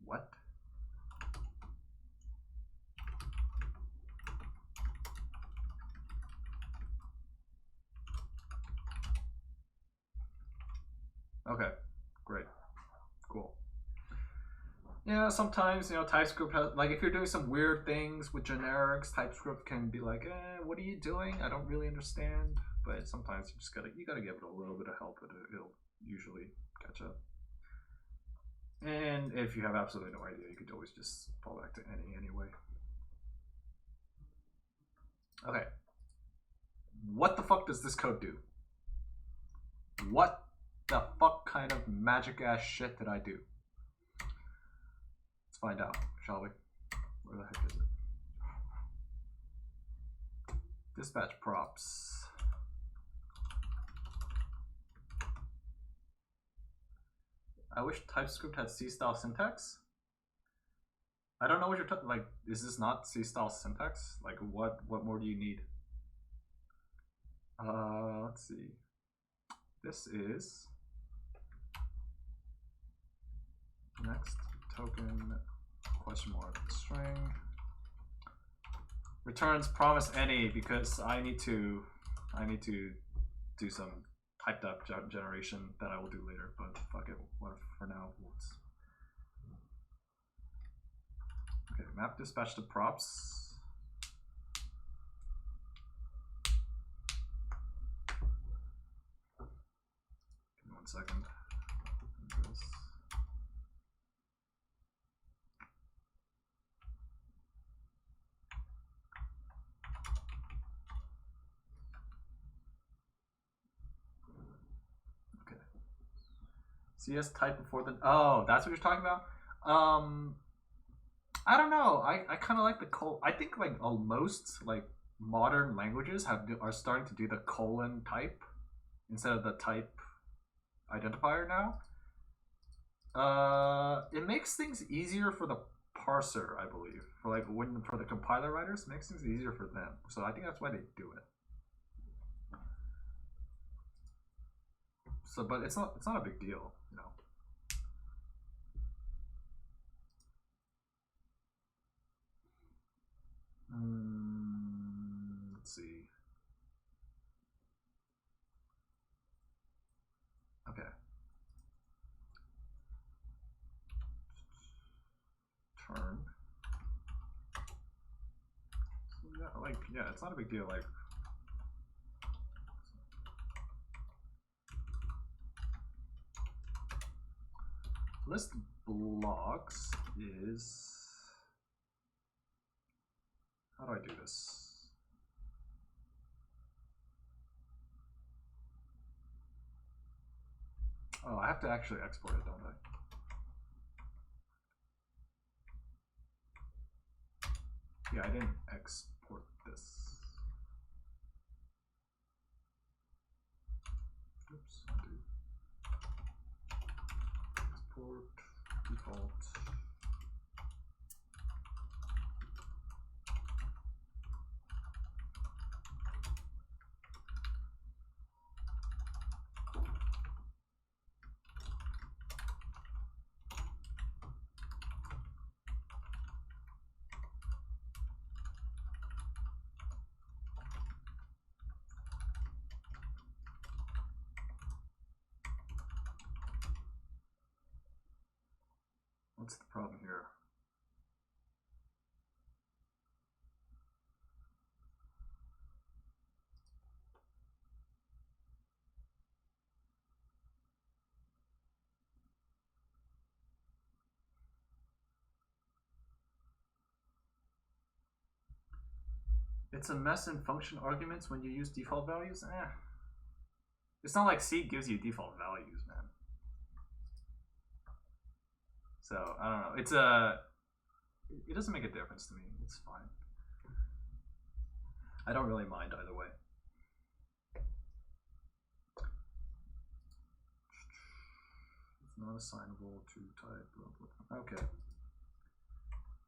What? Okay, great, cool. Yeah, sometimes, you know, TypeScript has, like, if you're doing some weird things with generics, TypeScript can be like, what are you doing? I don't really understand. But sometimes you just gotta give it a little bit of help, but it'll usually catch up. And if you have absolutely no idea, you could always just fall back to any anyway. Okay. What the fuck does this code do? What the fuck kind of magic ass shit did I do? find out, shall we? Where the heck is it? Dispatch props. I wish TypeScript had C-style syntax. I don't know what you're talking. Like, is this not C-style syntax? Like, what more do you need? Let's see. This is next token question mark string returns promise any, because I need to do some typed up generation that I will do later, but fuck it, what for now. Okay, map dispatch to props. Give me 1 second. CS type before the. Oh, that's what you're talking about. I don't know. I kind of like the col. I think like most like modern languages are starting to do the colon type instead of the type identifier now. It makes things easier for the parser, I believe. For the compiler writers, it makes things easier for them. So I think that's why they do it. So, but it's not a big deal, you know. Let's see. Okay. Turn. So yeah, like yeah, it's not a big deal. Like. List blocks is, how do I do this? Oh, I have to actually export it, don't I? Yeah, I didn't export this. Oops, undo. Export default. What's the problem here? It's a mess in function arguments when you use default values? It's not like C gives you default values, man. So, I don't know. It doesn't make a difference to me. It's fine. I don't really mind either way. It's not assignable to type. Blah, blah. Okay.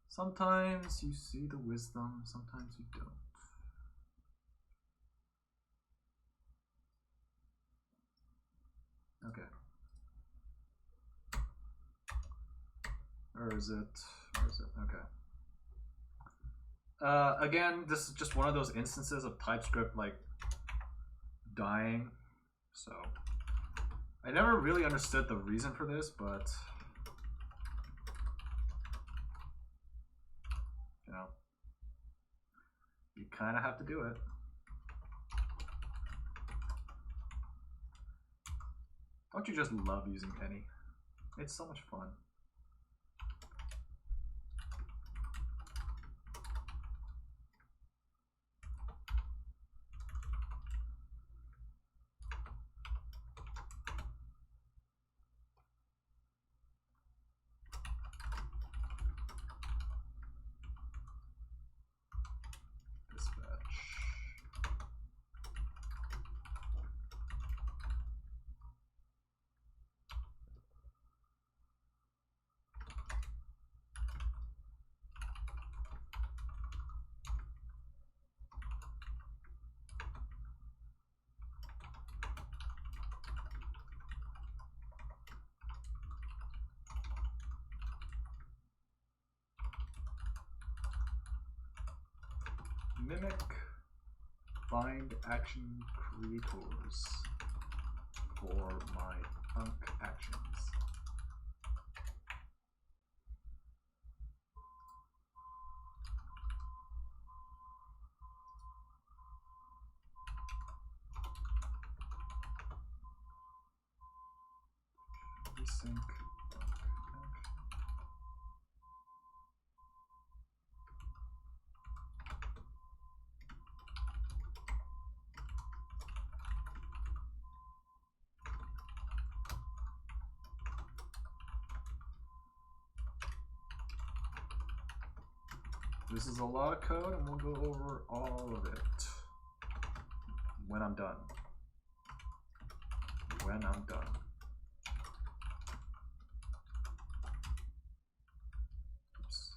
Sometimes you see the wisdom, sometimes you don't. Okay. Where is it? Where is it? Okay. Again, this is just one of those instances of TypeScript like dying. So I never really understood the reason for this, but you know, you kind of have to do it. Don't you just love using any? It's so much fun. mimic find action creators for my func actions. Async. This is a lot of code, and we'll go over all of it when I'm done. When I'm done. Oops.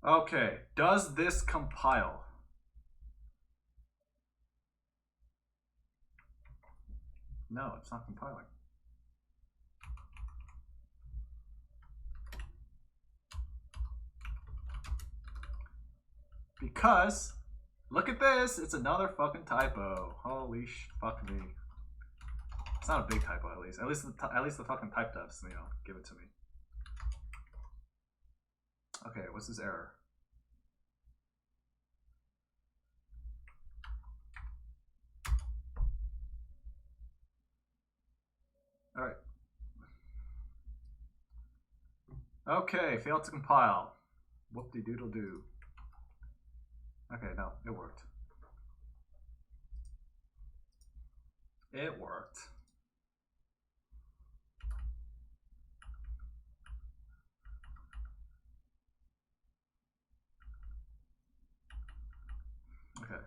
Okay, does this compile? No, it's not compiling. Because, look at this, it's another fucking typo. Holy fuck me. It's not a big typo, at least. At least the fucking type devs, you know, give it to me. Okay, what's this error? All right. Okay, failed to compile. Whoop-de-doodle-doo. Okay, no, it worked. It worked. Okay.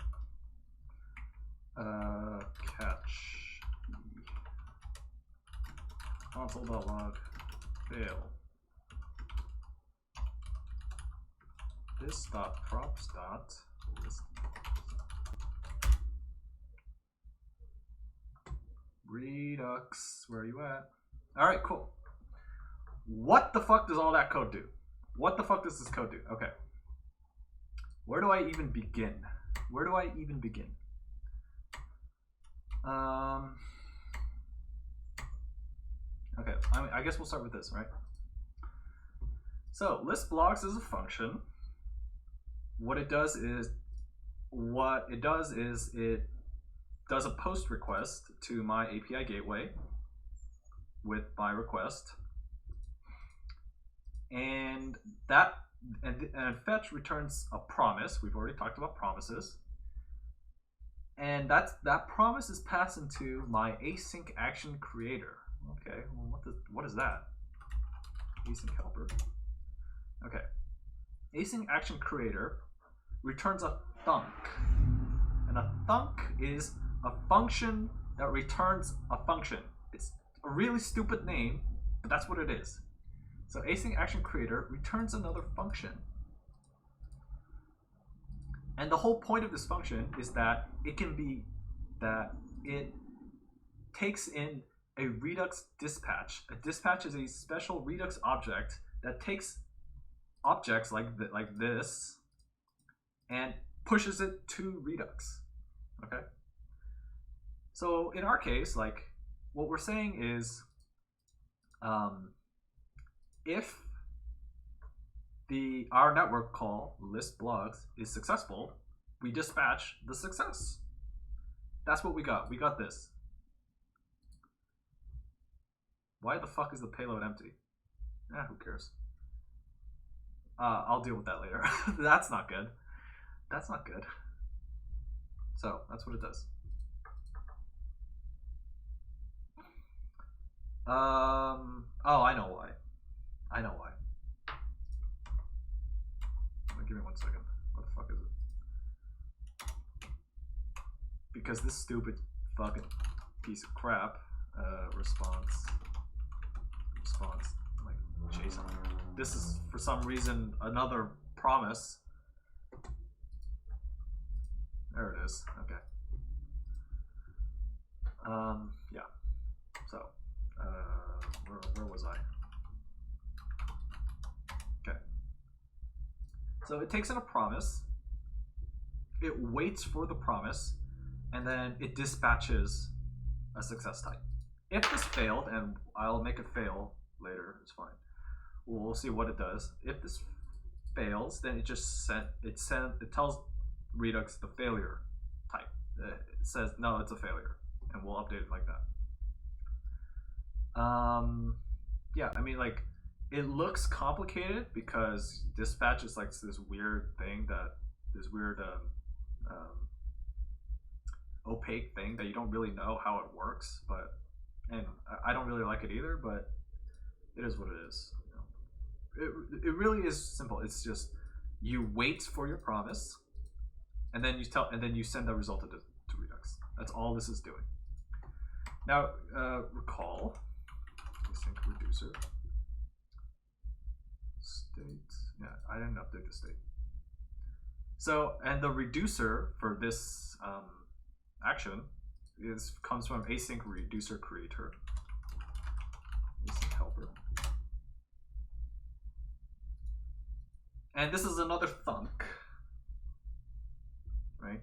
Catch console.log fail. This.props. Redux, where are you at? All right, cool. What the fuck does all that code do? What the fuck does this code do? Okay. Where do I even begin? Where do I even begin? Okay, I guess we'll start with this, right? So list blocks is a function. What it does is it does a post request to my API gateway with my request, and fetch returns a promise. We've already talked about promises, and that promise is passed into my async action creator. Okay, well, what is that? Async helper. Okay, async action creator returns a thunk, and a thunk is a function that returns a function. It's a really stupid name, but that's what it is. So async action creator returns another function, and the whole point of this function is that it takes in a Redux dispatch. A dispatch is a special Redux object that takes objects like this and pushes it to Redux. Okay. So in our case, like what we're saying is, if our network call list blocks is successful, we dispatch the success. That's what we got. We got this. Why the fuck is the payload empty? Who cares? I'll deal with that later. That's not good. That's not good. So that's what it does. Oh, I know why. I know why. Give me 1 second. What the fuck is it? Because this stupid fucking piece of crap response like JSON. This is for some reason another promise. There it is. Okay. Yeah. So where was I? Okay. So it takes in a promise, it waits for the promise, and then it dispatches a success type. If this failed, and I'll make it fail later, it's fine. We'll see what it does. If this fails, then it just it tells Redux the failure type. It says no, it's a failure, and we'll update it like that. Yeah, I mean, like, it looks complicated because dispatch is like this weird thing this weird opaque thing that you don't really know how it works, and I don't really like it either, but it is what it is. It really is simple. It's just you wait for your promise, and then you send that result to Redux. That's all this is doing. Now recall async reducer state. Yeah, I didn't update the state. So, and the reducer for this action comes from async reducer creator, async helper. And this is another thunk, right?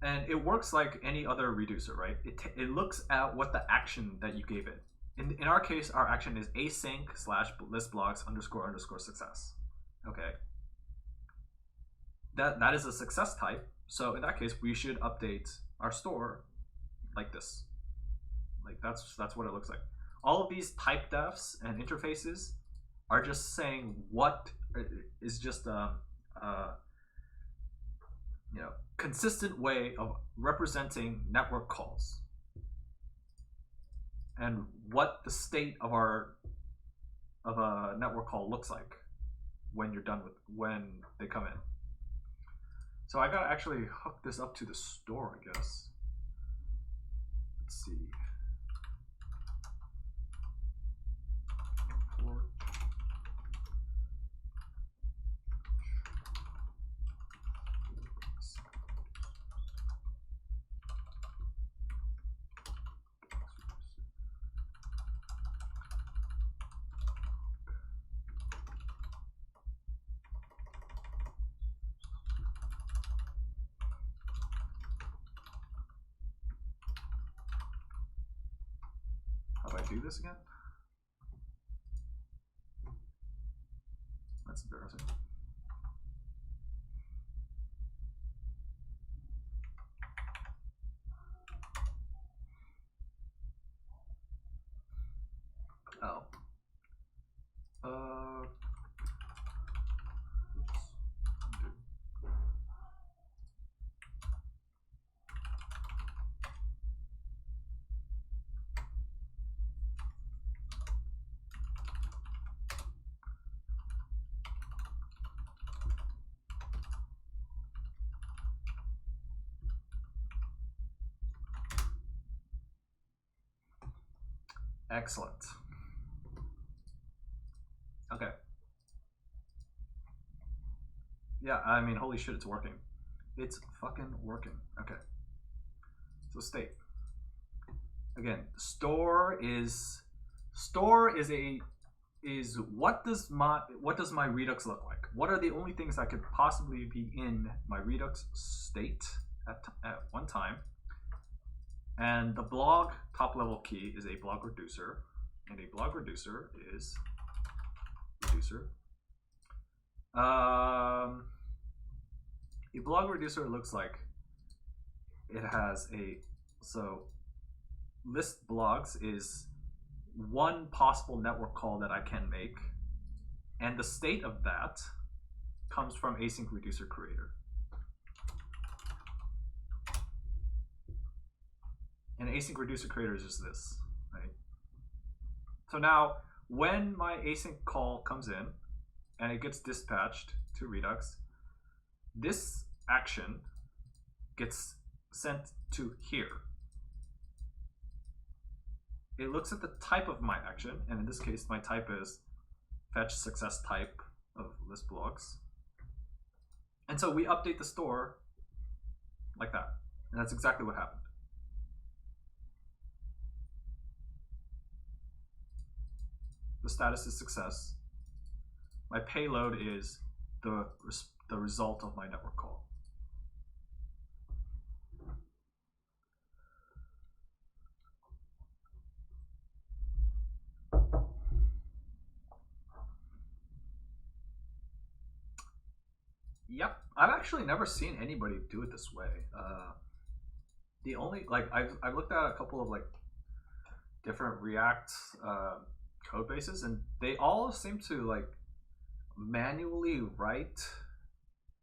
And it works like any other reducer, right? It looks at what the action that you gave it. In our case, our action is async / list blocks __ success. Okay. That is a success type. So in that case, we should update our store like this. Like that's what it looks like. All of these type defs and interfaces are just saying what is just consistent way of representing network calls and what the state of a network call looks like when you're done with when they come in. So I gotta actually hook this up to the store, I guess. Let's see. Import. How do I do this again? That's embarrassing. Oh. Oops. Undo. Excellent. Okay. Yeah, I mean, holy shit, it's working. It's fucking working. Okay. So state. Again, store is what does my Redux look like? What are the only things that could possibly be in my Redux state at one time? And the blog top level key is a blog reducer, and a blog reducer is reducer A blog reducer looks like it has so list blogs is one possible network call that I can make, and the state of that comes from async reducer creator. And async reducer creator is just this, right? So now when my async call comes in and it gets dispatched to Redux, this action gets sent to here. It looks at the type of my action, and in this case my type is fetch success type of list blogs. And so we update the store like that. And that's exactly what happened. The status is success. My payload is the result of my network call. Yep, I've actually never seen anybody do it this way. The only, like, I've looked at a couple of like different React code bases, and they all seem to like manually write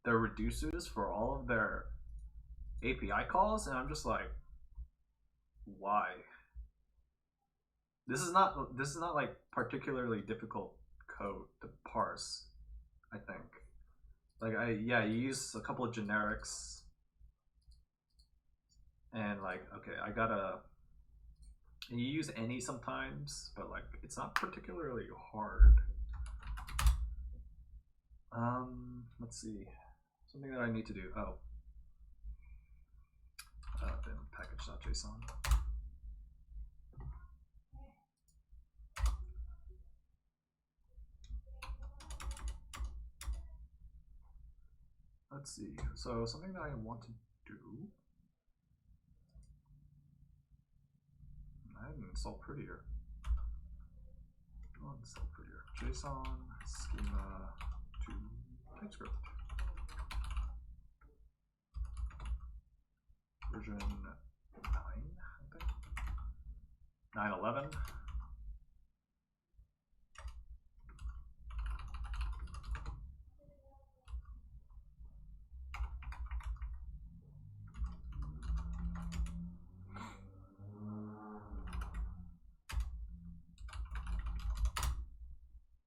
their reducers for all of their API calls, and I'm just like, why? This is not like particularly difficult code to parse, I think. Like you use a couple of generics, and like, okay, and you use any sometimes, but like it's not particularly hard. Let's see, something that I need to do. Then package.json. Let's see. So something that I want to do. I didn't install Prettier. I'll install Prettier. JSON schema to Typescript. Version 9, I think. 9.11.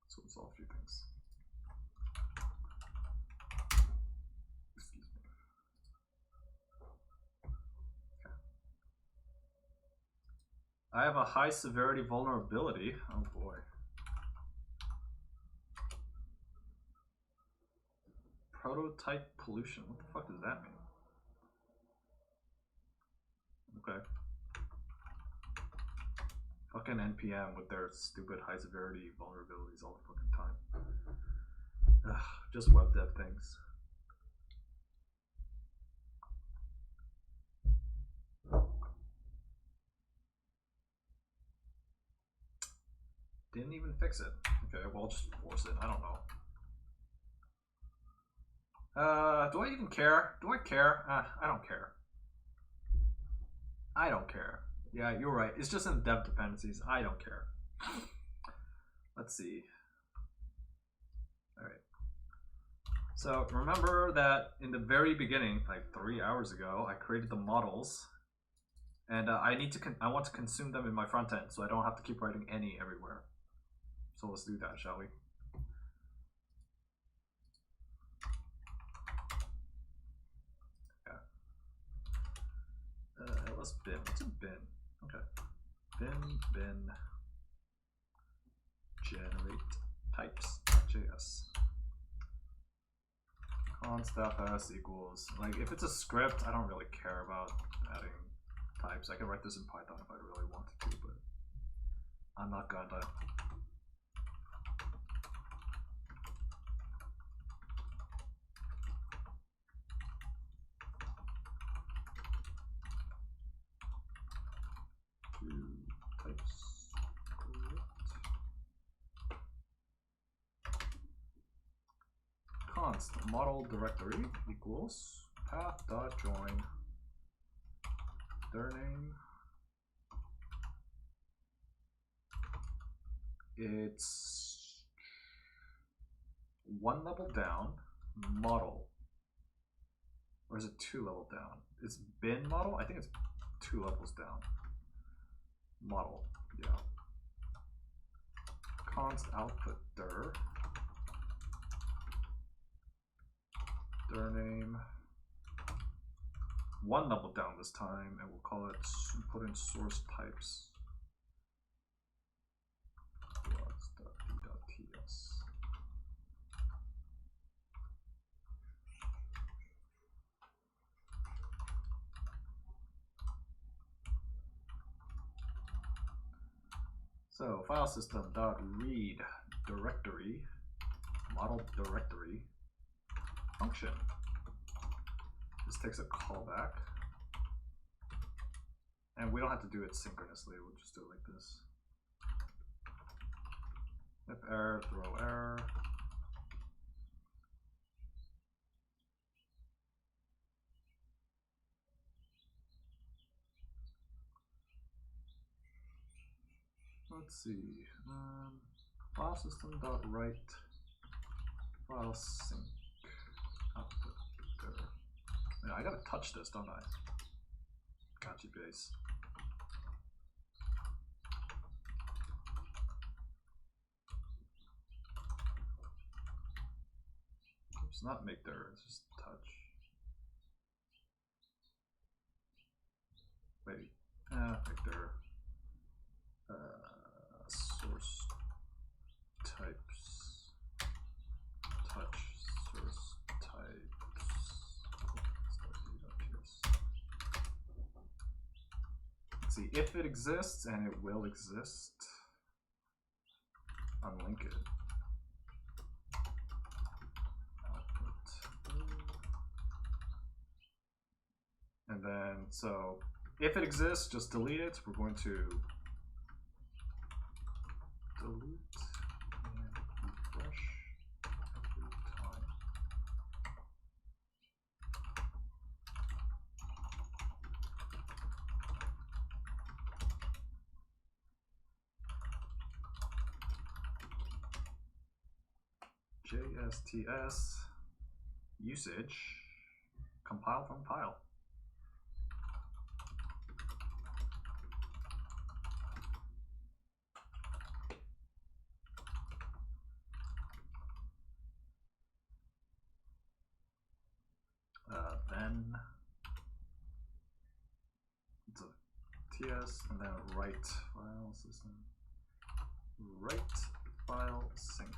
So install a few things. Excuse me. Okay. I have a high severity vulnerability. Oh boy. Prototype pollution. What the fuck does that mean? Okay. Fucking NPM with their stupid high severity vulnerabilities all the fucking time. Ugh, just web dev things. Didn't even fix it. Okay, well, just force it. I don't know. Do I even care? Do I care? I don't care. I don't care. Yeah, you're right. It's just in dev dependencies. I don't care. Let's see. All right. So remember that in the very beginning, like 3 hours ago, I created the models, and I want to consume them in my front end, so I don't have to keep writing any everywhere. So let's do that, shall we? Ls bin. What's a bin? Okay. Bin generate types.js. Const fs equals, like, if it's a script, I don't really care about adding types. I can write this in Python if I really wanted to, but I'm not gonna. const model directory equals path.join dir name. It's one level down, model. Or is it 2 level down? It's bin model? I think it's 2 levels down. Model, yeah. Const output dir. Dir name. 1 level down this time, and we'll call it, put in source types. Blogs.p.ts. So file system.read directory model directory function. This takes a callback, and we don't have to do it synchronously. We'll just do it like this. If error, throw error. Let's see. File system.write file sync output dir. Yeah, I gotta touch this, don't I? Got you, base. It's not make dir, it's just touch. Wait, make dir. Source types, touch source types. Let's see if it exists, and it will exist. Unlink it. And then, so if it exists, just delete it. We're going to delete and refresh every time. JSTS usage compile from pile. Then it's a TS and then write file system, write file sync.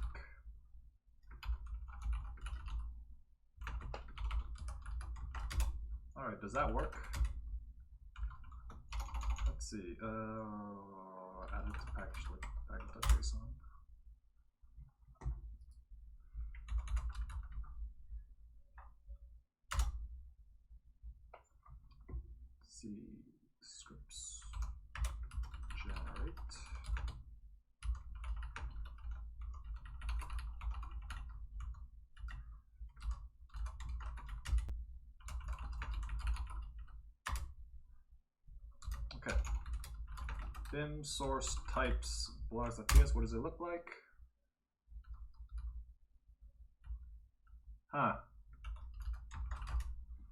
All right, does that work? Let's see. Add it to package.json. See scripts generate. Okay. Vim source types blogs.ts. What does it look like? Huh.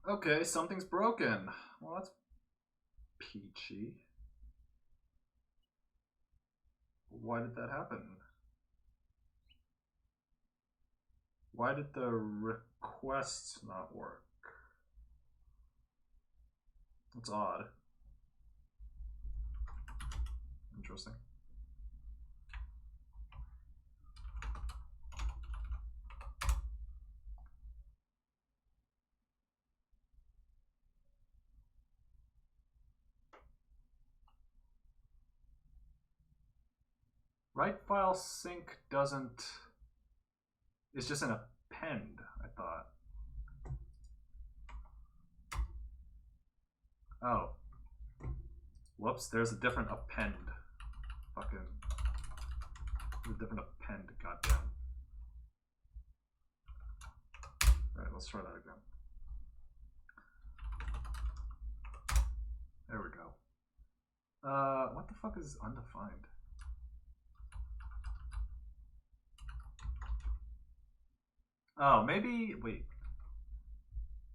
Okay, something's broken. Well, that's peachy. Why did that happen? Why did the request not work? That's odd. Interesting. Write file sync doesn't, it's just an append, I thought. Oh. Whoops, there's a different append. Fucking, there's a different append, goddamn. let's try that again. There we go. What the fuck is undefined? Oh, maybe, wait.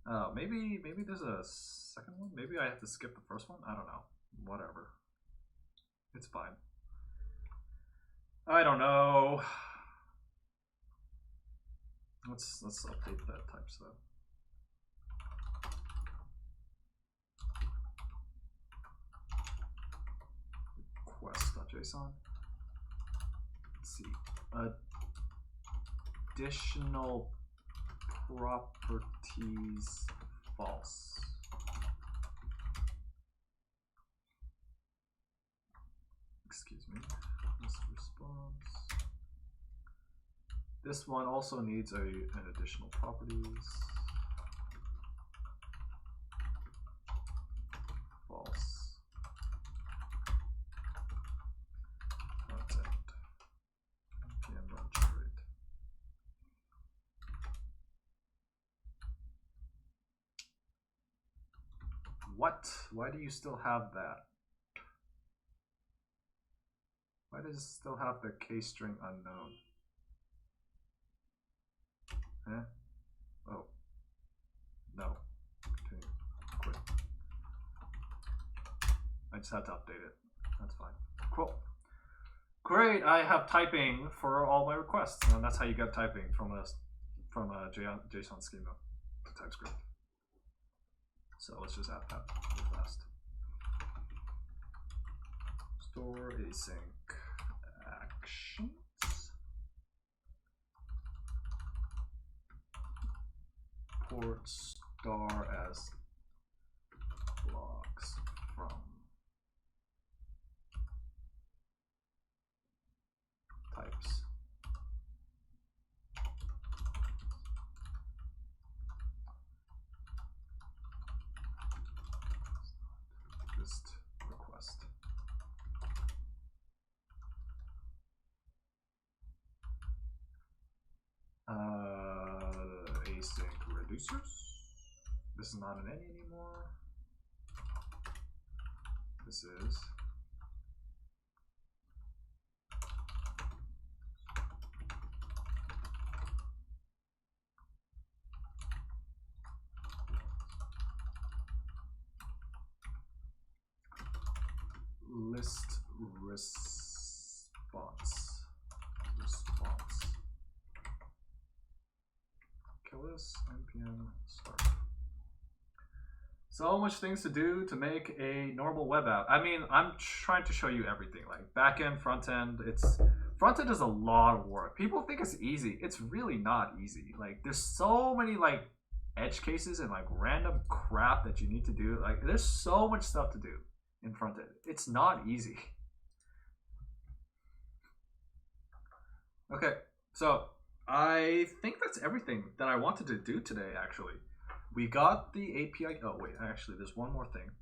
Oh, maybe there's a second one? Maybe I have to skip the first one? I don't know. Whatever. It's fine. I don't know. Let's update that type stuff. Request.json. Let's see. Additional properties false. Excuse me. This response. This one also needs an additional properties. False. Content. npm run generate. What? Why do you still have that? Why does it still have the case string unknown? Huh? Oh. No. Continue. Quit. I just had to update it. That's fine. Cool. Great. I have typing for all my requests, and that's how you get typing from a JSON schema to TypeScript. So let's just add that real fast. Store async actions. Port star as blocks from types. List request. Async reducers. This is not an any anymore. This is list response. Kill this, npm start. So much things to do to make a normal web app. I mean, I'm trying to show you everything, like backend, front end. Front end is a lot of work. People think it's easy. It's really not easy. Like, there's so many like edge cases and like random crap that you need to do. Like, there's so much stuff to do in front end. It's not easy. Okay, so I think that's everything that I wanted to do today, actually. We got the API. Oh, wait, actually, there's one more thing.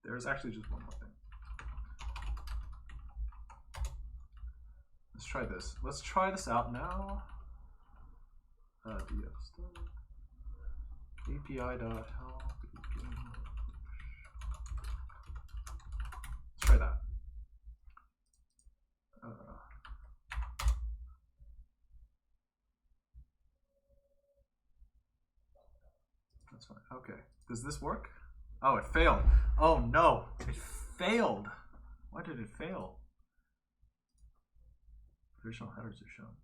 There's actually just one more thing. Let's try this. Let's try this out now. df stuff. API.help. Let's try that. That's fine. Okay. Does this work? Oh, it failed. Oh no, it failed. Why did it fail? Traditional headers are shown.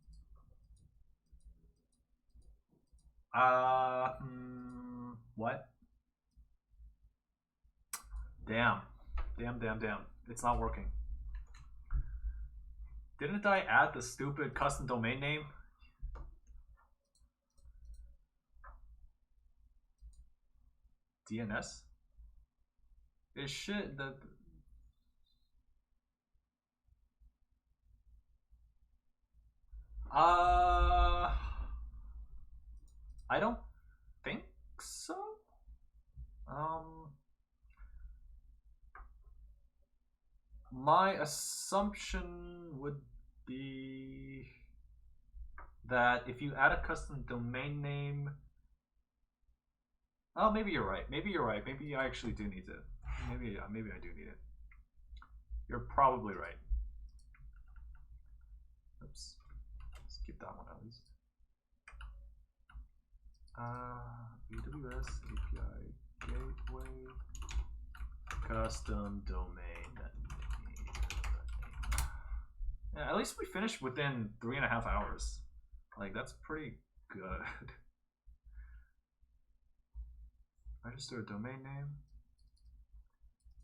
What? Damn. Damn. It's not working. Didn't I add the stupid custom domain name? DNS? It should. I don't think so. My assumption would be that if you add a custom domain name, Oh, maybe you're right. Maybe you're right. Maybe I actually do need it. Maybe I do need it. You're probably right. Oops. Let's keep that one at least. AWS API Gateway custom domain name. Yeah, at least we finished within 3.5 hours. Like, that's pretty good. Register a domain name.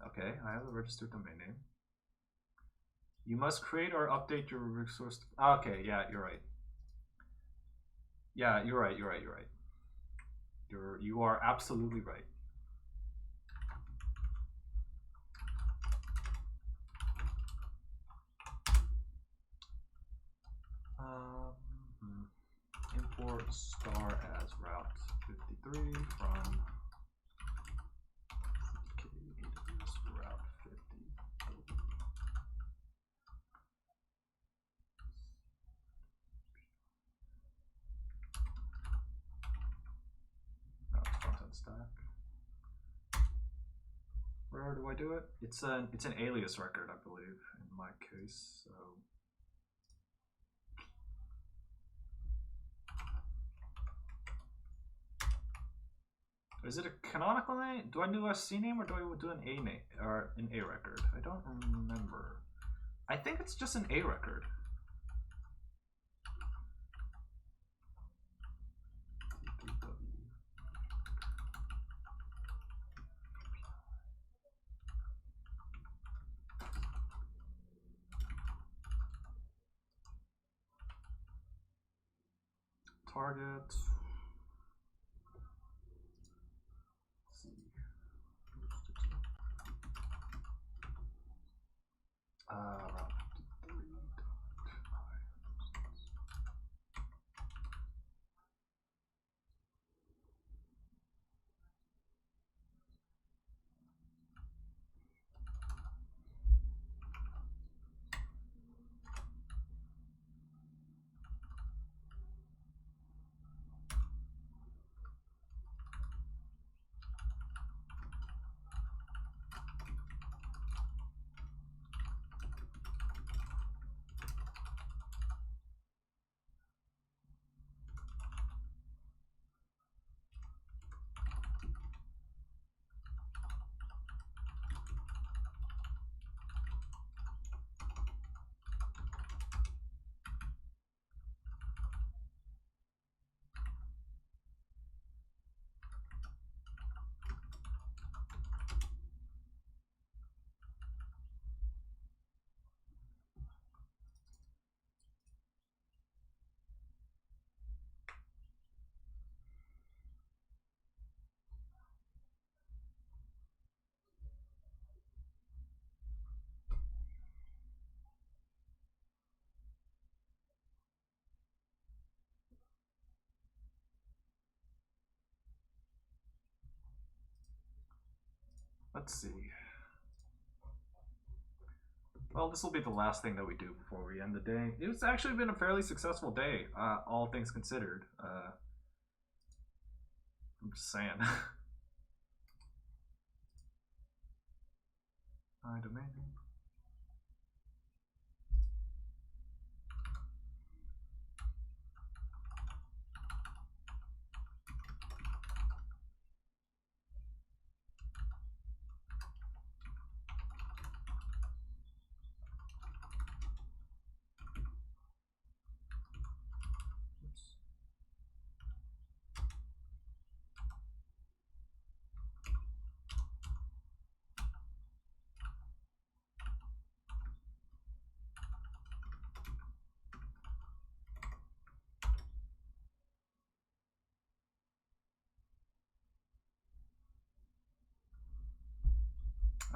Okay, I have a registered domain name. You must create or update your resource. Okay, yeah, you're right. Yeah, you're right. You are absolutely right. Import star as route 53 from route 50. No, it's content stack. Where do I do it? It's an alias record, I believe, in my case. So is it a canonical name? Do I do a C name or do I do an A name or an A record? I don't remember. I think it's just an A record. Target. Let's see. Well, this will be the last thing that we do before we end the day. It's actually been a fairly successful day, all things considered. I'm just saying. My domain name.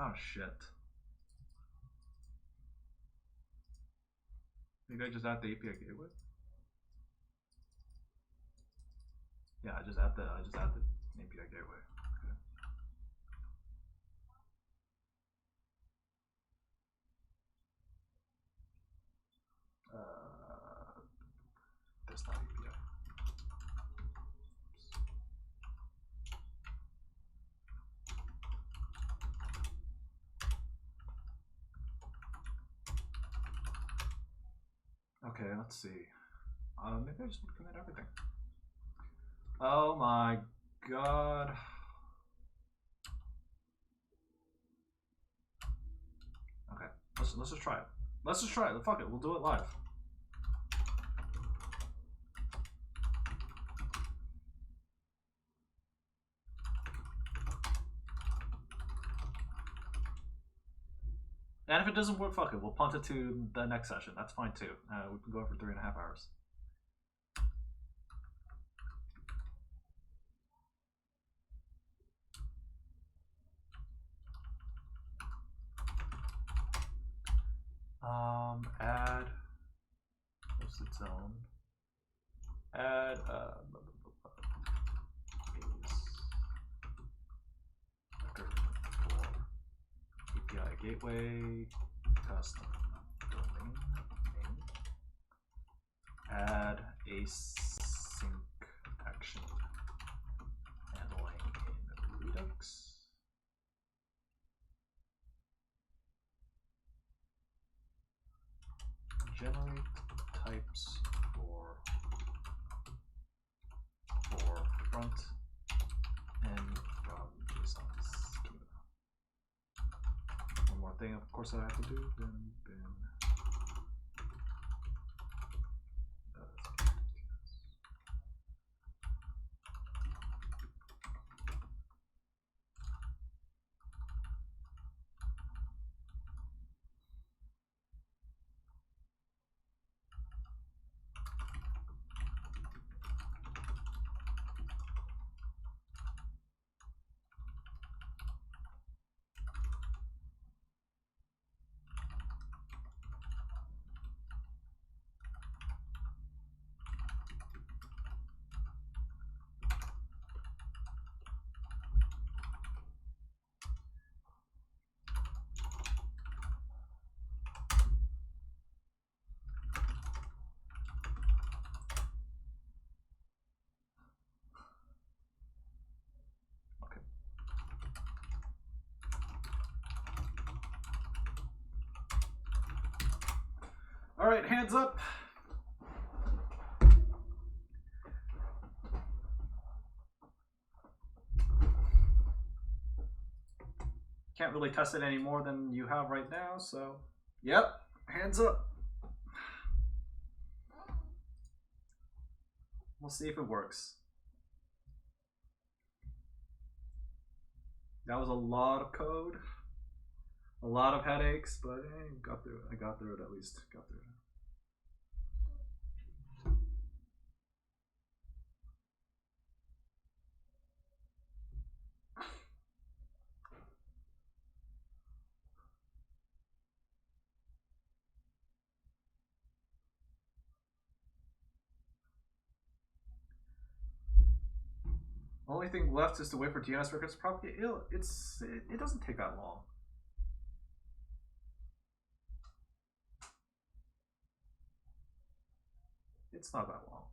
Oh shit. Maybe I just add the API gateway. Yeah, I just add the API gateway. Okay. That's not API. Oops. let's see. Maybe I just want to commit everything. Oh my god. Okay, let's just try it. Let's just try it. Fuck it, we'll do it live. And if it doesn't work, fuck it. We'll punt it to the next session. That's fine too. We can go for 3.5 hours. Add. What's its own? Add. API gateway, custom domain name, add async action handling in Redux, generate types for front end from JSONSchema. One more thing, of course, I have to do. Bin. All right, hands up. Can't really test it any more than you have right now, so yep, hands up. We'll see if it works. That was a lot of code, a lot of headaches, but hey, got through it. I got through it at least. Got through it. Only thing left is to wait for DNS records to propagate. It doesn't take that long. It's not that long.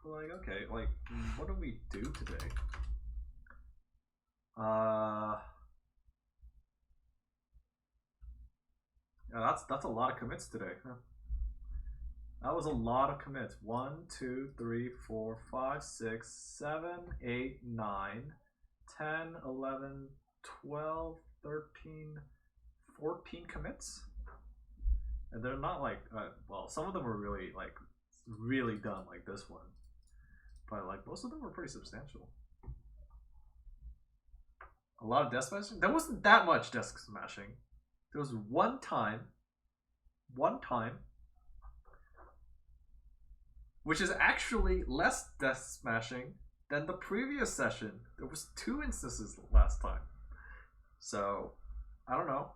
But like, okay, like, what do we do today? Yeah, that's a lot of commits today. Huh? That was a lot of commits. 1, 2, 3, 4, 5, 6, 7, 8, 9, 10, 11, 12, 13, 14 commits. And they're not like, well, some of them were really like, really dumb, like this one. But like most of them were pretty substantial. A lot of desk smashing? There wasn't that much desk smashing. There was one time, which is actually less desk smashing than the previous session. There was 2 instances last time. So, I don't know.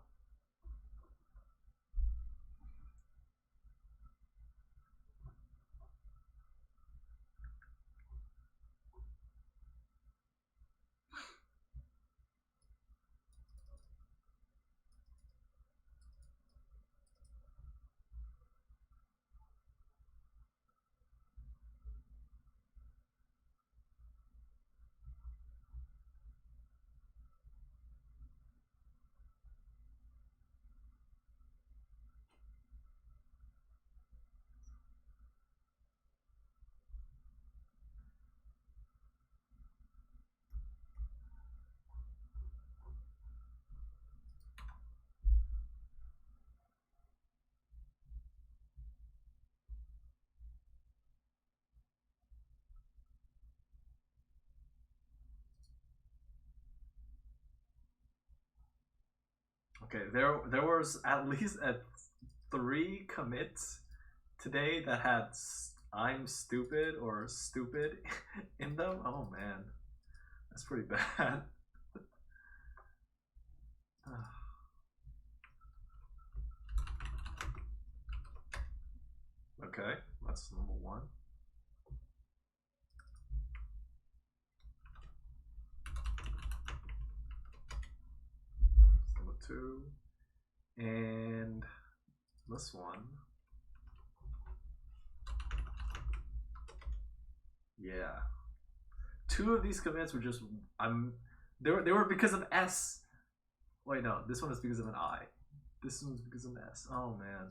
Okay, there was at least 3 commits today that had "I'm stupid" or "stupid" in them. Oh man, that's pretty bad. Okay, that's number 1. Number 2. And this one. Yeah. 2 of these commits were just they were because of S. Wait, no, this one is because of an I. This one's because of an S. Oh man.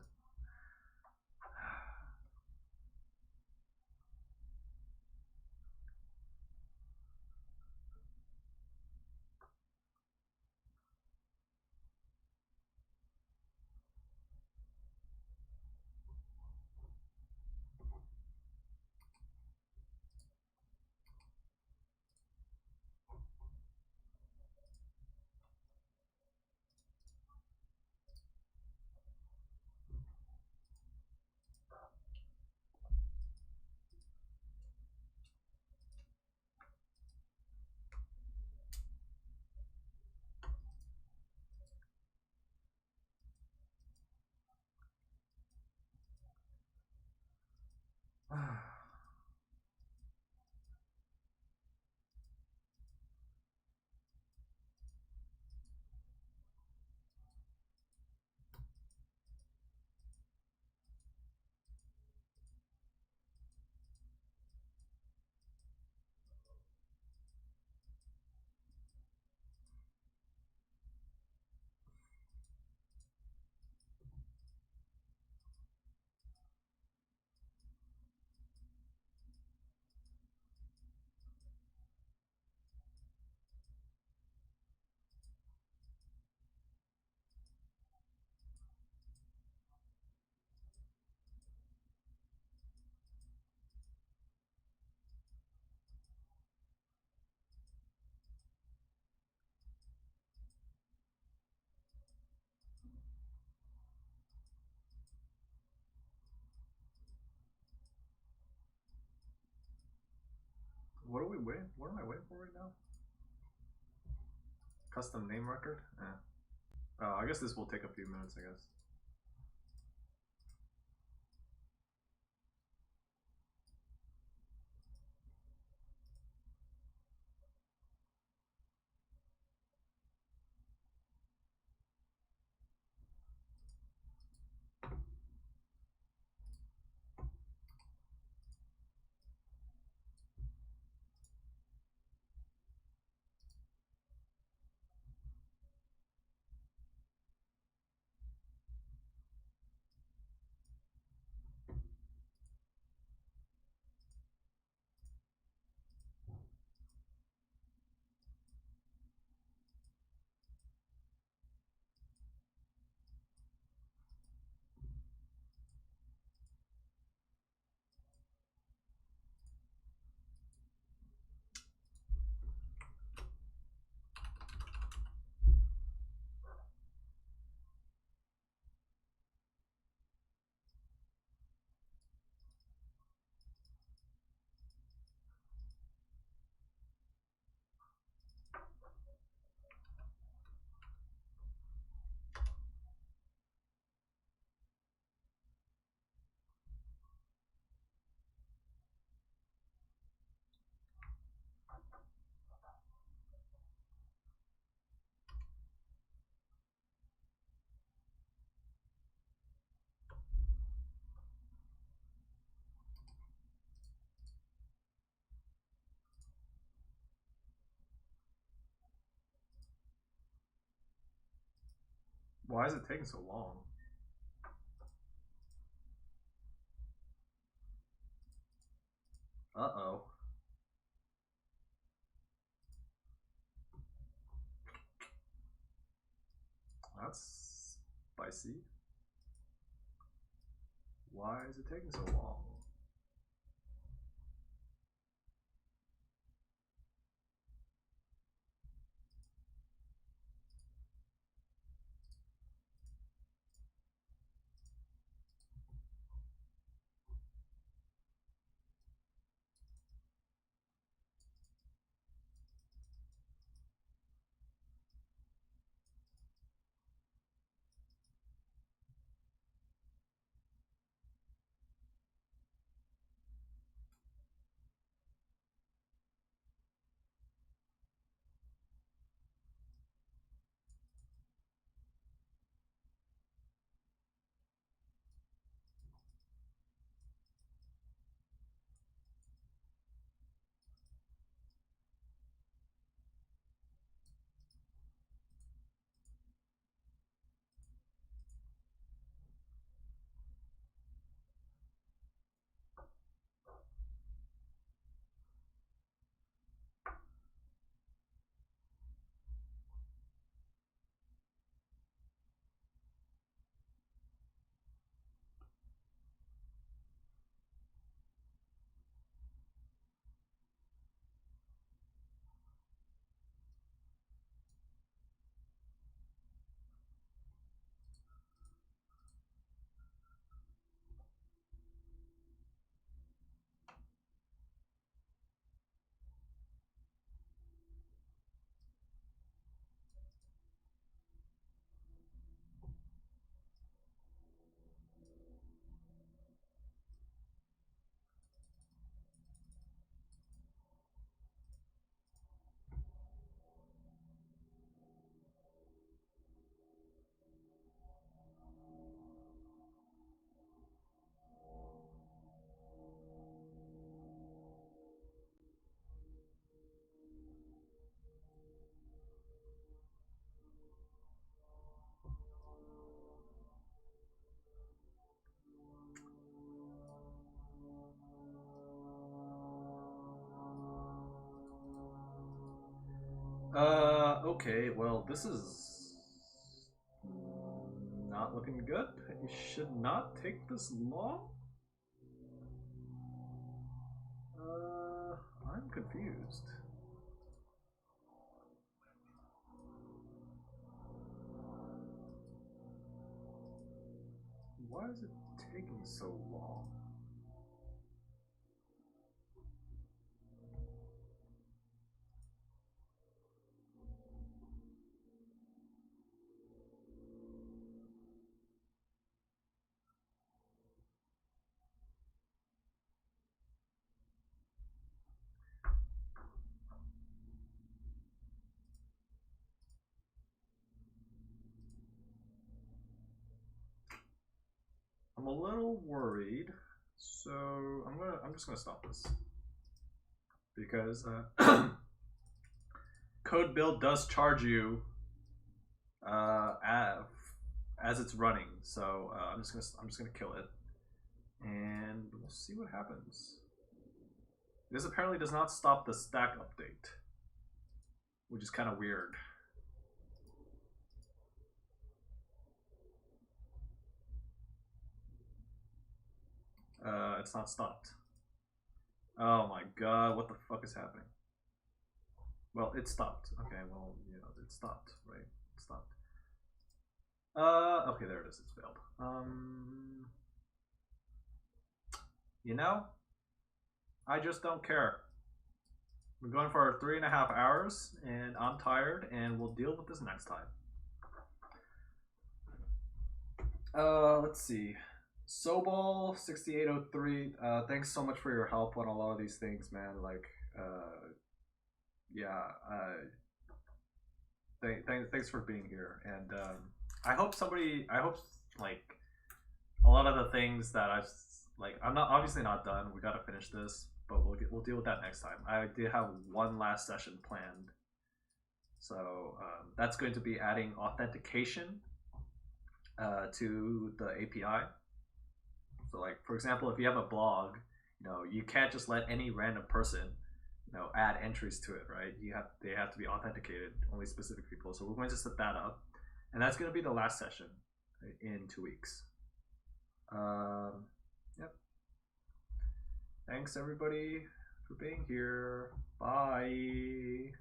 What are we waiting? What am I waiting for right now? Custom name record? Yeah. Oh, I guess this will take a few minutes, I guess. Why is it taking so long? Uh-oh. That's spicy. Why is it taking so long? Okay, well, this is not looking good. It should not take this long. I'm confused. Why is it taking so long? I'm a little worried, so I'm just gonna stop this because code build does charge you as it's running. So I'm just gonna kill it, and we'll see what happens. This apparently does not stop the stack update, which is kind of weird. It's not stopped. Oh my god, what the fuck is happening? Well, it stopped. Okay, well, you know, it stopped, right? It stopped. Okay, there it is. It's failed. You know, I just don't care. We're going for 3.5 hours, and I'm tired, and we'll deal with this next time. Let's see. Sobol 6803. Thanks so much for your help on a lot of these things, man. Like, yeah. Thanks for being here, and I hope like a lot of the things that I'm not obviously not done. We gotta finish this, but we'll deal with that next time. I did have one last session planned, so that's going to be adding authentication to the API. So, like, for example, if you have a blog, you know, you can't just let any random person, you know, add entries to it, right? They have to be authenticated, only specific people. So we're going to set that up, and that's going to be the last session in 2 weeks. Yep. Thanks everybody for being here. Bye.